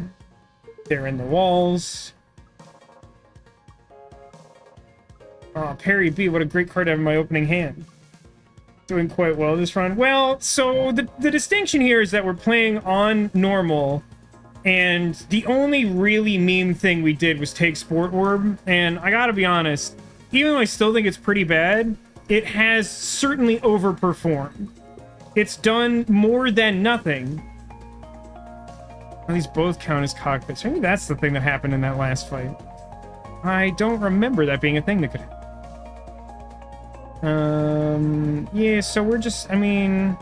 They're in the walls. Parry B, what a great card to have in my opening hand. Doing quite well this run. Well, so the distinction here is that we're playing on normal, and the only really mean thing we did was take Sport Orb, and I gotta be honest, even though I still think it's pretty bad, it has certainly overperformed. It's done more than nothing. Well, these both count as cockpits. Maybe that's the thing that happened in that last fight. I don't remember that being a thing that could happen. Yeah, so we're just, I mean,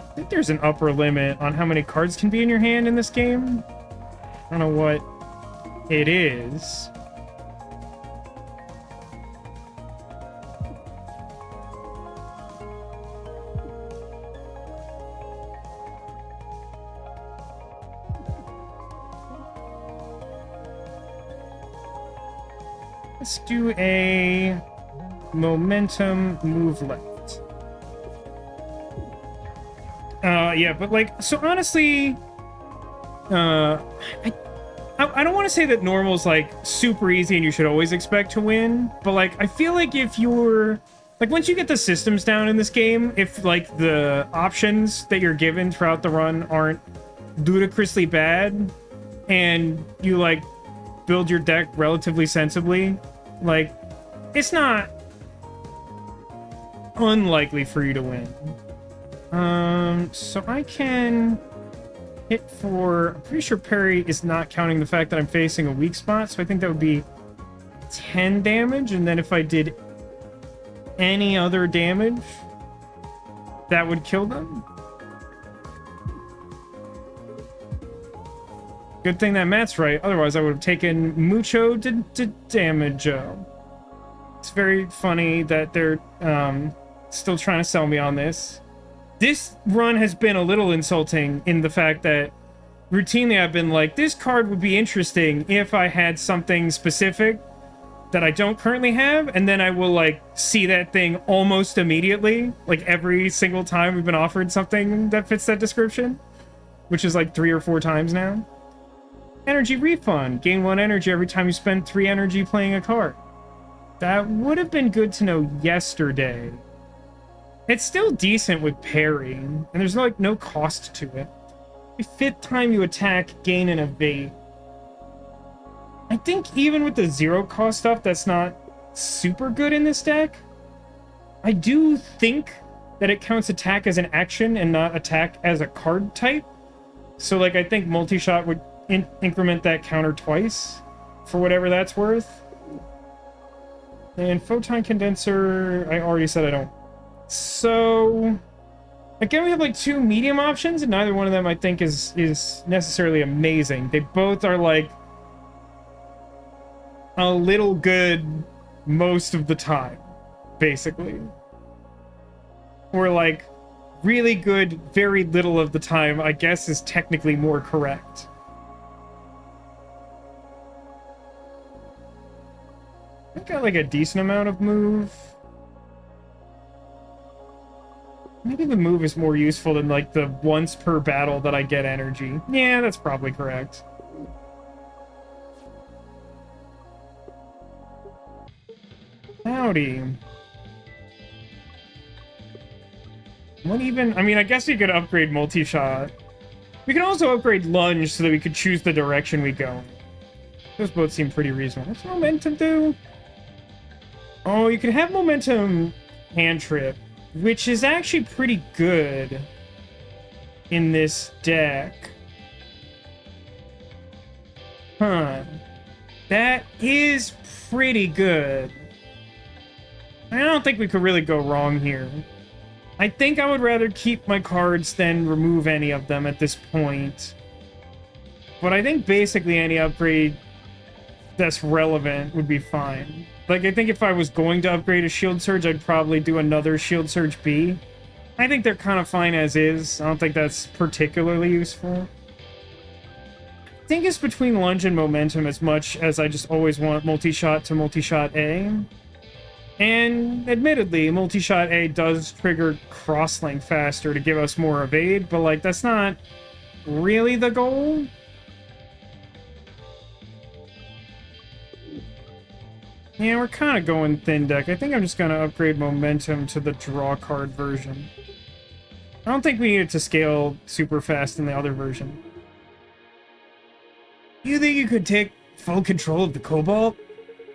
I think there's an upper limit on how many cards can be in your hand in this game. I don't know what it is. Let's do a momentum move left. Yeah, but like, so honestly, I don't want to say that normal's like super easy and you should always expect to win, but like, I feel like if you're like, once you get the systems down in this game, if like the options that you're given throughout the run aren't ludicrously bad, and you like build your deck relatively sensibly, like, it's not unlikely for you to win. So I can hit for, I'm pretty sure parry is not counting the fact that I'm facing a weak spot, so I think that would be 10 damage, and then if I did any other damage, that would kill them. Good thing that Matt's right, otherwise I would have taken mucho damage. It's very funny that they're still trying to sell me on this. This run has been a little insulting in the fact that routinely I've been like, this card would be interesting if I had something specific that I don't currently have, and then I will like see that thing almost immediately, like every single time we've been offered something that fits that description, which is like 3 or 4 times now. Energy refund. Gain 1 energy every time you spend 3 energy playing a card. That would have been good to know yesterday. It's still decent with parrying, and there's like no cost to it. The 5th time you attack, gain an evade. I think even with the 0 cost stuff, that's not super good in this deck. I do think that it counts attack as an action and not attack as a card type. So like, I think multi-shot would increment that counter twice, for whatever that's worth. And photon condenser, I already said I don't. So again, we have like 2 medium options, and neither one of them I think is necessarily amazing. They both are like a little good most of the time, basically. Or like really good very little of the time, I guess, is technically more correct. I got like a decent amount of move. Maybe the move is more useful than like the once per battle that I get energy. Yeah, that's probably correct. Howdy. What even? I mean, I guess you could upgrade multi-shot. We can also upgrade lunge so that we could choose the direction we go. Those both seem pretty reasonable. What's momentum do? Oh, you can have momentum hand trip, which is actually pretty good in this deck. Huh. That is pretty good. I don't think we could really go wrong here. I think I would rather keep my cards than remove any of them at this point. But I think basically any upgrade that's relevant would be fine. Like, I think if I was going to upgrade a Shield Surge, I'd probably do another Shield Surge B. I think they're kind of fine as is. I don't think that's particularly useful. I think it's between Lunge and Momentum as much as I just always want multi-shot to multi-shot A. And admittedly, multi-shot A does trigger crosslink faster to give us more evade, but like that's not really the goal. Yeah, we're kind of going thin deck. I think I'm just going to upgrade Momentum to the draw card version. I don't think we need it to scale super fast in the other version. You think you could take full control of the Cobalt?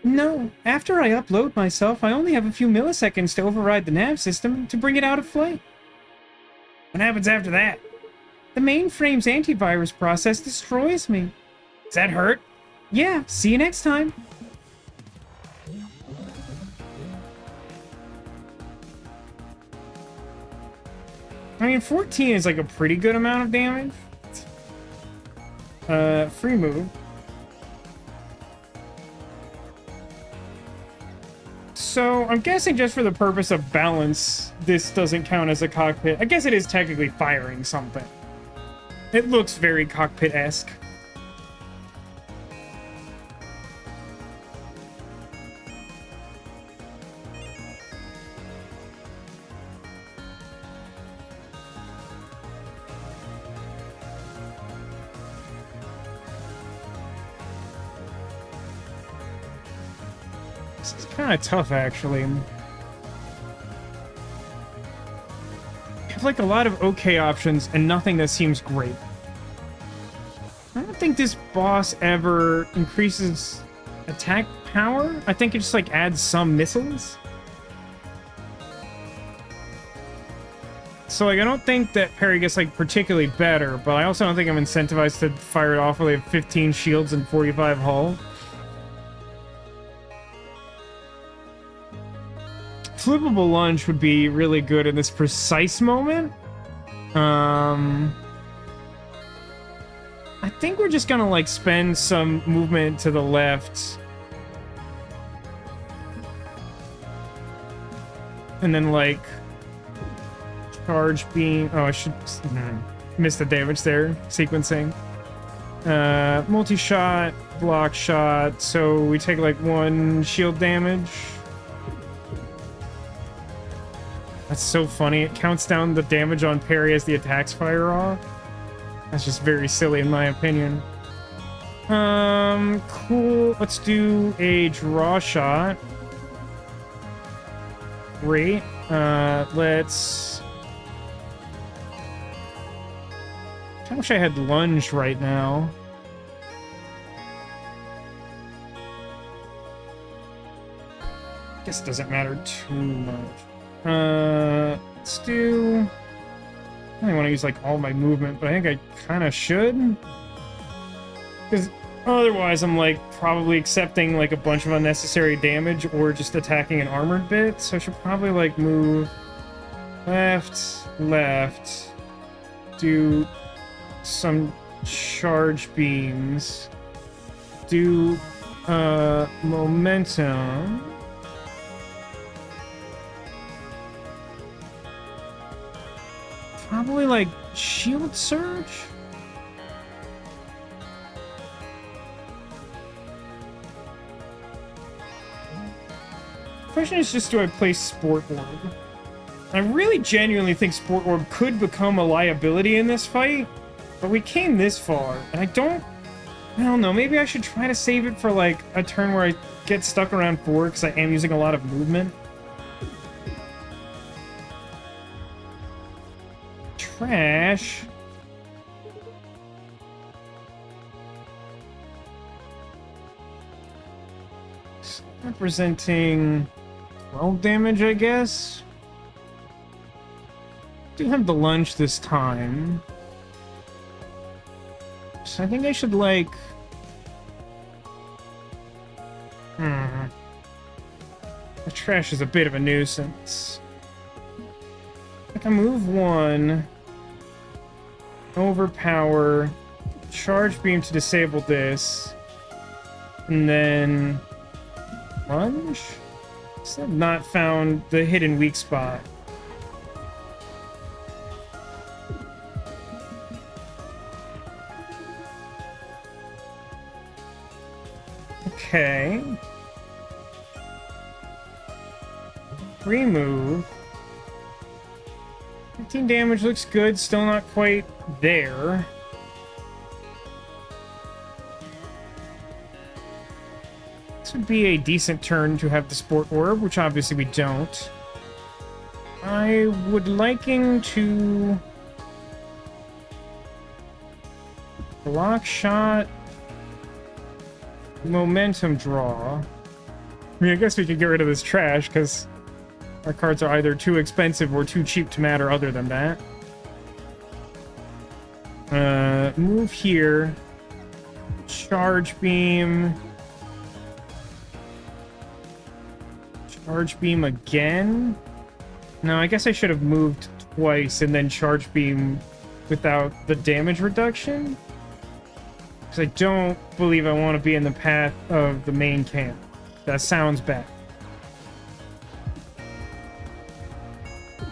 No. After I upload myself, I only have a few milliseconds to override the nav system to bring it out of flight. What happens after that? The mainframe's antivirus process destroys me. Does that hurt? Yeah, see you next time. I mean, 14 is like a pretty good amount of damage. Free move. So, I'm guessing just for the purpose of balance, this doesn't count as a cockpit. I guess it is technically firing something. It looks very cockpit-esque. This is kind of tough, actually. I have like a lot of okay options and nothing that seems great. I don't think this boss ever increases attack power. I think it just like adds some missiles. So like I don't think that parry gets like particularly better, but I also don't think I'm incentivized to fire it off when they have 15 shields and 45 hull. Flippable lunge would be really good in this precise moment. I think we're just gonna like spend some movement to the left. And then like charge beam. Oh, I should miss the damage there. Sequencing. Multi-shot, block shot. So we take like 1 shield damage. That's so funny. It counts down the damage on parry as the attacks fire off. That's just very silly in my opinion. Cool. Let's do a draw shot. Great. Let's... I wish I had lunge right now. Guess it doesn't matter too much. Let's do... I don't want to use like all my movement, but I think I kind of should. Because otherwise I'm like probably accepting like a bunch of unnecessary damage or just attacking an armored bit. So I should probably like move left, do some charge beams, do momentum. Probably like shield surge? Question is just, do I play Sport Orb? I really genuinely think Sport Orb could become a liability in this fight, but we came this far, and I don't know, maybe I should try to save it for like a turn where I get stuck around 4 because I am using a lot of movement. Trash. Representing 12 damage, I guess. Do have the lunge this time. So I think I should, like... The trash is a bit of a nuisance. I can move 1. Overpower. Charge beam to disable this. And then... Lunge? Still not found the hidden weak spot. Okay. Remove. 15 damage looks good, still not quite there. This would be a decent turn to have the Sport Orb, which obviously we don't. I would liking to... block shot... momentum draw. I mean, I guess we could get rid of this trash, because our cards are either too expensive or too cheap to matter other than that. Move here. Charge beam. Charge beam again? No, I guess I should have moved twice and then charge beam without the damage reduction. Because I don't believe I want to be in the path of the main camp. That sounds bad.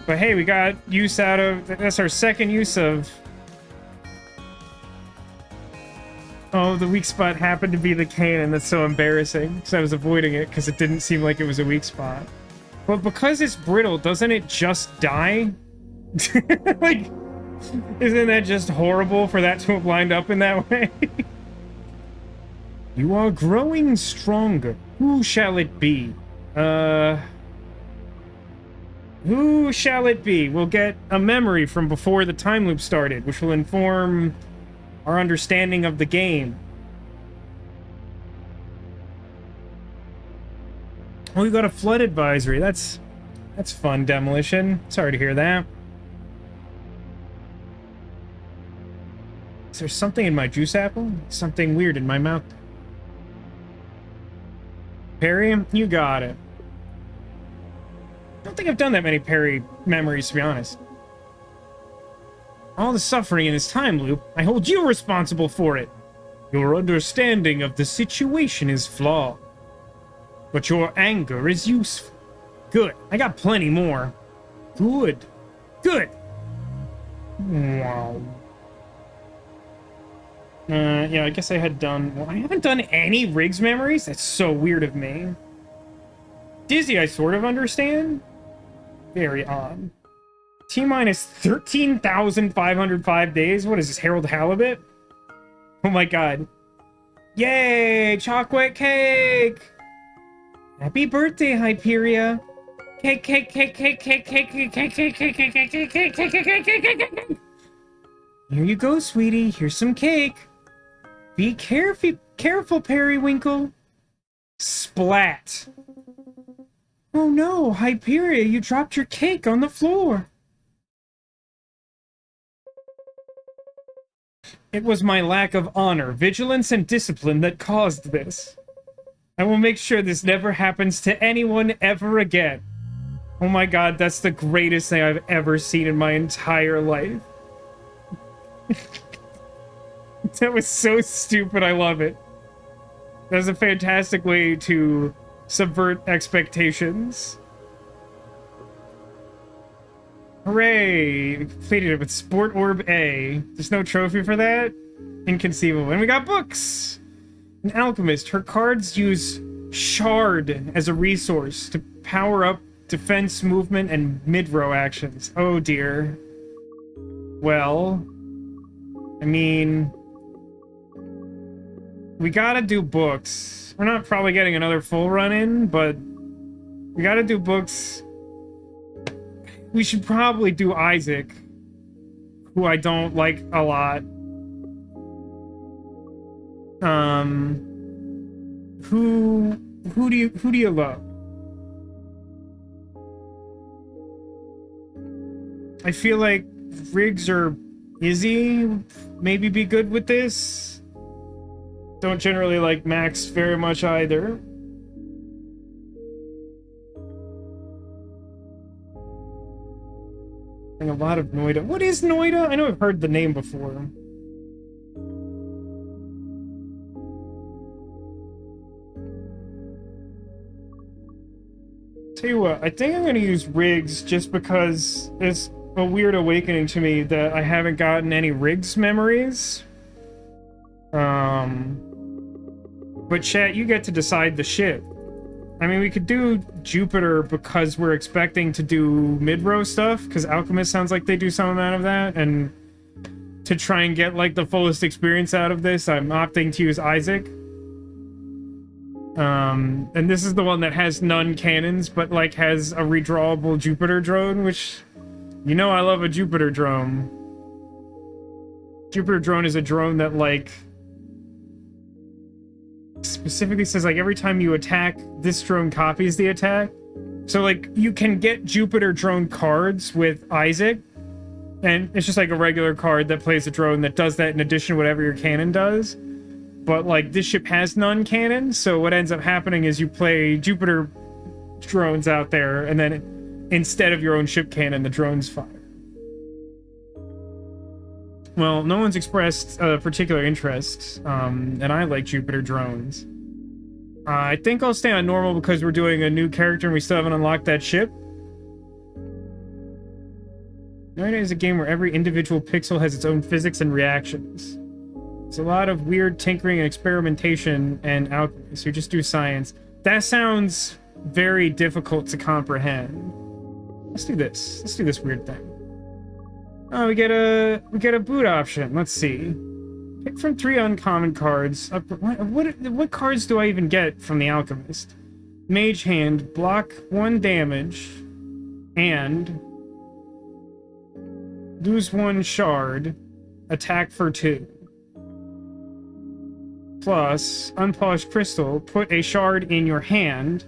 But hey, we got use out of... That's our second use of... Oh, the weak spot happened to be the cannon. That's so embarrassing. Because I was avoiding it because it didn't seem like it was a weak spot. But because it's brittle, doesn't it just die? Like, isn't that just horrible for that to have lined up in that way? You are growing stronger. Who shall it be? Who shall it be? We'll get a memory from before the time loop started, which will inform our understanding of the game. Oh, you got a flood advisory. That's fun, Demolition. Sorry to hear that. Is there something in my juice apple? Something weird in my mouth. Perry, you got it. I don't think I've done that many Perry memories, to be honest. All the suffering in this time loop, I hold you responsible for it. Your understanding of the situation is flawed. But your anger is useful. Good. I got plenty more. Good. Good. Wow. Yeah, I guess I had done... Well, I haven't done any Riggs memories? That's so weird of me. Dizzy, I sort of understand. Very odd. T-minus 13,505 days? What is this, Harold Halibut? Oh my god. Yay! Chocolate cake! Happy birthday, Hyperia! Cake, cake, cake, cake, cake, cake, cake, cake, cake, cake, cake, cake, cake, cake, cake, cake, cake, cake. Here you go, sweetie. Here's some cake. Be careful, Periwinkle. Splat. Oh no, Hyperia, you dropped your cake on the floor. It was my lack of honor, vigilance, and discipline that caused this. I will make sure this never happens to anyone ever again. Oh my god, that's the greatest thing I've ever seen in my entire life. That was so stupid, I love it. That was a fantastic way to subvert expectations. Hooray! We completed it with Sport Orb A. There's no trophy for that? Inconceivable. And we got books! An alchemist. Her cards use Shard as a resource to power up defense, movement, and mid-row actions. Oh dear. Well, I mean, we gotta do books. We're not probably getting another full run in, but we gotta do books. We should probably do Isaac, who I don't like a lot. Who do you love? I feel like Riggs or Izzy maybe be good with this. Don't generally like Max very much either. A lot of Noida. What is Noida? I know I've heard the name before. Tell you what, I think I'm gonna use Riggs just because it's a weird awakening to me that I haven't gotten any Riggs memories. But chat, you get to decide the ship. I mean, we could do Jupiter because we're expecting to do mid-row stuff, because Alchemist sounds like they do some amount of that, and to try and get, like, the fullest experience out of this, I'm opting to use Isaac. And this is the one that has none cannons, but, like, has a redrawable Jupiter drone, which, you know I love a Jupiter drone. Jupiter drone is a drone that, like, specifically says, like, every time you attack, this drone copies the attack. So, like, you can get Jupiter drone cards with Isaac, and it's just like a regular card that plays a drone that does that in addition to whatever your cannon does. But, like, this ship has none cannon, so what ends up happening is you play Jupiter drones out there, and then instead of your own ship cannon, the drones fire. Well, no one's expressed a particular interest, and I like Jupiter drones. I think I'll stay on normal because we're doing a new character and we still haven't unlocked that ship. Noida is a game where every individual pixel has its own physics and reactions. It's a lot of weird tinkering and experimentation and alchemy, so you just do science. That sounds very difficult to comprehend. Let's do this. Let's do this weird thing. Oh, we get a boot option. Let's see. Pick from 3 uncommon cards. What cards do I even get from the Alchemist? Mage Hand, block 1 damage, and lose 1 shard, attack for 2. Plus, unpolished crystal, put a shard in your hand.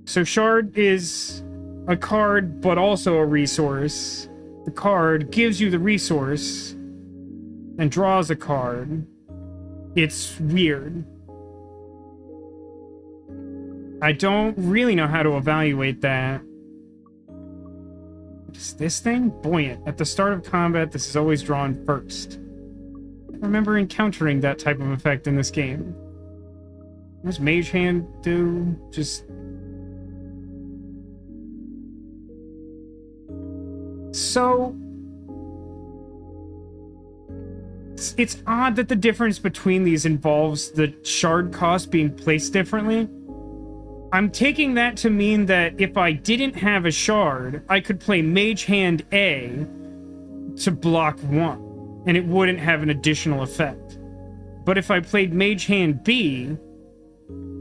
So shard is a card, but also a resource. The card gives you the resource and draws a card. It's weird. I don't really know how to evaluate that. Is this thing? Buoyant. At the start of combat, this is always drawn first. I remember encountering that type of effect in this game. What does Mage Hand do? Just... So, it's odd that the difference between these involves the shard cost being placed differently. I'm taking that to mean that if I didn't have a shard, I could play Mage Hand A to block 1, and it wouldn't have an additional effect. But if I played Mage Hand B,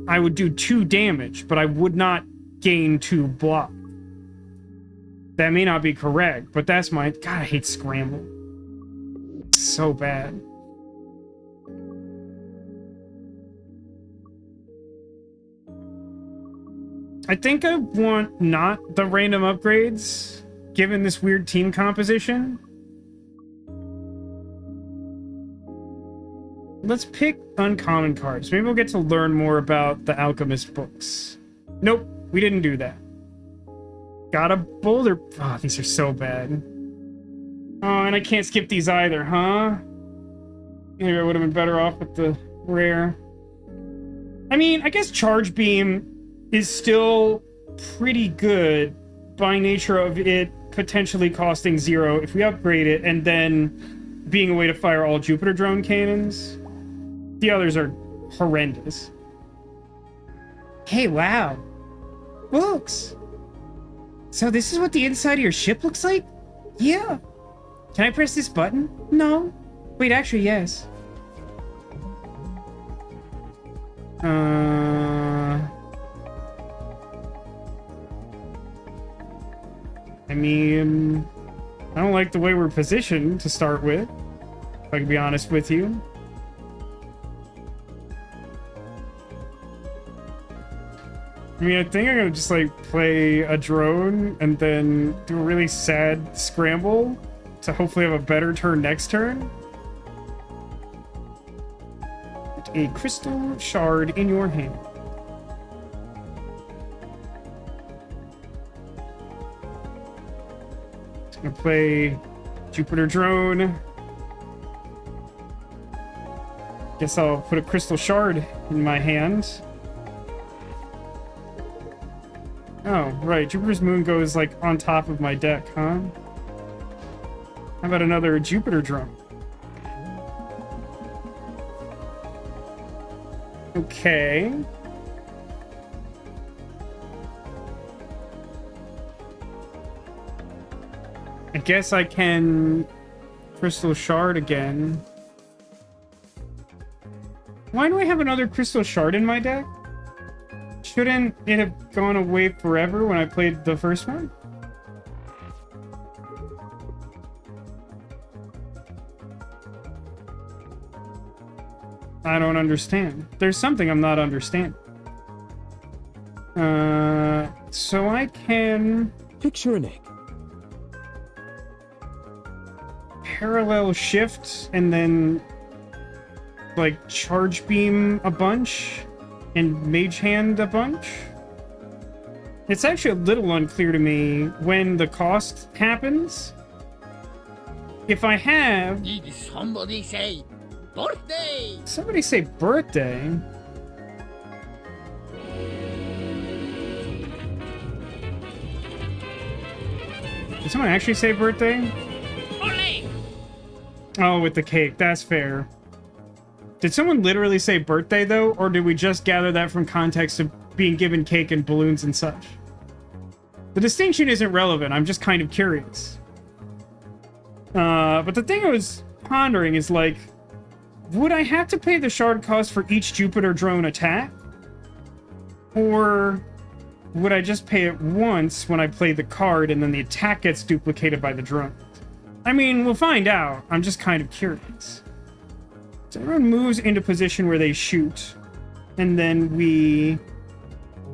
I would do 2 damage, but I would not gain 2 block. That may not be correct, but that's my... God, I hate Scramble. It's so bad. I think I want not the random upgrades, given this weird team composition. Let's pick uncommon cards. Maybe we'll get to learn more about the Alchemist books. Nope, we didn't do that. Got a boulder. Oh, these are so bad. Oh, and I can't skip these either, huh? Maybe I would have been better off with the rare. I mean, I guess Charge Beam is still pretty good by nature of it potentially costing 0 if we upgrade it, and then being a way to fire all Jupiter drone cannons. The others are horrendous. Hey, wow. Books! So this is what the inside of your ship looks like? Yeah. Can I press this button? No. Wait, actually, yes. I mean, I don't like the way we're positioned to start with, if I can be honest with you. I mean, I think I'm gonna just, like, play a drone and then do a really sad scramble to hopefully have a better turn next turn. Put a crystal shard in your hand. Just gonna play Jupiter drone. Guess I'll put a crystal shard in my hand. Oh, right. Jupiter's moon goes, like, on top of my deck, huh? How about another Jupiter drone? Okay. I guess I can crystal shard again. Why do I have another crystal shard in my deck? Shouldn't it have gone away forever when I played the first one? I don't understand. There's something I'm not understanding. So I can... Picture an egg. Parallel shift and then, like, charge beam a bunch and mage hand a bunch. It's actually a little unclear to me when the cost happens. If I have... Did somebody say birthday? Somebody say birthday? Did someone actually say birthday? Ole! Oh, with the cake. That's fair. Did someone literally say birthday, though? Or did we just gather that from context of being given cake and balloons and such? The distinction isn't relevant. I'm just kind of curious. But the thing I was pondering is, like, would I have to pay the shard cost for each Jupiter drone attack? Or would I just pay it once when I play the card and then the attack gets duplicated by the drone? I mean, we'll find out. I'm just kind of curious. So everyone moves into position where they shoot, and then we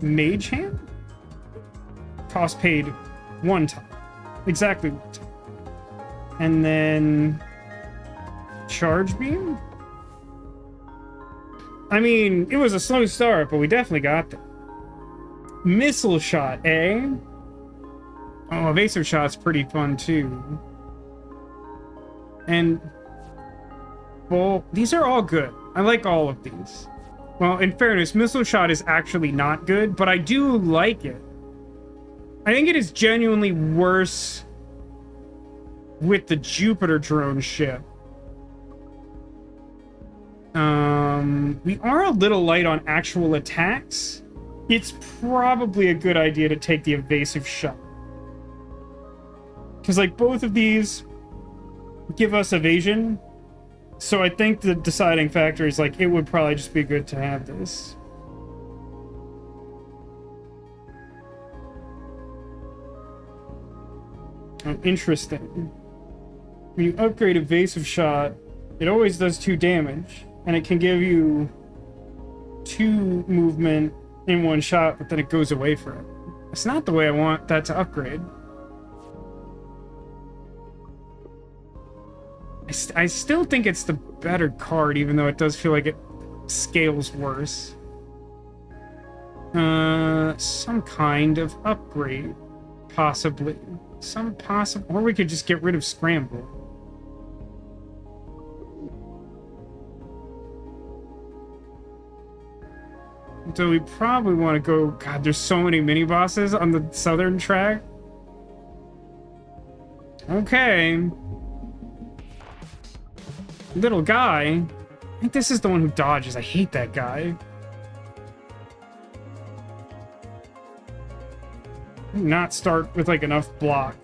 mage hand? Cost paid one time. Exactly one time. And then charge beam? I mean, it was a slow start, but we definitely got there. Missile shot, eh? Oh, evasive shot's pretty fun too. And well, these are all good. I like all of these. Well, in fairness, missile shot is actually not good, but I do like it. I think it is genuinely worse with the Jupiter drone ship. We are a little light on actual attacks. It's probably a good idea to take the evasive shot. Because, like, both of these give us evasion. So I think the deciding factor is, like, it would probably just be good to have this. Oh, interesting. When you upgrade evasive shot, it always does 2 damage, and it can give you 2 movement in one shot, but then it goes away forever. It's not the way I want that to upgrade. I still think it's the better card, even though it does feel like it scales worse. Some kind of upgrade. Possibly. Some possible... Or we could just get rid of Scramble. So we probably want to go... God, there's so many mini-bosses on the southern track. Okay. Little guy. I think this is the one who dodges. I hate that guy. Not start with like enough block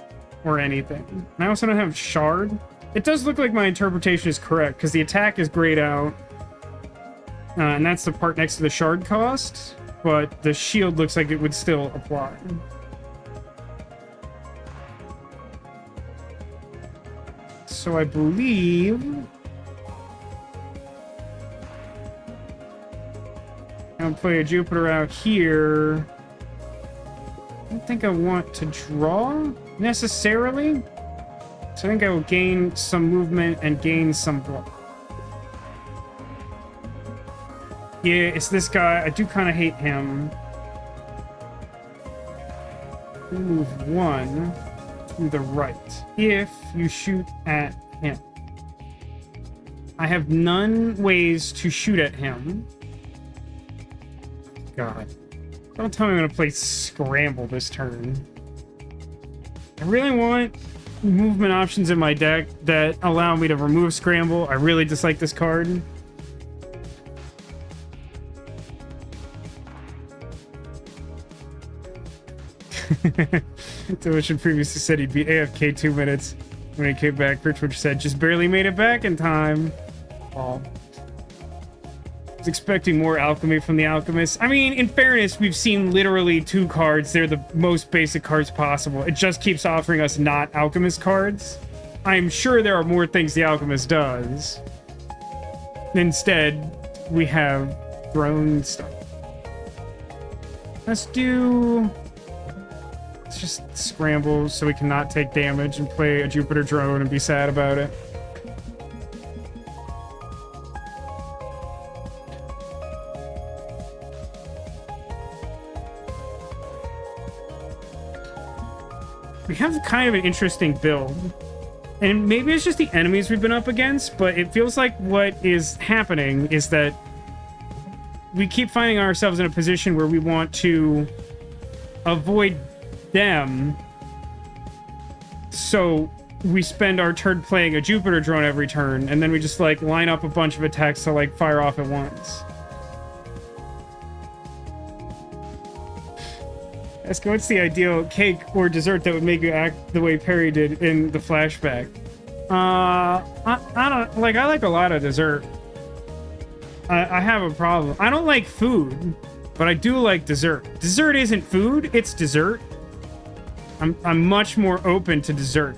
or anything. I also don't have shard. It does look like my interpretation is correct because the attack is grayed out. And that's the part next to the shard cost. But the shield looks like it would still apply. So I believe... I'll play a Jupiter out here. I don't think I want to draw, necessarily. So I think I will gain some movement and gain some block. Yeah, it's this guy. I do kind of hate him. Move 1 to the right if you shoot at him. I have none ways to shoot at him. God. Don't tell me I'm going to play Scramble this turn. I really want movement options in my deck that allow me to remove Scramble. I really dislike this card. Delusion previously said he'd be AFK 2 minutes. When he came back, Richard said, just barely made it back in time. Oh. I was expecting more alchemy from the alchemist. I mean, in fairness, we've seen literally 2 cards. They're the most basic cards possible. It just keeps offering us not alchemist cards. I'm sure there are more things the alchemist does. Instead, we have drone stuff. Let's just scramble so we cannot take damage and play a Jupiter drone and be sad about it. We have kind of an interesting build. And maybe it's just the enemies we've been up against, but it feels like what is happening is that we keep finding ourselves in a position where we want to avoid them, so we spend our turn playing a Jupiter drone every turn, and then we just like line up a bunch of attacks to like fire off at once. Ask what's the ideal cake or dessert that would make you act the way Perry did in the flashback? I don't like. I like a lot of dessert. I have a problem. I don't like food, but I do like dessert. Dessert isn't food; it's dessert. I'm much more open to dessert.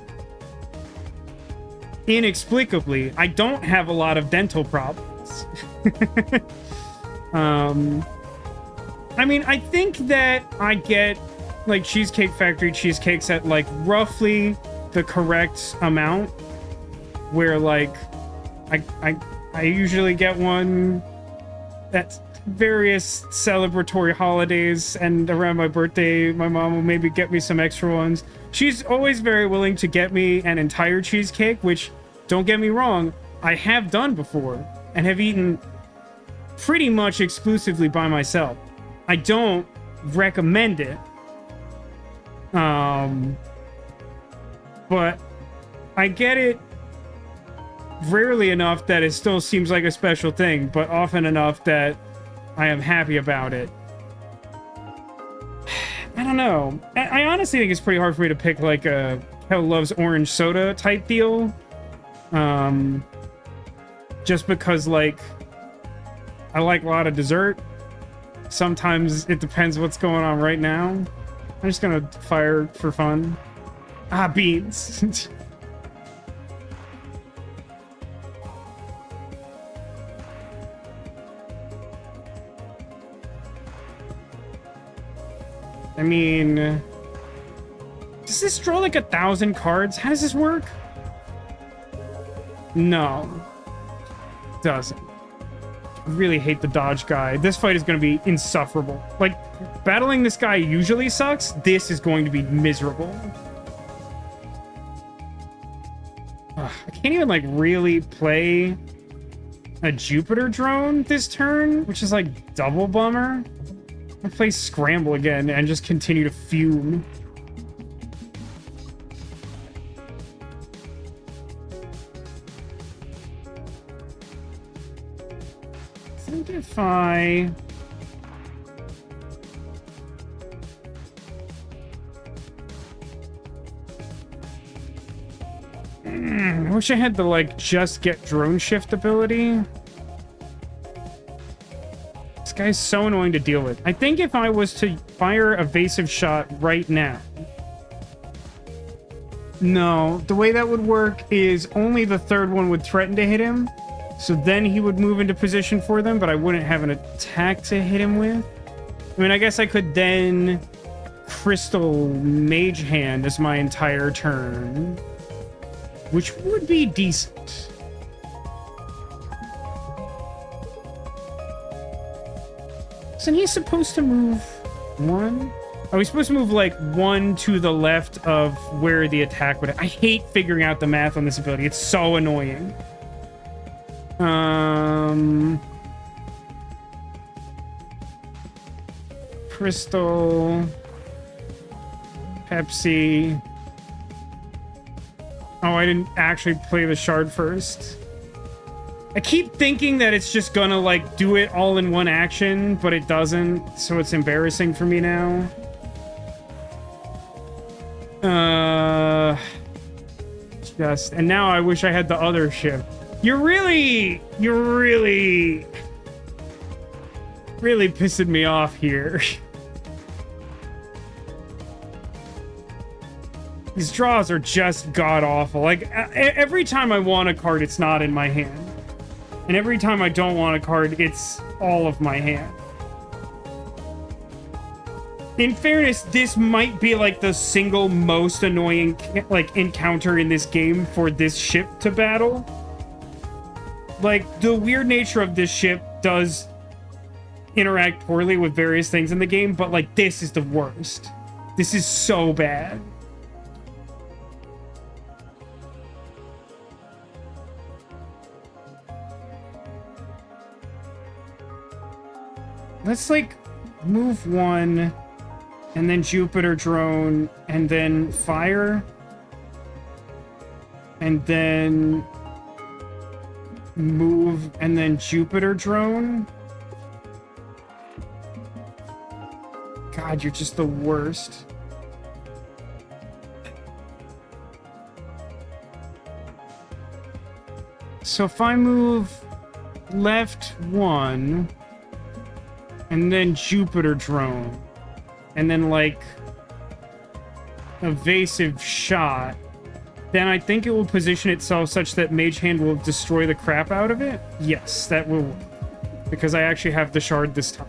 Inexplicably, I don't have a lot of dental problems. I mean, I think that I get like Cheesecake Factory cheesecakes at like roughly the correct amount, where like I usually get one that's various celebratory holidays, and around my birthday my mom will maybe get me some extra ones. She's always very willing to get me an entire cheesecake, which, don't get me wrong, I have done before and have eaten pretty much exclusively by myself. I don't recommend it, but I get it rarely enough that it still seems like a special thing, but often enough that I am happy about it. I don't know. I honestly think it's pretty hard for me to pick like a Kel loves orange soda type deal. Just because like I like a lot of dessert. Sometimes it depends what's going on right now. I'm just gonna fire for fun. Ah, beans. I mean, does this draw like 1,000 cards? How does this work? No, it doesn't. I really hate the dodge guy. This fight is going to be insufferable. Like, battling this guy usually sucks. This is going to be miserable. Ugh, I can't even like really play a Jupiter drone this turn, which is like double bummer. I'll play Scramble again and just continue to fume. think if I... I wish I had the, like, just get drone shift ability. This guy's so annoying to deal with. I think if I was to fire evasive shot right now... No, the way that would work is only the third one would threaten to hit him. So then he would move into position for them, but I wouldn't have an attack to hit him with. I mean, I guess I could then Crystal Mage Hand as my entire turn, which would be decent. Isn't he supposed to move one? Oh, he's supposed to move like one to the left of where the attack would... I hate figuring out the math on this ability. It's so annoying. Crystal, Pepsi. Oh, I didn't actually play the shard first. I keep thinking that it's just gonna like do it all in one action, but it doesn't, so it's embarrassing for me now. And now I wish I had the other ship. You're really pissing me off here. These draws are just god-awful. Like, every time I want a card, it's not in my hand. And every time I don't want a card, it's all of my hand. In fairness, this might be, like, the single most annoying, like, encounter in this game for this ship to battle. Like, the weird nature of this ship does interact poorly with various things in the game, but, like, this is the worst. This is so bad. Let's, like, move one, and then Jupiter drone, and then fire, and then move, and then Jupiter drone. God, you're just the worst. So if I move left one, and then Jupiter drone, and then like evasive shot, then I think it will position itself such that Mage Hand will destroy the crap out of it. Yes, that will work, because I actually have the shard this time.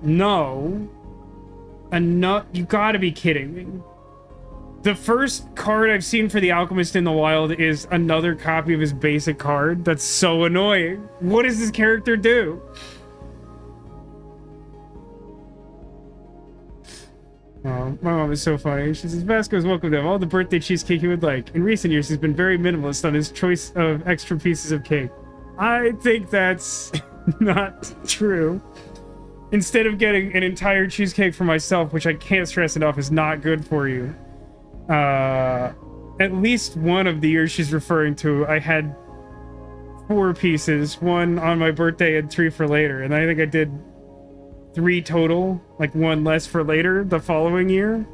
No. You gotta be kidding me. The first card I've seen for the Alchemist in the wild is another copy of his basic card. That's so annoying. What does this character do? Oh, my mom is so funny. She says, Vasco's welcome to have all the birthday cheesecake he would like. In recent years, he's been very minimalist on his choice of extra pieces of cake. I think that's not true. Instead of getting an entire cheesecake for myself, which I can't stress enough is not good for you, at least one of the years she's referring to, I had 4 pieces, 1 on my birthday and 3 for later, and I think I did 3 total, like 1 less for later the following year.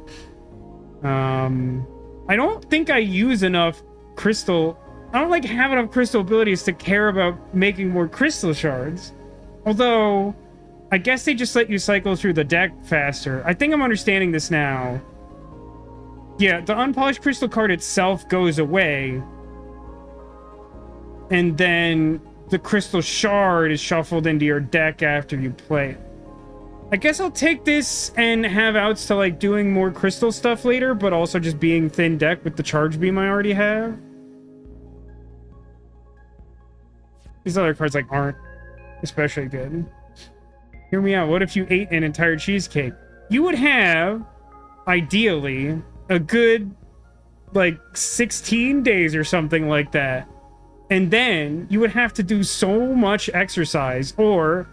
I don't think I use enough crystal. I don't like have enough crystal abilities to care about making more crystal shards. Although, I guess they just let you cycle through the deck faster. I think I'm understanding this now. Yeah, the unpolished crystal card itself goes away. And then the crystal shard is shuffled into your deck after you play it. I guess I'll take this and have outs to like doing more crystal stuff later, but also just being thin deck with the charge beam I already have. These other cards like aren't especially good. Hear me out. What if you ate an entire cheesecake? You would have, ideally, a good, like, 16 days or something like that. And then you would have to do so much exercise, or,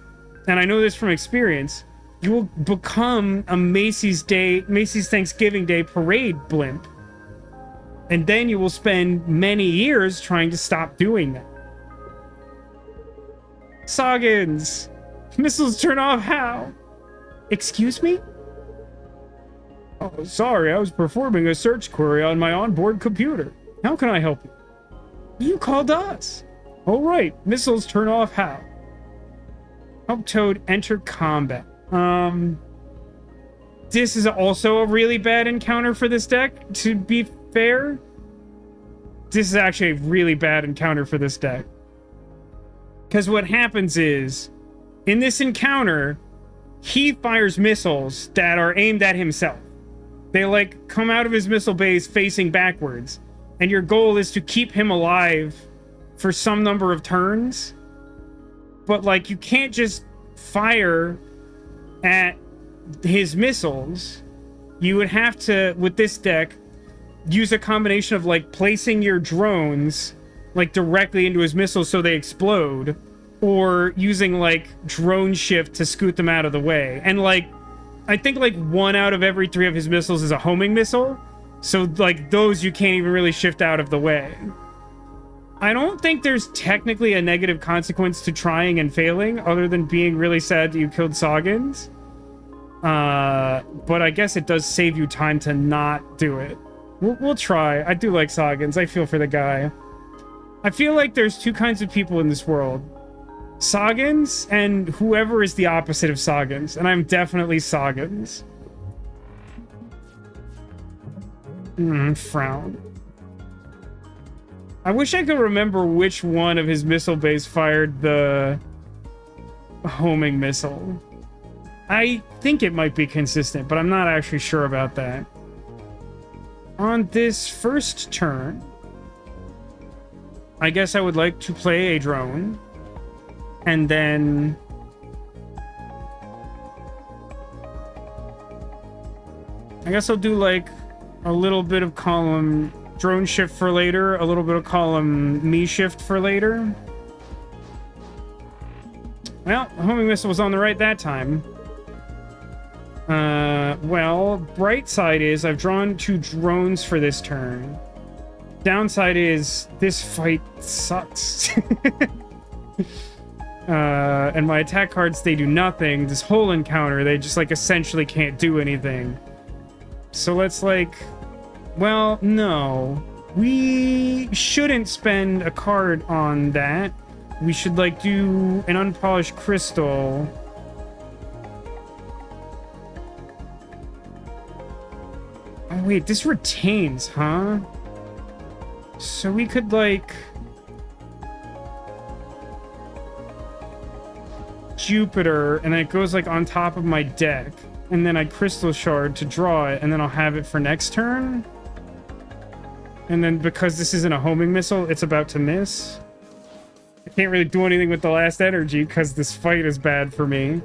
and I know this from experience, you will become a Macy's Thanksgiving Day parade blimp. And then you will spend many years trying to stop doing that. Soggins! Missiles turn off how? Excuse me? Oh, sorry, I was performing a search query on my onboard computer. How can I help you? You called us. All right, missiles turn off how? Help Toad enter combat. This is also a really bad encounter for this deck, to be fair. This is actually a really bad encounter for this deck. Because what happens is, in this encounter, he fires missiles that are aimed at himself. They, like, come out of his missile base facing backwards. And your goal is to keep him alive for some number of turns. But, like, you can't just fire at his missiles. You would have to, with this deck, use a combination of, like, placing your drones, like, directly into his missiles so they explode, or using, like, drone shift to scoot them out of the way. And, like, I think, like, 1 out of every 3 of his missiles is a homing missile, so, like, those you can't even really shift out of the way. I don't think there's technically a negative consequence to trying and failing, other than being really sad that you killed Soggins. But I guess it does save you time to not do it. We'll try. I do like Soggins. I feel for the guy. I feel like there's 2 kinds of people in this world. Soggins and whoever is the opposite of Soggins. And I'm definitely Soggins. Frown. I wish I could remember which one of his missile base fired the homing missile. I think it might be consistent, but I'm not actually sure about that. On this first turn, I guess I would like to play a drone. And then I guess I'll do like a little bit of column drone shift for later, a little bit of column me shift for later. Well, the homing missile was on the right that time. Well, bright side is I've drawn 2 drones for this turn. Downside is this fight sucks. And my attack cards, they do nothing. This whole encounter, they just, like, essentially can't do anything. So let's, like... Well, no. We shouldn't spend a card on that. We should, like, do an unpolished crystal. Oh, wait, this retains, huh? So we could, like... Jupiter, and then it goes, like, on top of my deck. And then I crystal shard to draw it, and then I'll have it for next turn. And then because this isn't a homing missile, it's about to miss. I can't really do anything with the last energy because this fight is bad for me.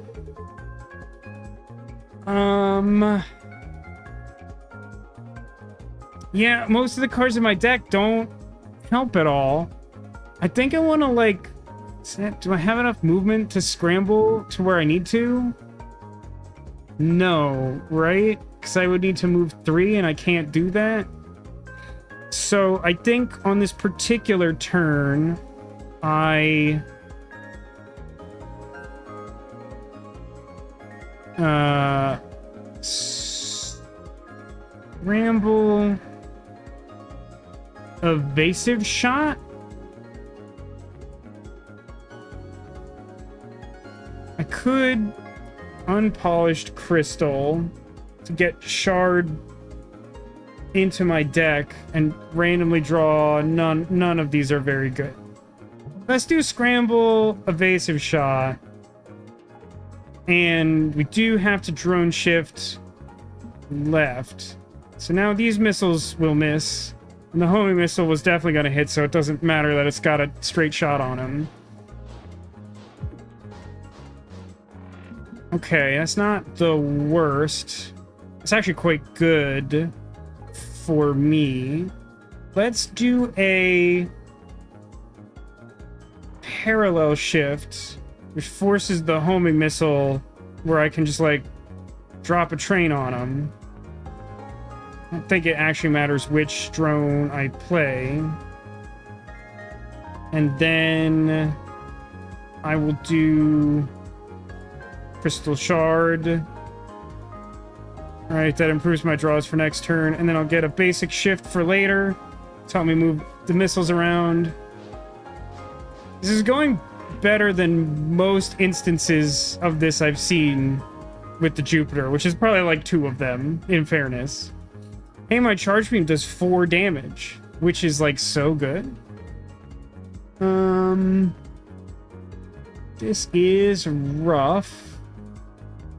Yeah, most of the cards in my deck don't help at all. I think I want to, like... Do I have enough movement to scramble to where I need to? No, right? Because I would need to move 3 and I can't do that. So I think on this particular turn, I... Scramble... Evasive shot? I could unpolished crystal to get shard into my deck and randomly draw. None of these are very good. Let's do scramble, evasive shot. And we do have to drone shift left. So now these missiles will miss. And the homing missile was definitely going to hit, so it doesn't matter that it's got a straight shot on him. Okay, that's not the worst. It's actually quite good for me. Let's do a parallel shift, which forces the homing missile where I can just, like, drop a train on him. I don't think it actually matters which drone I play. And then I will do Crystal Shard. Alright, that improves my draws for next turn. And then I'll get a basic shift for later to help me move the missiles around. This is going better than most instances of this I've seen with the Jupiter, which is probably like 2 of them, in fairness. Hey, my charge beam does 4 damage, which is like so good. This is rough.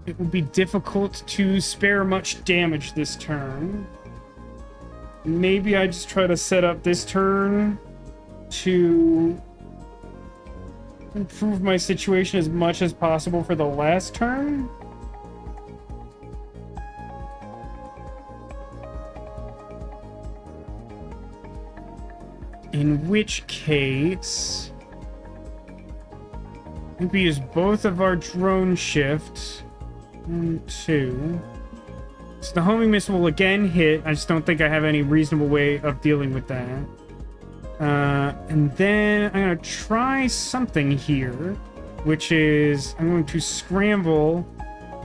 It will be difficult to spare much damage this turn. Maybe I just try to set up this turn to improve my situation as much as possible for the last turn. In which case, we use both of our drone shift. 1, 2. So the homing missile will again hit. I just don't think I have any reasonable way of dealing with that. And then I'm going to try something here, which is I'm going to scramble,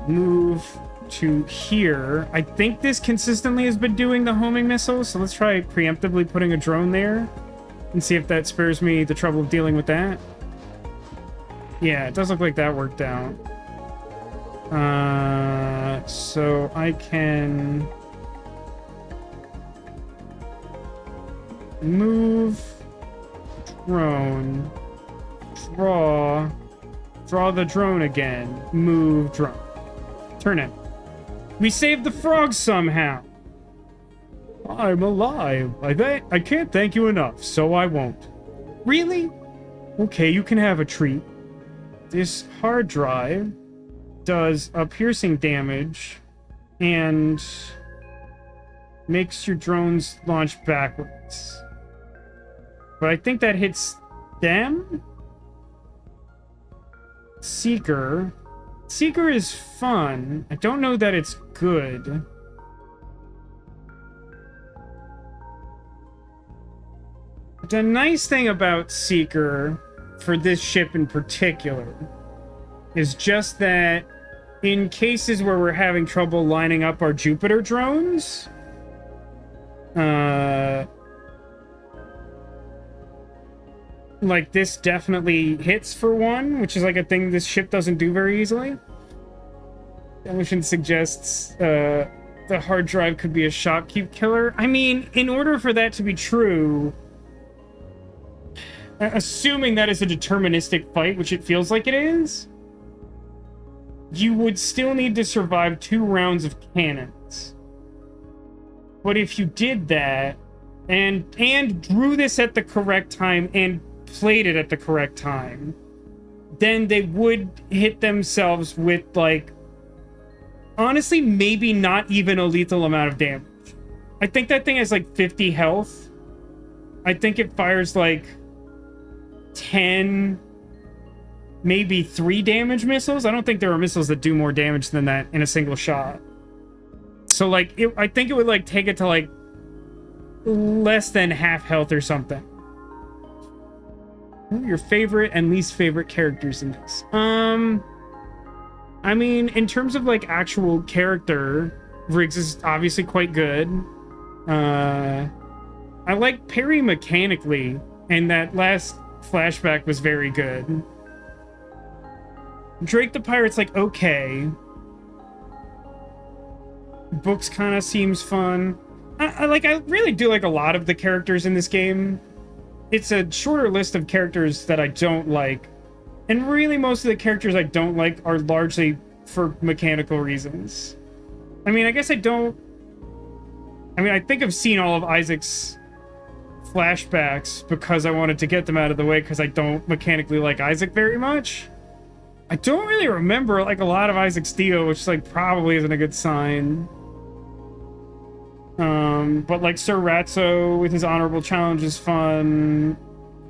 move to here. I think this consistently has been doing the homing missile, so let's try preemptively putting a drone there and see if that spares me the trouble of dealing with that. Yeah, it does look like that worked out. So I can move, drone, draw the drone again, move, drone. Turn it. We saved the frogs somehow. I'm alive. I can't thank you enough, so I won't. Really? Okay, you can have a treat. This hard drive does a piercing damage and makes your drones launch backwards. But I think that hits them? Seeker. Seeker is fun. I don't know that it's good. The nice thing about Seeker, for this ship in particular, is just that in cases where we're having trouble lining up our Jupiter drones, like this definitely hits for one, which is like a thing this ship doesn't do very easily. Evolution suggests the hard drive could be a shopkeep killer. I mean, in order for that to be true, assuming that is a deterministic fight, which it feels like it is, you would still need to survive 2 rounds of cannons. But if you did that, and drew this at the correct time, and played it at the correct time, then they would hit themselves with, like, honestly, maybe not even a lethal amount of damage. I think that thing has, like, 50 health. I think it fires, like, 10... maybe 3 damage missiles. I don't think there are missiles that do more damage than that in a single shot. So, like, I think it would, like, take it to, like, less than half health or something. Who are your favorite and least favorite characters in this? I mean, in terms of, like, actual character, Riggs is obviously quite good. I like Perry mechanically, and that last flashback was very good. Drake the Pirate's like, okay. Books kind of seems fun. I really do like a lot of the characters in this game. It's a shorter list of characters that I don't like. And really most of the characters I don't like are largely for mechanical reasons. I mean, I guess I don't... I mean, I think I've seen all of Isaac's flashbacks because I wanted to get them out of the way because I don't mechanically like Isaac very much. I don't really remember, like, a lot of Isaac's Dio, which, like, probably isn't a good sign. But, like, Sir Ratso with his honorable challenge is fun.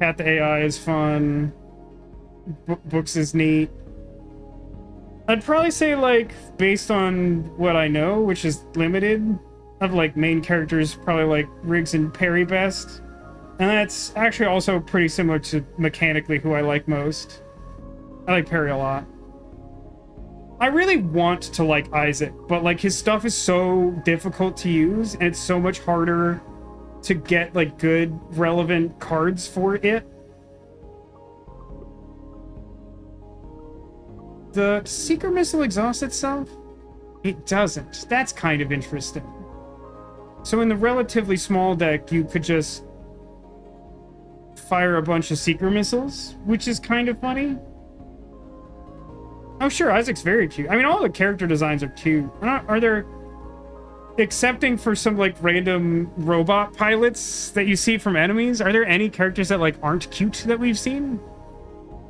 cat.AI is fun. Books is neat. I'd probably say, like, based on what I know, which is limited, of like main characters probably like Riggs and Perry best. And that's actually also pretty similar to mechanically who I like most. I like Perry a lot. I really want to like Isaac, but like his stuff is so difficult to use and it's so much harder to get like good relevant cards for it. The Seeker Missile exhaust itself? It doesn't. That's kind of interesting. So in the relatively small deck, you could just fire a bunch of Seeker Missiles, which is kind of funny. Oh, sure, Isaac's very cute. I mean, all the character designs are cute. Are there... Excepting for some, like, random robot pilots that you see from enemies, are there any characters that, like, aren't cute that we've seen?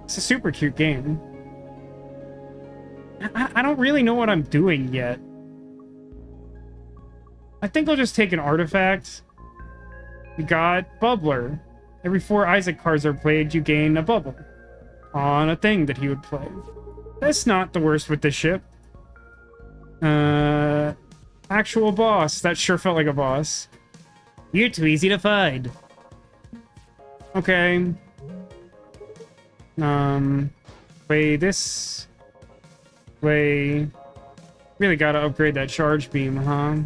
It's a super cute game. I don't really know what I'm doing yet. I think I'll just take an artifact. We got Bubbler. Every 4 Isaac cards are played, you gain a bubble on a thing that he would play. That's not the worst with this ship. Actual boss. That sure felt like a boss. You're too easy to find. Okay. Play this. Play... Really gotta upgrade that charge beam, huh?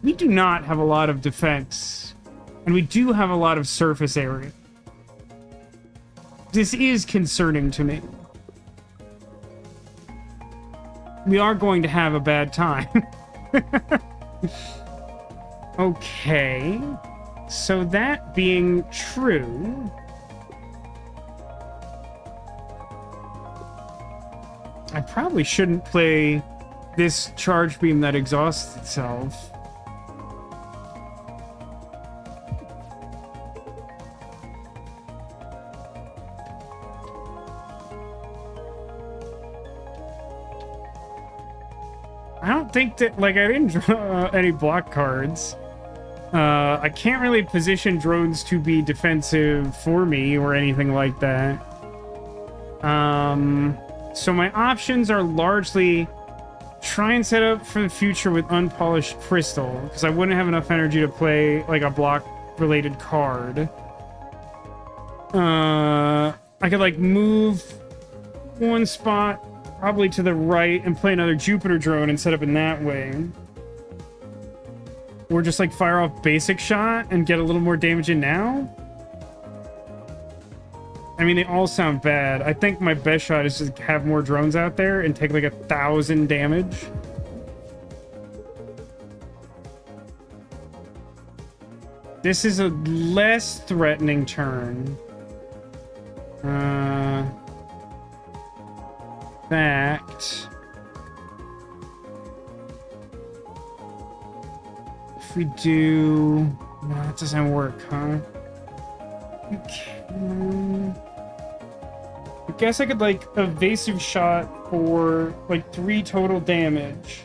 We do not have a lot of defense. And we do have a lot of surface area. This is concerning to me. We are going to have a bad time. Okay. So that being true... I probably shouldn't play this charge beam that exhausts itself. I don't think that, like, I didn't draw any block cards. I can't really position drones to be defensive for me or anything like that. So my options are largely try and set up for the future with unpolished crystal, because I wouldn't have enough energy to play, like, a block-related card. I could, like, move one spot probably to the right and play another Jupiter drone and set up in that way. Or just, like, fire off basic shot and get a little more damage in now. I mean, they all sound bad. I think my best shot is to have more drones out there and take, like, 1,000 damage. This is a less threatening turn. Fact. If we do... No, that doesn't work, huh? Okay. I guess I could, like, evasive shot for, like, 3 total damage.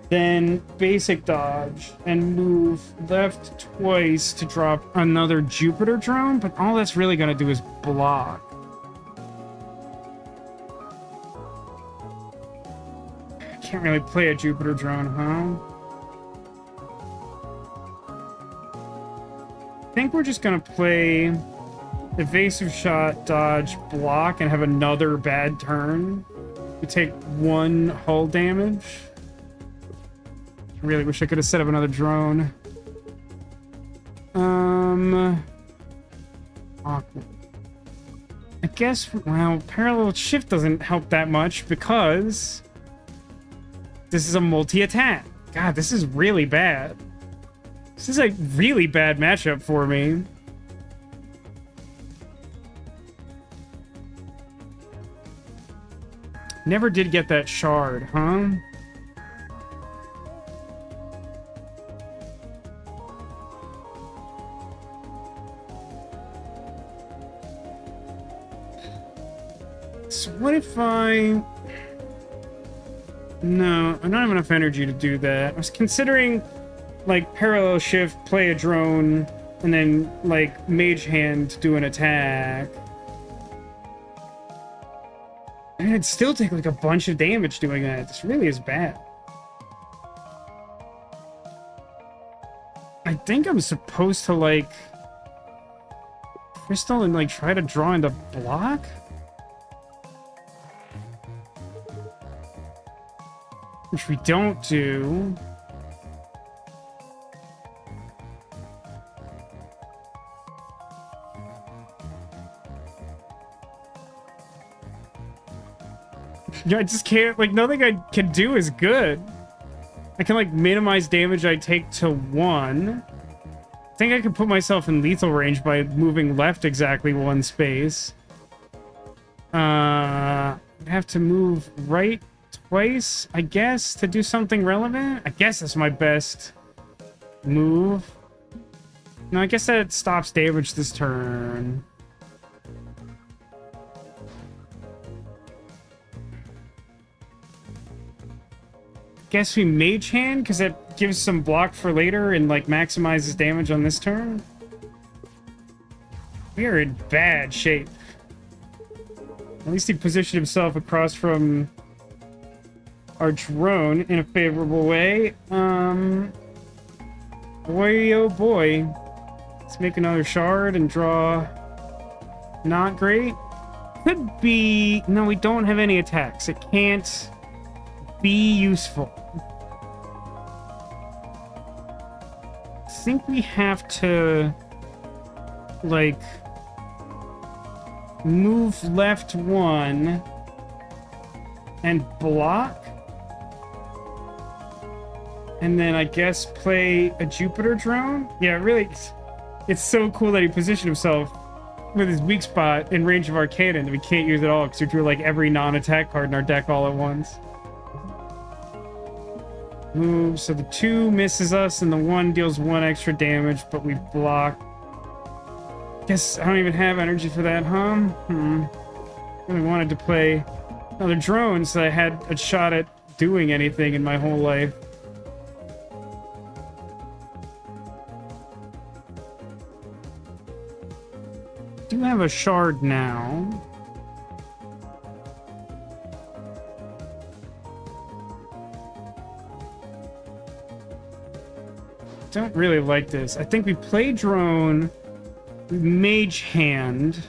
Then basic dodge and move left twice to drop another Jupiter drone, but all that's really gonna do is block. I can't really play a Jupiter drone, huh? I think we're just gonna play evasive shot, dodge, block, and have another bad turn. We take 1 hull damage. I really wish I could have set up another drone. Awkward. I guess, well, parallel shift doesn't help that much because this is a multi-attack. God, this is really bad. This is a really bad matchup for me. Never did get that shard, huh? So what if I... No, I don't have enough energy to do that. I was considering, like, parallel shift, play a drone, and then, like, mage hand do an attack. And it'd still take, like, a bunch of damage doing that. This really is bad. I think I'm supposed to, like, crystal and, like, try to draw into block? Which we don't do. I just can't, like, nothing I can do is good. I can, like, minimize damage I take to 1. I think I could put myself in lethal range by moving left exactly 1 space. I'd have to move right twice, I guess, to do something relevant. I guess that's my best move. No, I guess that stops damage this turn. Guess we Mage Hand, because that gives some block for later and, like, maximizes damage on this turn. We are in bad shape. At least he positioned himself across from our drone in a favorable way. Boy, oh boy. Let's make another shard and draw. Not great. Could be... No, we don't have any attacks. It can't be useful. I think we have to, like, move left 1 and block, and then I guess play a Jupiter drone. Yeah, really, it's so cool that he positioned himself with his weak spot in range of our cannon that we can't use it all because we drew like every non-attack card in our deck all at once. Move, so the 2 misses us and the 1 deals 1 extra damage, but we block. Guess I don't even have energy for that, huh? Really wanted to play another drone so I had a shot at doing anything in my whole life. Do have a shard now. Don't really like this. I think we play drone, Mage Hand,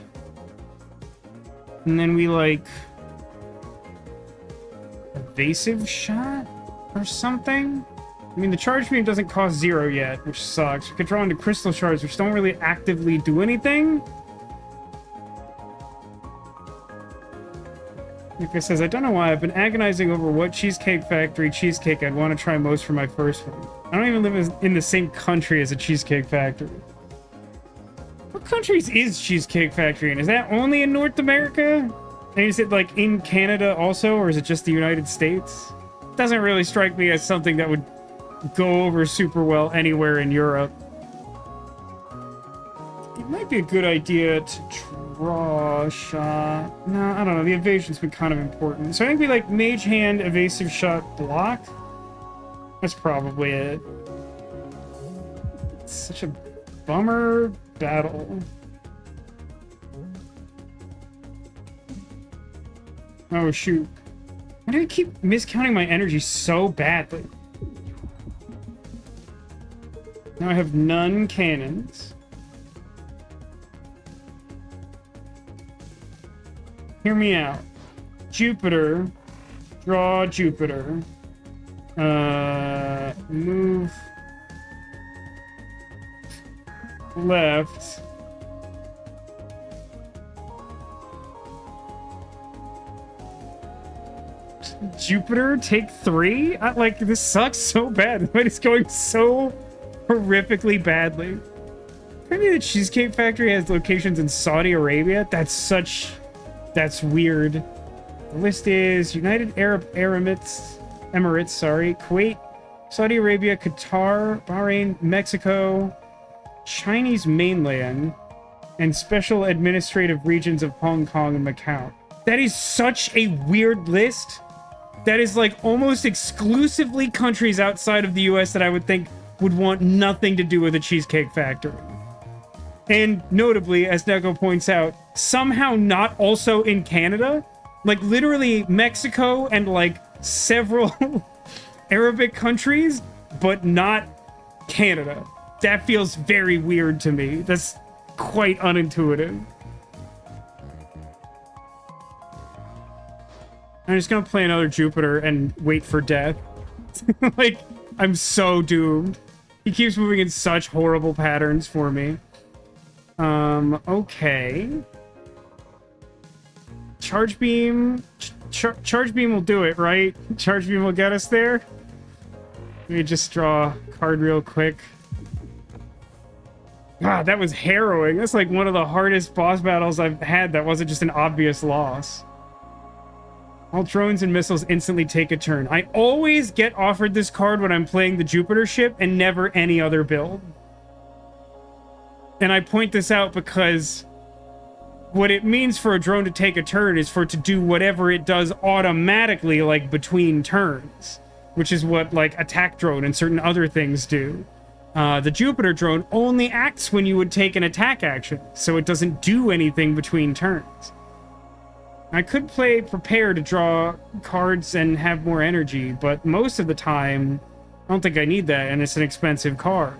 and then we, like, evasive shot or something. I mean, the charge beam doesn't cost 0 yet, which sucks. We could draw into crystal shards, which don't really actively do anything. Like I says, I don't know why I've been agonizing over what Cheesecake Factory cheesecake I'd want to try most for my first one. I don't even live in the same country as a Cheesecake Factory. What countries is Cheesecake Factory in? Is that only in North America? And is it, like, in Canada also, or is it just the United States? It doesn't really strike me as something that would go over super well anywhere in Europe. It might be a good idea to draw a shot. No, I don't know. The evasion's been kind of important. So I think we, like, Mage Hand, evasive shot, block. That's probably it. It's such a bummer battle. Oh, shoot. Why do I keep miscounting my energy so badly? Now I have none cannons. Hear me out. Jupiter. Draw Jupiter. Move left. Jupiter, take 3? Like, this sucks so bad. But it's going so horrifically badly. Maybe the Cheesecake Factory has locations in Saudi Arabia? That's weird. The list is United Arab Emirates, Kuwait, Saudi Arabia, Qatar, Bahrain, Mexico, Chinese mainland, and special administrative regions of Hong Kong and Macau. That is such a weird list. That is, like, almost exclusively countries outside of the US that I would think would want nothing to do with a Cheesecake Factory. And notably, as Neko points out, somehow not also in Canada. Like, literally Mexico and, like, several Arabic countries, but not Canada. That feels very weird to me. That's quite unintuitive. I'm just gonna play another Jupiter and wait for death. Like, I'm so doomed. He keeps moving in such horrible patterns for me. Okay. Charge beam. Charge beam will do it, right? Charge beam will get us there. Let me just draw a card real quick. God, that was harrowing. That's like one of the hardest boss battles I've had that wasn't just an obvious loss. All drones and missiles instantly take a turn. I always get offered this card when I'm playing the Jupiter ship and never any other build. And I point this out because what it means for a drone to take a turn is for it to do whatever it does automatically, like between turns, which is what like attack drone and certain other things do. The Jupiter drone only acts when you would take an attack action, so it doesn't do anything between turns. I could play Prepare to draw cards and have more energy, but most of the time, I don't think I need that, and it's an expensive card.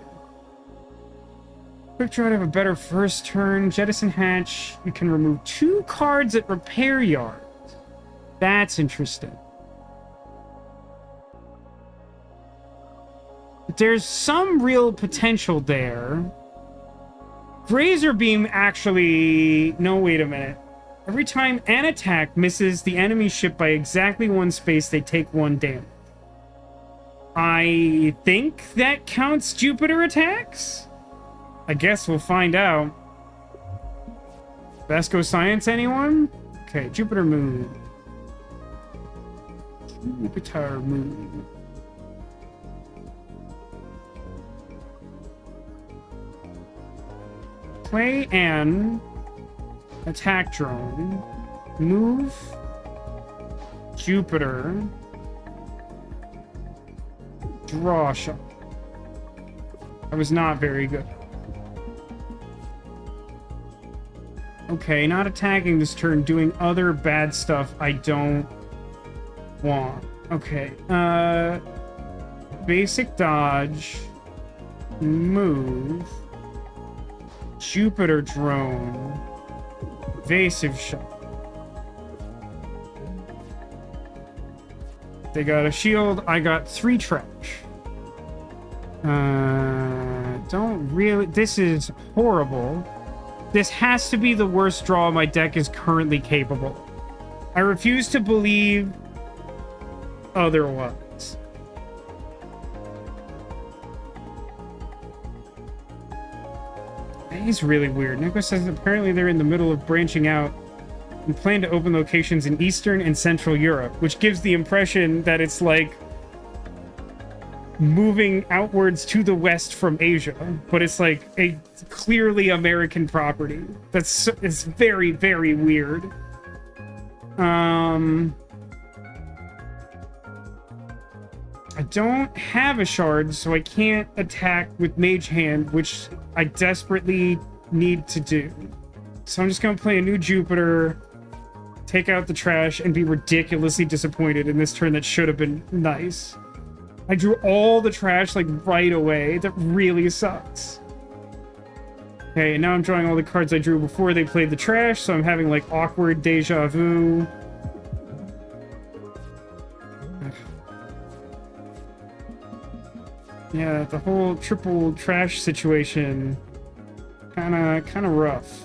Quick Draw to have a better first turn. Jettison Hatch, you can remove 2 cards at Repair Yards. That's interesting. There's some real potential there. Razor Beam actually... No, wait a minute. Every time an attack misses the enemy ship by exactly 1 space, they take 1 damage. I think that counts Jupiter attacks? I guess we'll find out. Vasco Science, anyone? Okay, Jupiter Moon. Jupiter Moon. Play an attack drone. Move Jupiter. Draw shot. That was not very good. Okay, not attacking this turn, doing other bad stuff I don't want. Okay, basic dodge, move, Jupiter drone, evasive shot. They got a shield, I got 3 trash. Don't really, this is horrible. This has to be the worst draw my deck is currently capable. I refuse to believe otherwise. He's really weird. Nico says apparently they're in the middle of branching out and plan to open locations in Eastern and Central Europe, which gives the impression that it's like moving outwards to the west from Asia, but it's like a clearly American property. It's very, very weird. I don't have a shard, so I can't attack with Mage Hand, which I desperately need to do. So I'm just gonna play a new Jupiter, take out the trash, and be ridiculously disappointed in this turn that should have been nice. I drew all the trash, like, right away. That really sucks. Okay, and now I'm drawing all the cards I drew before they played the trash, so I'm having, like, awkward deja vu. Yeah, the whole triple trash situation, kinda rough.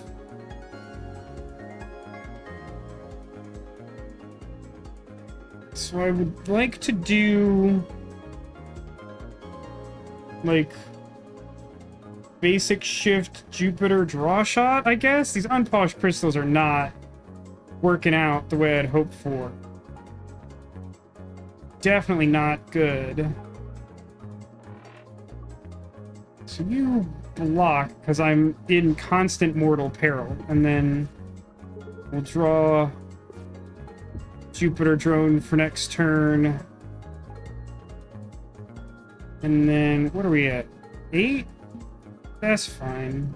So I would like to do... like basic shift Jupiter draw shot, I guess. These unpolished crystals are not working out the way I'd hoped for. Definitely not good. So you block because I'm in constant mortal peril, and then we'll draw Jupiter drone for next turn. And then, what are we at? 8? That's fine.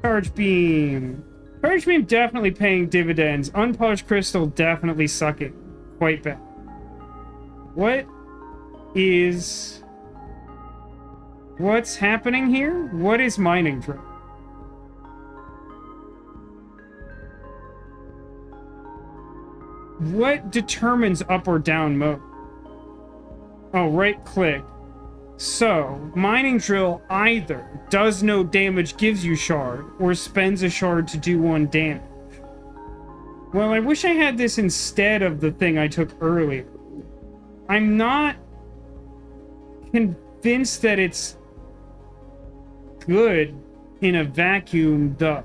Charge Beam. Charge Beam definitely paying dividends. Unpolished Crystal definitely sucking. Quite bad. What is What's happening here? What is mining drill? What determines up or down mode? Oh, right click. So, mining drill either does no damage, gives you shard, or spends a shard to do 1 damage. Well, I wish I had this instead of the thing I took earlier. I'm not convinced that it's good in a vacuum, though.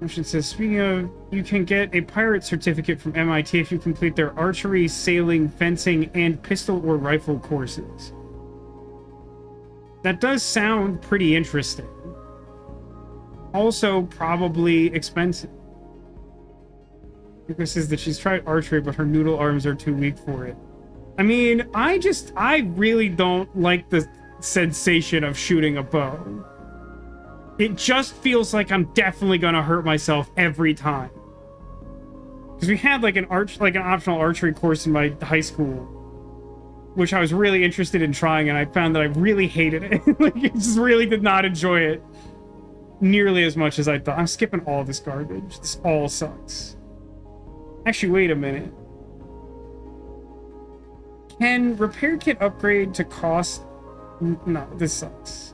It says, speaking of, you can get a pirate certificate from MIT if you complete their archery, sailing, fencing, and pistol or rifle courses. That does sound pretty interesting. Also, probably expensive. Nico says that she's tried archery, but her noodle arms are too weak for it. I mean, I really don't like the sensation of shooting a bow. It just feels like I'm definitely gonna hurt myself every time. Because we had like an optional archery course in my high school, which I was really interested in trying, and I found that I really hated it. Like, I just really did not enjoy it nearly as much as I thought. I'm skipping all this garbage. This all sucks. Actually, wait a minute. Can repair kit upgrade to cost? No, this sucks.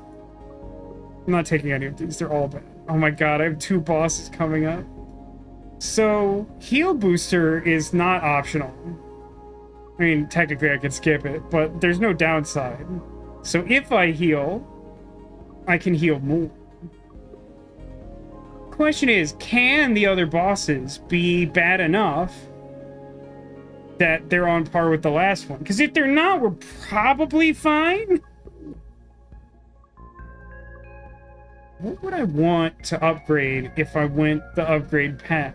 I'm not taking any of these. They're all bad. Oh my god, I have 2 bosses coming up. So, heal booster is not optional. I mean, technically I could skip it, but there's no downside. So if I heal, I can heal more. Question is, can the other bosses be bad enough that they're on par with the last one? Because if they're not, we're probably fine. What would I want to upgrade if I went the upgrade path?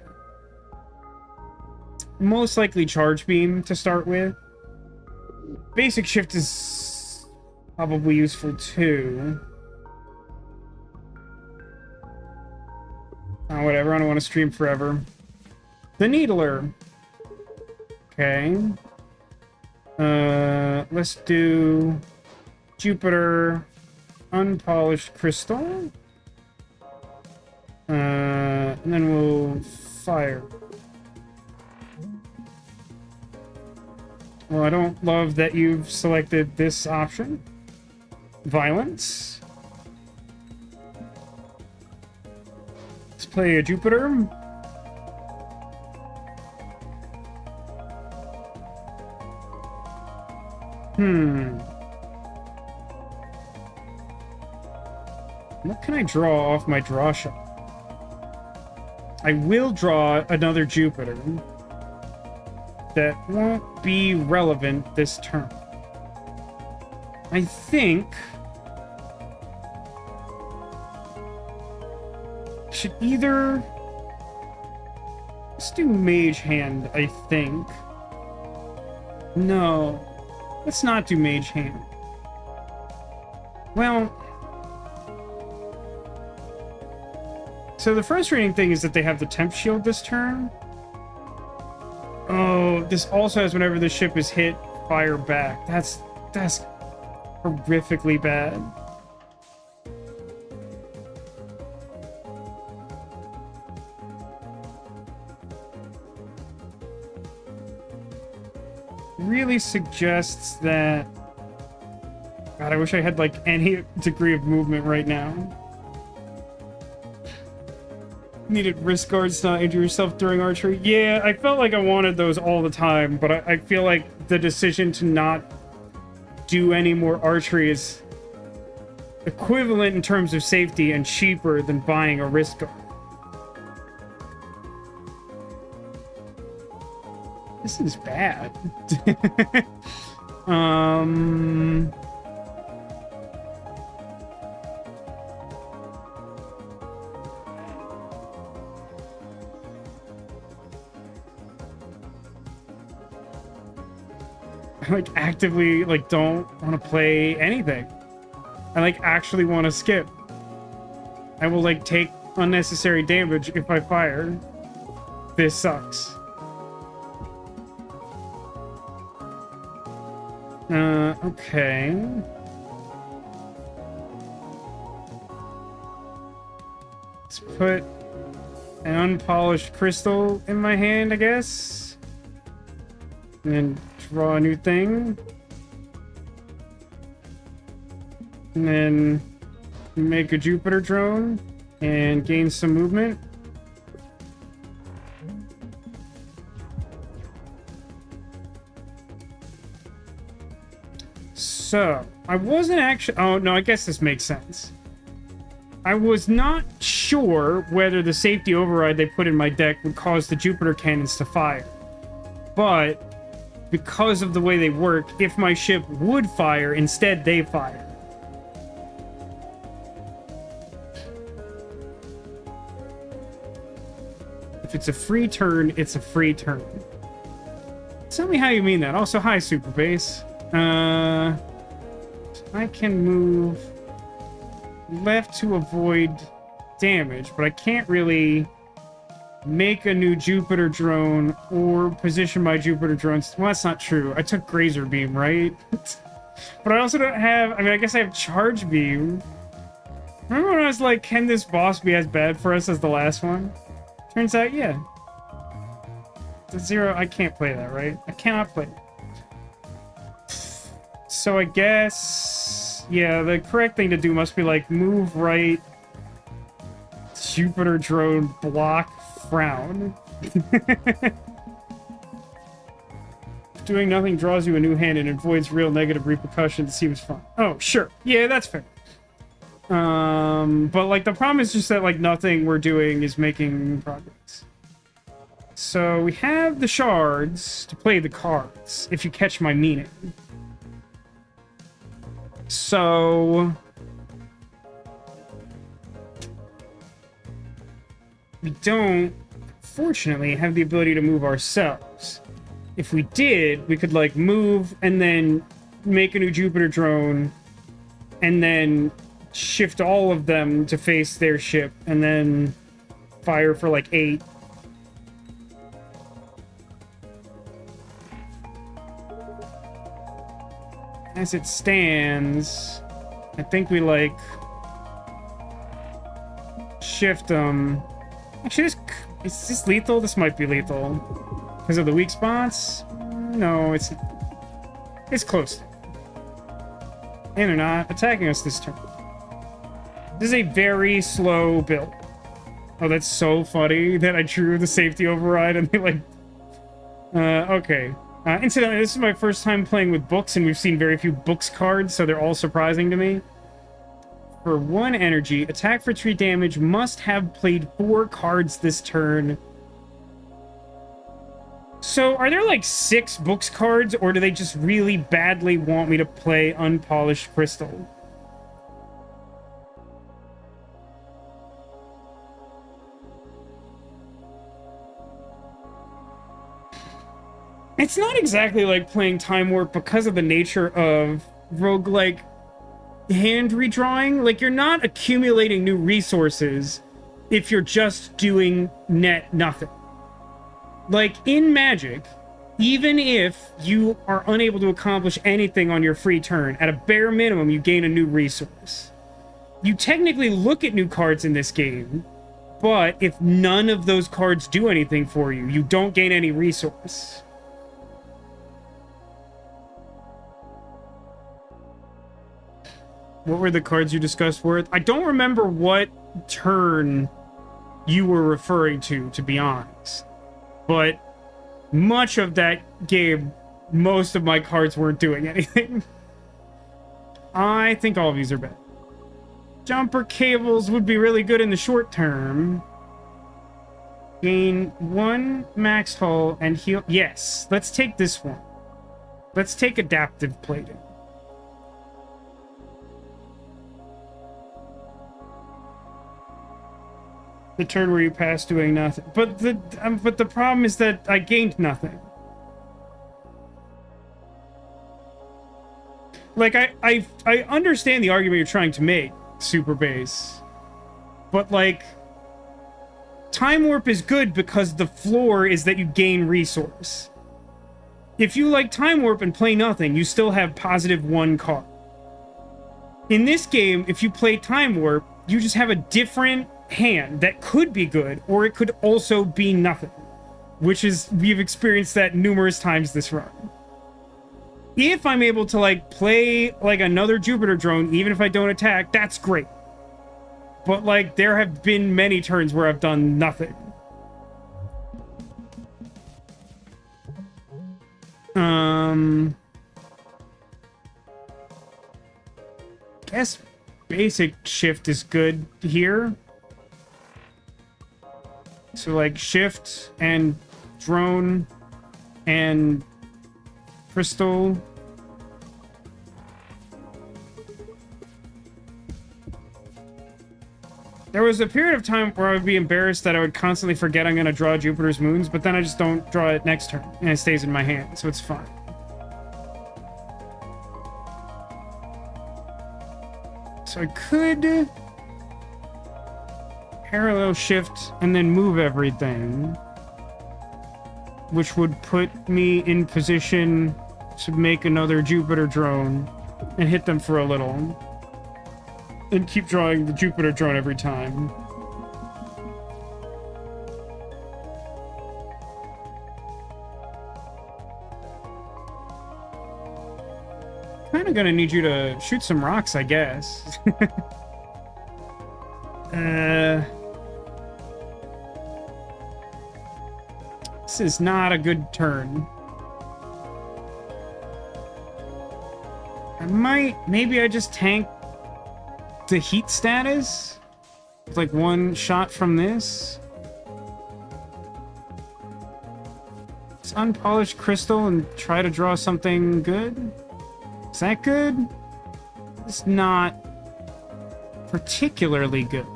Most likely charge beam to start with. Basic shift is probably useful too. Oh, whatever, I don't want to stream forever. The Needler. Okay. Let's do Jupiter Unpolished Crystal. And then we'll fire. Well, I don't love that you've selected this option. Violence. Let's play a Jupiter. What can I draw off my draw shot? I will draw another Jupiter that won't be relevant this turn. I think should either let's do Mage Hand, I think. No, let's not do Mage Hand. Well, so the frustrating thing is that they have the temp shield this turn. Oh, this also has whenever the ship is hit, fire back. That's horrifically bad. Really suggests that... God, I wish I had like any degree of movement right now. Needed wrist guards to not injure yourself during archery. Yeah, I felt like I wanted those all the time, but I feel like the decision to not do any more archery is equivalent in terms of safety and cheaper than buying a wrist guard. This is bad. I like actively like don't want to play anything. I like actually want to skip. I will like take unnecessary damage if I fire. This sucks. Okay. Let's put an unpolished crystal in my hand, I guess. And then draw a new thing. And then make a Jupiter drone and gain some movement. So, I wasn't actually... Oh, no, I guess this makes sense. I was not sure whether the safety override they put in my deck would cause the Jupiter cannons to fire. But, because of the way they work, if my ship would fire, instead they fire. If it's a free turn, it's a free turn. Tell me how you mean that. Also, hi, Super Base. I can move left to avoid damage, but I can't really make a new Jupiter drone or position my Jupiter drones. Well, that's not true. I took Grazer Beam, right? But I also don't have... I mean, I guess I have Charge Beam. Remember when I was like, can this boss be as bad for us as the last one? Turns out, yeah. The 0, I can't play that, right? I cannot play it. So I guess, yeah, the correct thing to do must be like move right, Jupiter drone, block, frown. If doing nothing draws you a new hand and avoids real negative repercussions, seems fun. Oh, sure. Yeah, that's fair. But like the problem is just that like nothing we're doing is making progress. So we have the shards to play the cards, if you catch my meaning. So we don't, fortunately, have the ability to move ourselves. If we did, we could like move and then make a new Jupiter drone and then shift all of them to face their ship and then fire for like 8. As it stands, I think we like shift them. Actually, is this lethal? This might be lethal because of the weak spots. No, it's close. And they're not attacking us this turn. This is a very slow build. Oh, that's so funny that I drew the safety override and they like. Okay. Incidentally, this is my first time playing with books, and we've seen very few books cards, so they're all surprising to me. For 1 energy, attack for 3 damage, must have played 4 cards this turn. So, are there like 6 books cards, or do they just really badly want me to play Unpolished Crystal? It's not exactly like playing Time Warp because of the nature of roguelike hand redrawing. Like, you're not accumulating new resources if you're just doing net nothing. Like, in Magic, even if you are unable to accomplish anything on your free turn, at a bare minimum, you gain a new resource. You technically look at new cards in this game, but if none of those cards do anything for you, you don't gain any resource. What were the cards you discussed worth? I don't remember what turn you were referring to be honest. But much of that game, most of my cards weren't doing anything. I think all of these are bad. Jumper cables would be really good in the short term. Gain 1 max hull and heal. Yes, let's take this one. Let's take adaptive plating. The turn where you pass doing nothing. But the problem is that I gained nothing. Like, I understand the argument you're trying to make, Super Base. But, like, Time Warp is good because the floor is that you gain resource. If you like Time Warp and play nothing, you still have +1 card. In this game, if you play Time Warp, you just have a different hand that could be good, or it could also be nothing. Which is, we've experienced that numerous times this run. If I'm able to, like, play, like, another Jupiter drone, even if I don't attack, that's great. But, like, there have been many turns where I've done nothing. Guess basic shift is good here. So, like, shift and drone and crystal. There was a period of time where I would be embarrassed that I would constantly forget I'm going to draw Jupiter's moons, but then I just don't draw it next turn, and it stays in my hand, so it's fine. So I could parallel shift and then move everything, which would put me in position to make another Jupiter drone and hit them for a little. And keep drawing the Jupiter drone every time. Kind of gonna need you to shoot some rocks, I guess. This is not a good turn. Maybe I just tank the heat status with like one shot from this. It's unpolished crystal and try to draw something good. Is that good? It's not particularly good,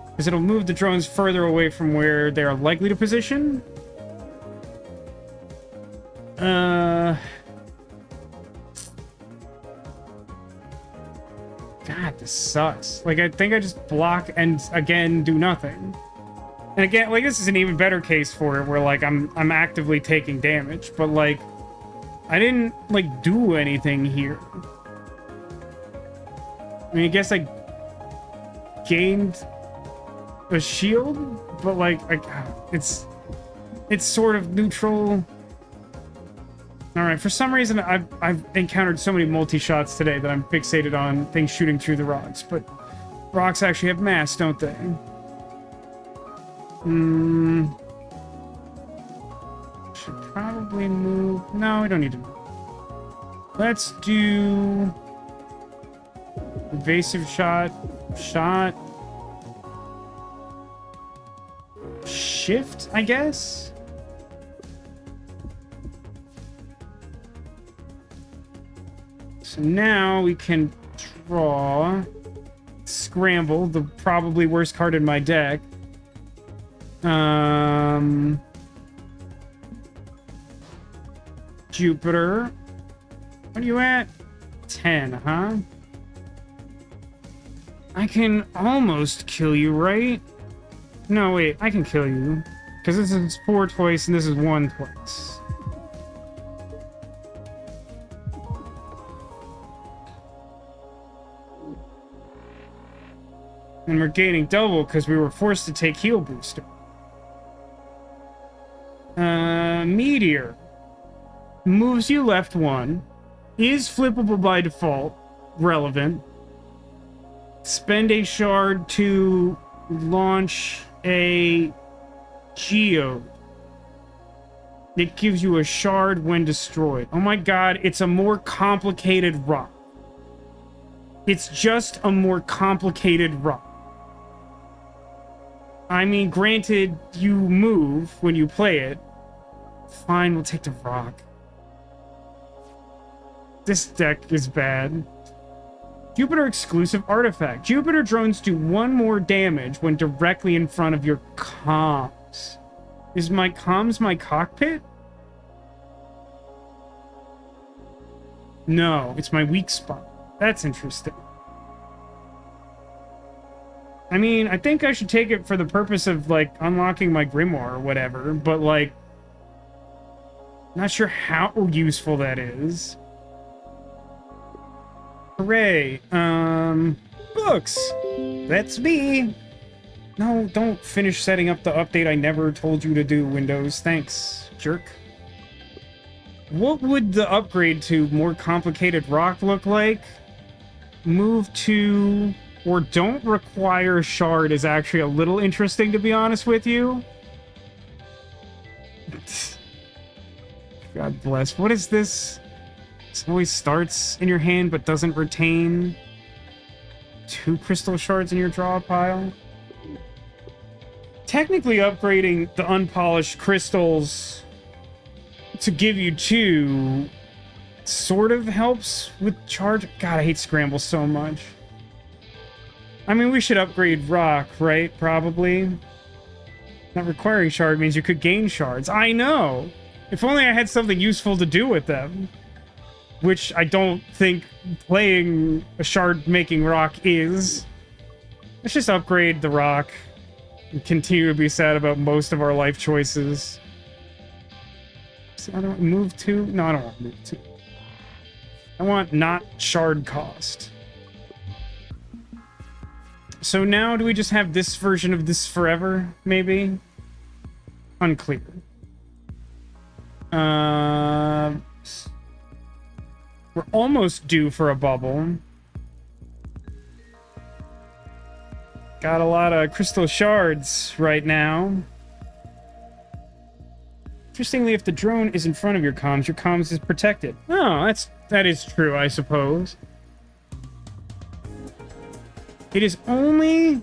because it'll move the drones further away from where they're likely to position. God, this sucks. Like, I think I just block and again do nothing. And again, like, this is an even better case for it, where like I'm actively taking damage, but like I didn't like do anything here. I mean, I guess I gained a shield, but like it's sort of neutral. All right, for some reason, I've encountered so many multi-shots today that I'm fixated on things shooting through the rocks, but rocks actually have mass, don't they? Should probably move. No, we don't need to move. Let's do evasive shot, shift, I guess? So now we can draw Scramble, the probably worst card in my deck. Jupiter. What are you at? 10, huh? I can almost kill you, right? No, wait, I can kill you. Because this is 4 twice and this is 1 twice. And we're gaining double because we were forced to take heal booster. Meteor. Moves you left 1. Is flippable by default. Relevant. Spend a shard to launch a geode. It gives you a shard when destroyed. Oh my god, it's a more complicated rock. It's just a more complicated rock. I mean, granted, you move when you play it. Fine, we'll take the rock. This deck is bad. Jupiter exclusive artifact. Jupiter drones do 1 more damage when directly in front of your comms. Is my comms my cockpit? No, it's my weak spot. That's interesting. I mean, I think I should take it for the purpose of, like, unlocking my grimoire or whatever, but, like, not sure how useful that is. Hooray. Books. That's me. No, don't finish setting up the update I never told you to do, Windows. Thanks, jerk. What would the upgrade to more complicated rock look like? Move to or don't require shard is actually a little interesting, to be honest with you. God bless. What is this? It always starts in your hand but doesn't retain 2 crystal shards in your draw pile. Technically upgrading the unpolished crystals to give you 2 sort of helps with charge. God, I hate scramble so much. I mean, we should upgrade rock, right? Probably. Not requiring shard means you could gain shards. I know! If only I had something useful to do with them. Which I don't think playing a shard-making rock is. Let's just upgrade the rock and continue to be sad about most of our life choices. So I don't move to? No, I don't want to move to. I want not shard cost. So now do we just have this version of this forever, maybe? Unclear. We're almost due for a bubble. Got a lot of crystal shards right now. Interestingly, if the drone is in front of your comms is protected. Oh, that is true, I suppose. It is only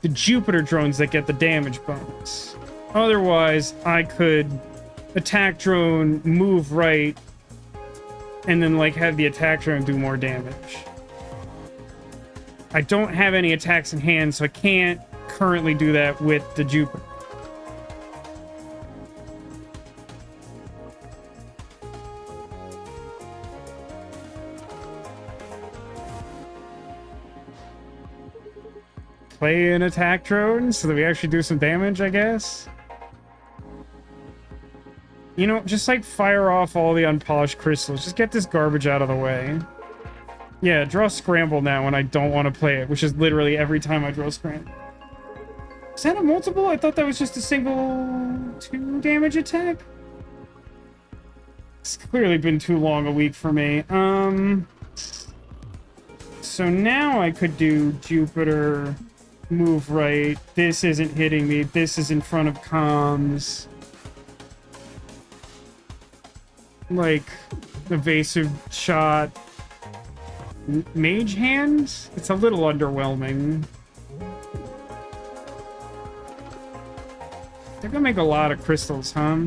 the Jupiter drones that get the damage bonus. Otherwise, I could attack drone, move right, and then, like, have the attack drone do more damage. I don't have any attacks in hand, so I can't currently do that with the Jupiter. Play an attack drone so that we actually do some damage, I guess. You know, just like fire off all the unpolished crystals. Just get this garbage out of the way. Yeah, draw scramble now when I don't want to play it, which is literally every time I draw scramble. Is that a multiple? I thought that was just a single 2 damage attack. It's clearly been too long a week for me. So now I could do Jupiter, move right. This isn't hitting me. This is in front of comms. Like, evasive shot. Mage hands? It's a little underwhelming. They're gonna make a lot of crystals, huh?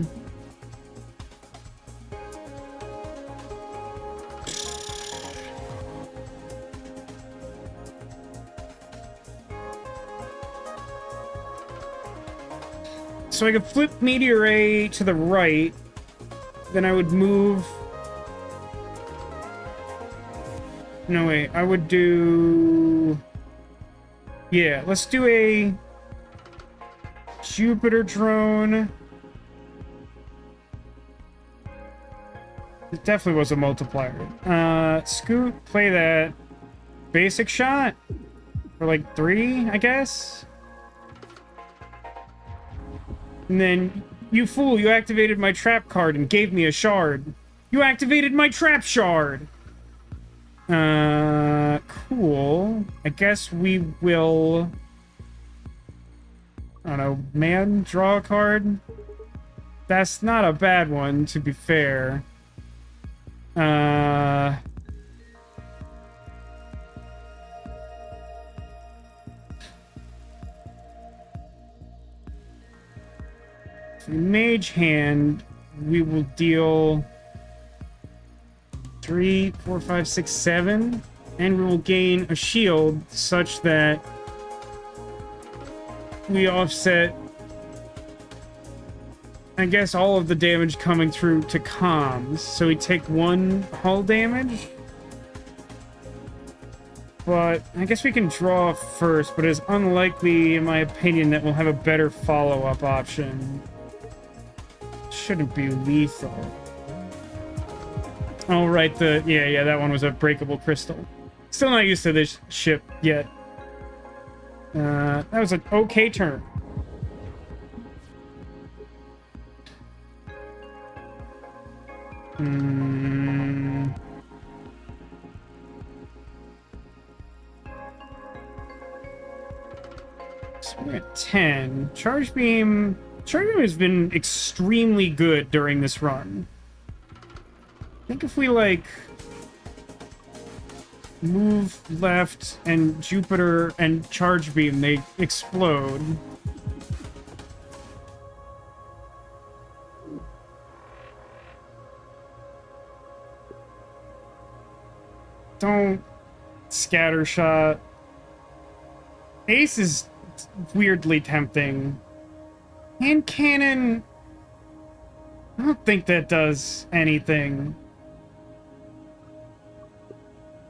So I could flip Meteor Ray to the right. Then I would move... No, wait. I would do... Yeah, let's do a... Jupiter drone. It definitely was a multiplier. Scoot, play that. Basic shot? For like 3, I guess? And then... You fool, you activated my trap card and gave me a shard. You activated my trap shard! Cool. I guess we will... I don't know, man, draw a card? That's not a bad one, to be fair. Mage hand, we will deal 3, 4, 5, 6, 7, and we will gain a shield such that we offset, I guess, all of the damage coming through to comms. So we take 1 hull damage. but I guess we can draw first, but it's unlikely, in my opinion, that we'll have a better follow-up option. Shouldn't be lethal. Oh, right, yeah, that one was a breakable crystal. Still not used to this ship yet. That was an okay turn. So we're at 10. Charge beam has been extremely good during this run. I think if we, like, move left and Jupiter and charge beam, they explode. Don't scatter shot. Ace is weirdly tempting. Hand cannon, I don't think that does anything.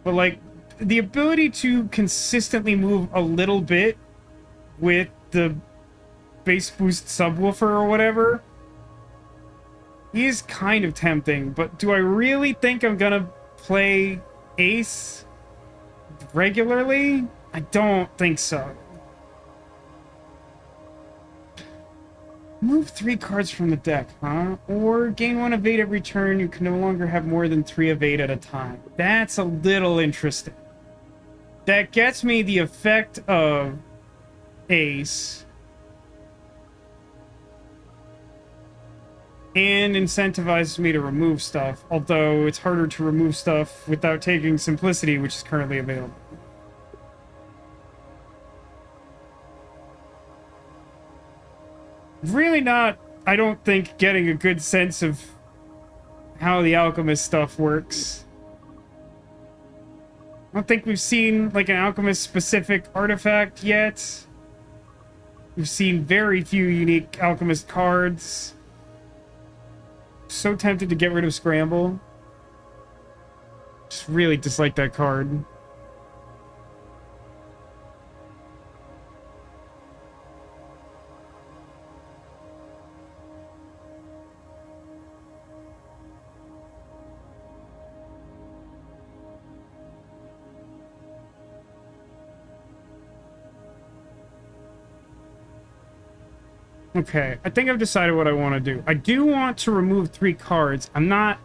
But, like, the ability to consistently move a little bit with the bass boost subwoofer or whatever is kind of tempting. But do I really think I'm gonna play Ace regularly? I don't think so. Move 3 cards from the deck, huh? Or gain 1 evade every turn. You can no longer have more than 3 evade at a time. That's a little interesting. That gets me the effect of Ace. And incentivizes me to remove stuff. Although it's harder to remove stuff without taking Simplicity, which is currently available. Really not, I don't think, getting a good sense of how the alchemist stuff works. I don't think we've seen, like, an alchemist-specific artifact yet. We've seen very few unique alchemist cards. So tempted to get rid of Scramble. Just really dislike that card. Okay, I think I've decided what I want to do. I do want to remove 3 cards. I'm not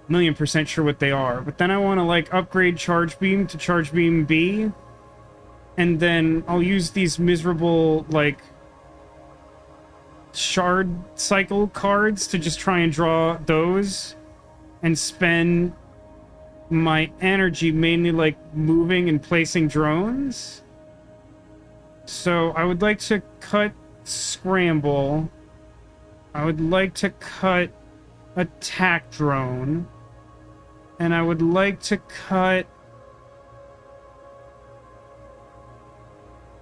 1,000,000% sure what they are, but then I want to, like, upgrade Charge Beam to Charge Beam B, and then I'll use these miserable, like, Shard Cycle cards to just try and draw those, and spend my energy mainly, like, moving and placing drones. So I would like to cut Scramble. I would like to cut Attack Drone. And I would like to cut...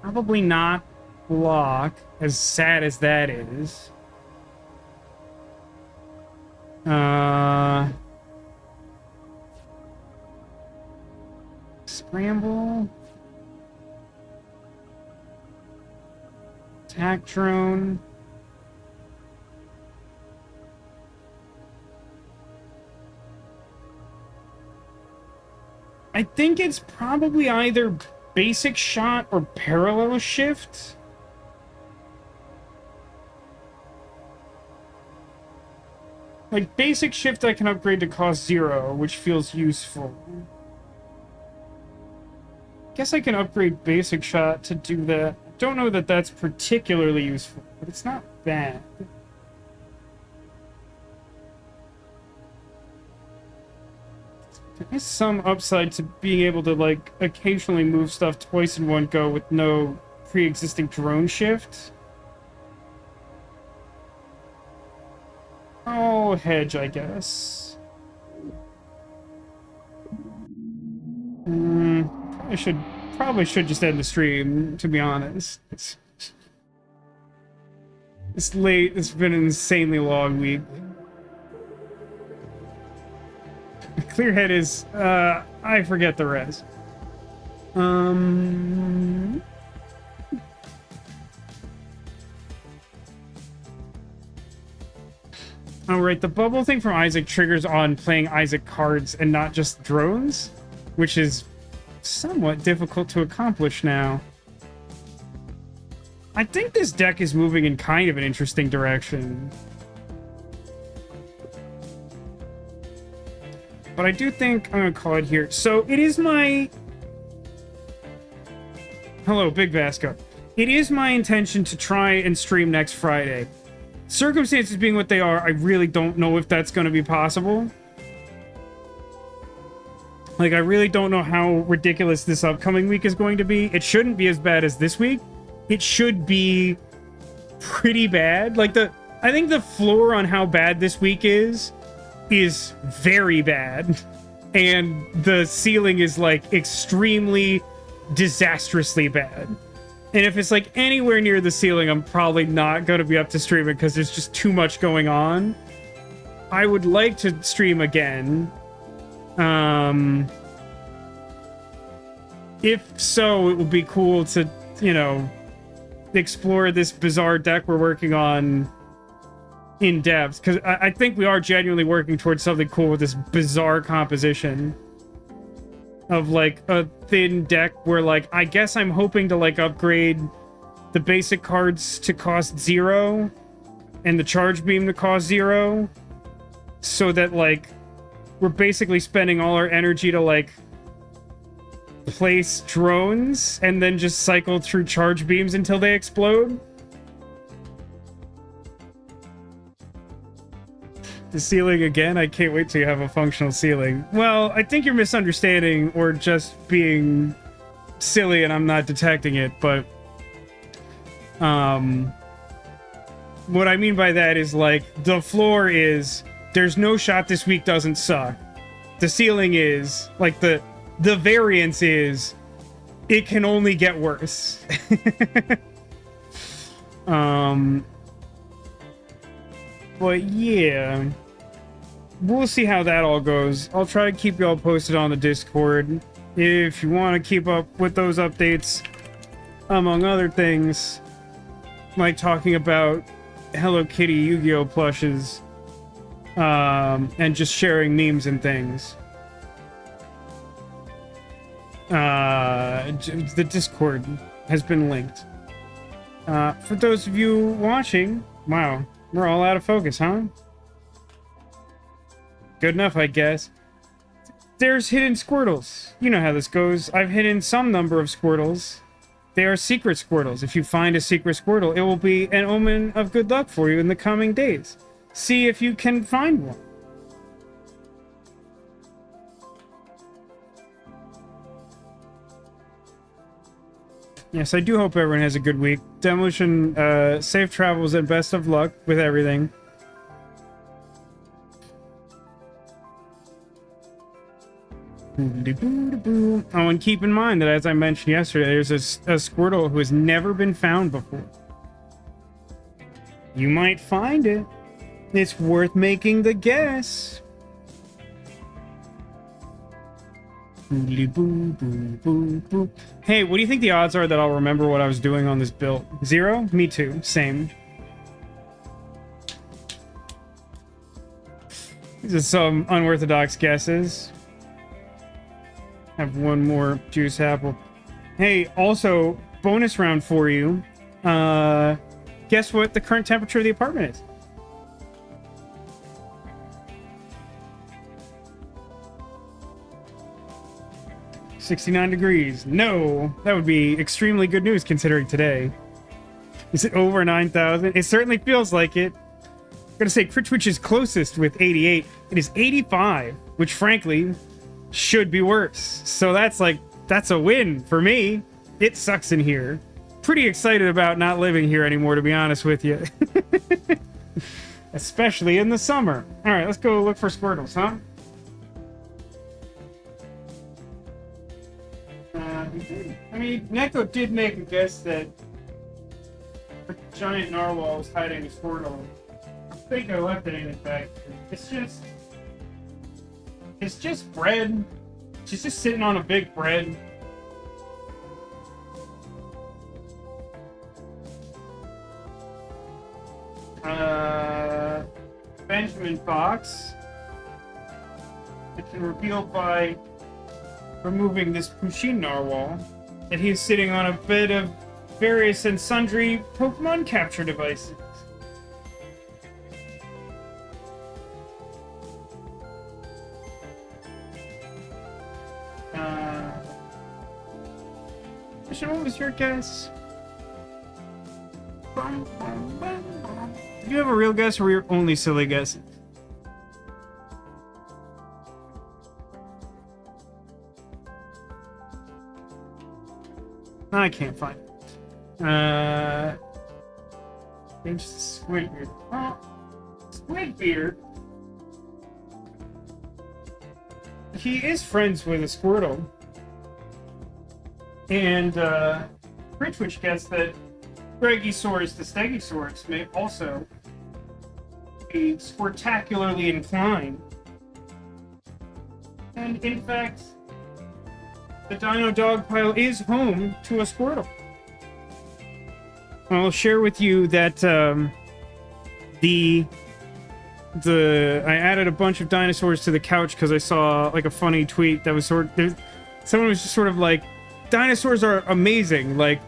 Probably not Block, as sad as that is. Scramble... Attack Drone. I think it's probably either Basic Shot or Parallel Shift. Like, Basic Shift I can upgrade to cost 0, which feels useful. Guess I can upgrade Basic Shot to do that. Don't know that that's particularly useful, but it's not bad. There is some upside to being able to, like, occasionally move stuff twice in one go with no pre-existing drone shift. Oh, hedge, I guess. Probably should just end the stream, to be honest. It's late. It's been an insanely long week. Clearhead is, I forget the rest. Um... Oh, right, the bubble thing from Isaac triggers on playing Isaac cards and not just drones, which is somewhat difficult to accomplish now. I think this deck is moving in kind of an interesting direction. But I do think I'm going to call it here. So it is my... Hello, Big Vasco. It is my intention to try and stream next Friday. Circumstances being what they are, I really don't know if that's going to be possible. Like, I really don't know how ridiculous this upcoming week is going to be. It shouldn't be as bad as this week. It should be pretty bad. Like, I think the floor on how bad this week is very bad. And the ceiling is, like, extremely disastrously bad. And if it's like anywhere near the ceiling, I'm probably not going to be up to stream it because there's just too much going on. I would like to stream again. If so, it would be cool to, you know, explore this bizarre deck we're working on in depth. Because I think we are genuinely working towards something cool with this bizarre composition of like a thin deck where like I guess I'm hoping to like upgrade the basic cards to cost 0 and the charge beam to cost 0 so that like we're basically spending all our energy to like place drones and then just cycle through charge beams until they explode. The ceiling again? I can't wait till you have a functional ceiling. Well, I think you're misunderstanding or just being silly and I'm not detecting it, but what I mean by that is like the floor is there's no shot this week doesn't suck. The ceiling is like the variance is it can only get worse. But yeah, we'll see how that all goes. I'll try to keep y'all posted on the Discord if you want to keep up with those updates, among other things, like talking about Hello Kitty Yu-Gi-Oh plushes, and just sharing memes and things. The Discord has been linked. For those of you watching, wow. We're all out of focus, huh? Good enough, I guess. There's hidden Squirtles. You know how this goes. I've hidden some number of Squirtles. They are secret Squirtles. If you find a secret Squirtle, it will be an omen of good luck for you in the coming days. See if you can find one. Yes, I do hope everyone has a good week. Demolition, safe travels and best of luck with everything. Oh, and keep in mind that, as I mentioned yesterday, there's a Squirtle who has never been found before. You might find it. It's worth making the guess. Hey, what do you think the odds are that I'll remember what I was doing on this build? 0? Me too. Same. These are some unorthodox guesses. Have one more juice apple. Hey, also, bonus round for you. Guess what the current temperature of the apartment is? $69 degrees. No, that would be extremely good news considering today. Is it over 9,000? It certainly feels like it. I'm gonna say Critwitch is closest with 88. It is 85, which frankly should be worse. So that's a win for me. It sucks in here. Pretty excited about not living here anymore, to be honest with you. Especially in the summer. All right, let's go look for Squirtles, huh? I mean, Neko did make a guess that a giant narwhal was hiding a Squirtle. I think I left it in it back. It's just bread. She's just sitting on a big bread. Benjamin box. It can reveal by removing this Pushin narwhal that he's sitting on a bed of various and sundry Pokemon capture devices. What was your guess? Did you have a real guess or were you only silly guesses? I can't find it. Change to Squidbeard. Oh, Squidbeard. He is friends with a Squirtle. And Rich guessed that Brachiosaurus the Stegosaurus may also be squirtacularly inclined. And in fact, the Dino Dog Pile is home to a Squirtle. I'll share with you that I added a bunch of dinosaurs to the couch because I saw like a funny tweet that was someone was just sort of like, dinosaurs are amazing, like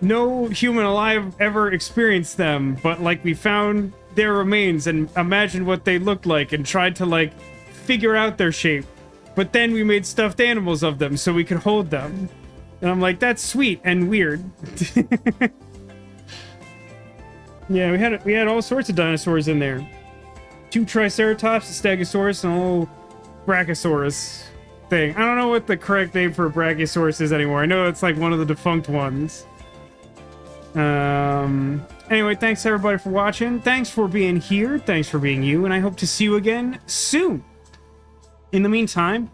no human alive ever experienced them, but like we found their remains and imagined what they looked like and tried to like figure out their shape, but then we made stuffed animals of them so we could hold them. And I'm like, that's sweet and weird. Yeah, we had all sorts of dinosaurs in there. 2 Triceratops, a Stegosaurus, and a little Brachiosaurus thing. I don't know what the correct name for a Brachiosaurus is anymore. I know it's like one of the defunct ones. Anyway, thanks everybody for watching. Thanks for being here. Thanks for being you, and I hope to see you again soon. In the meantime,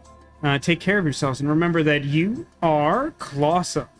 take care of yourselves and remember that you are Colossal.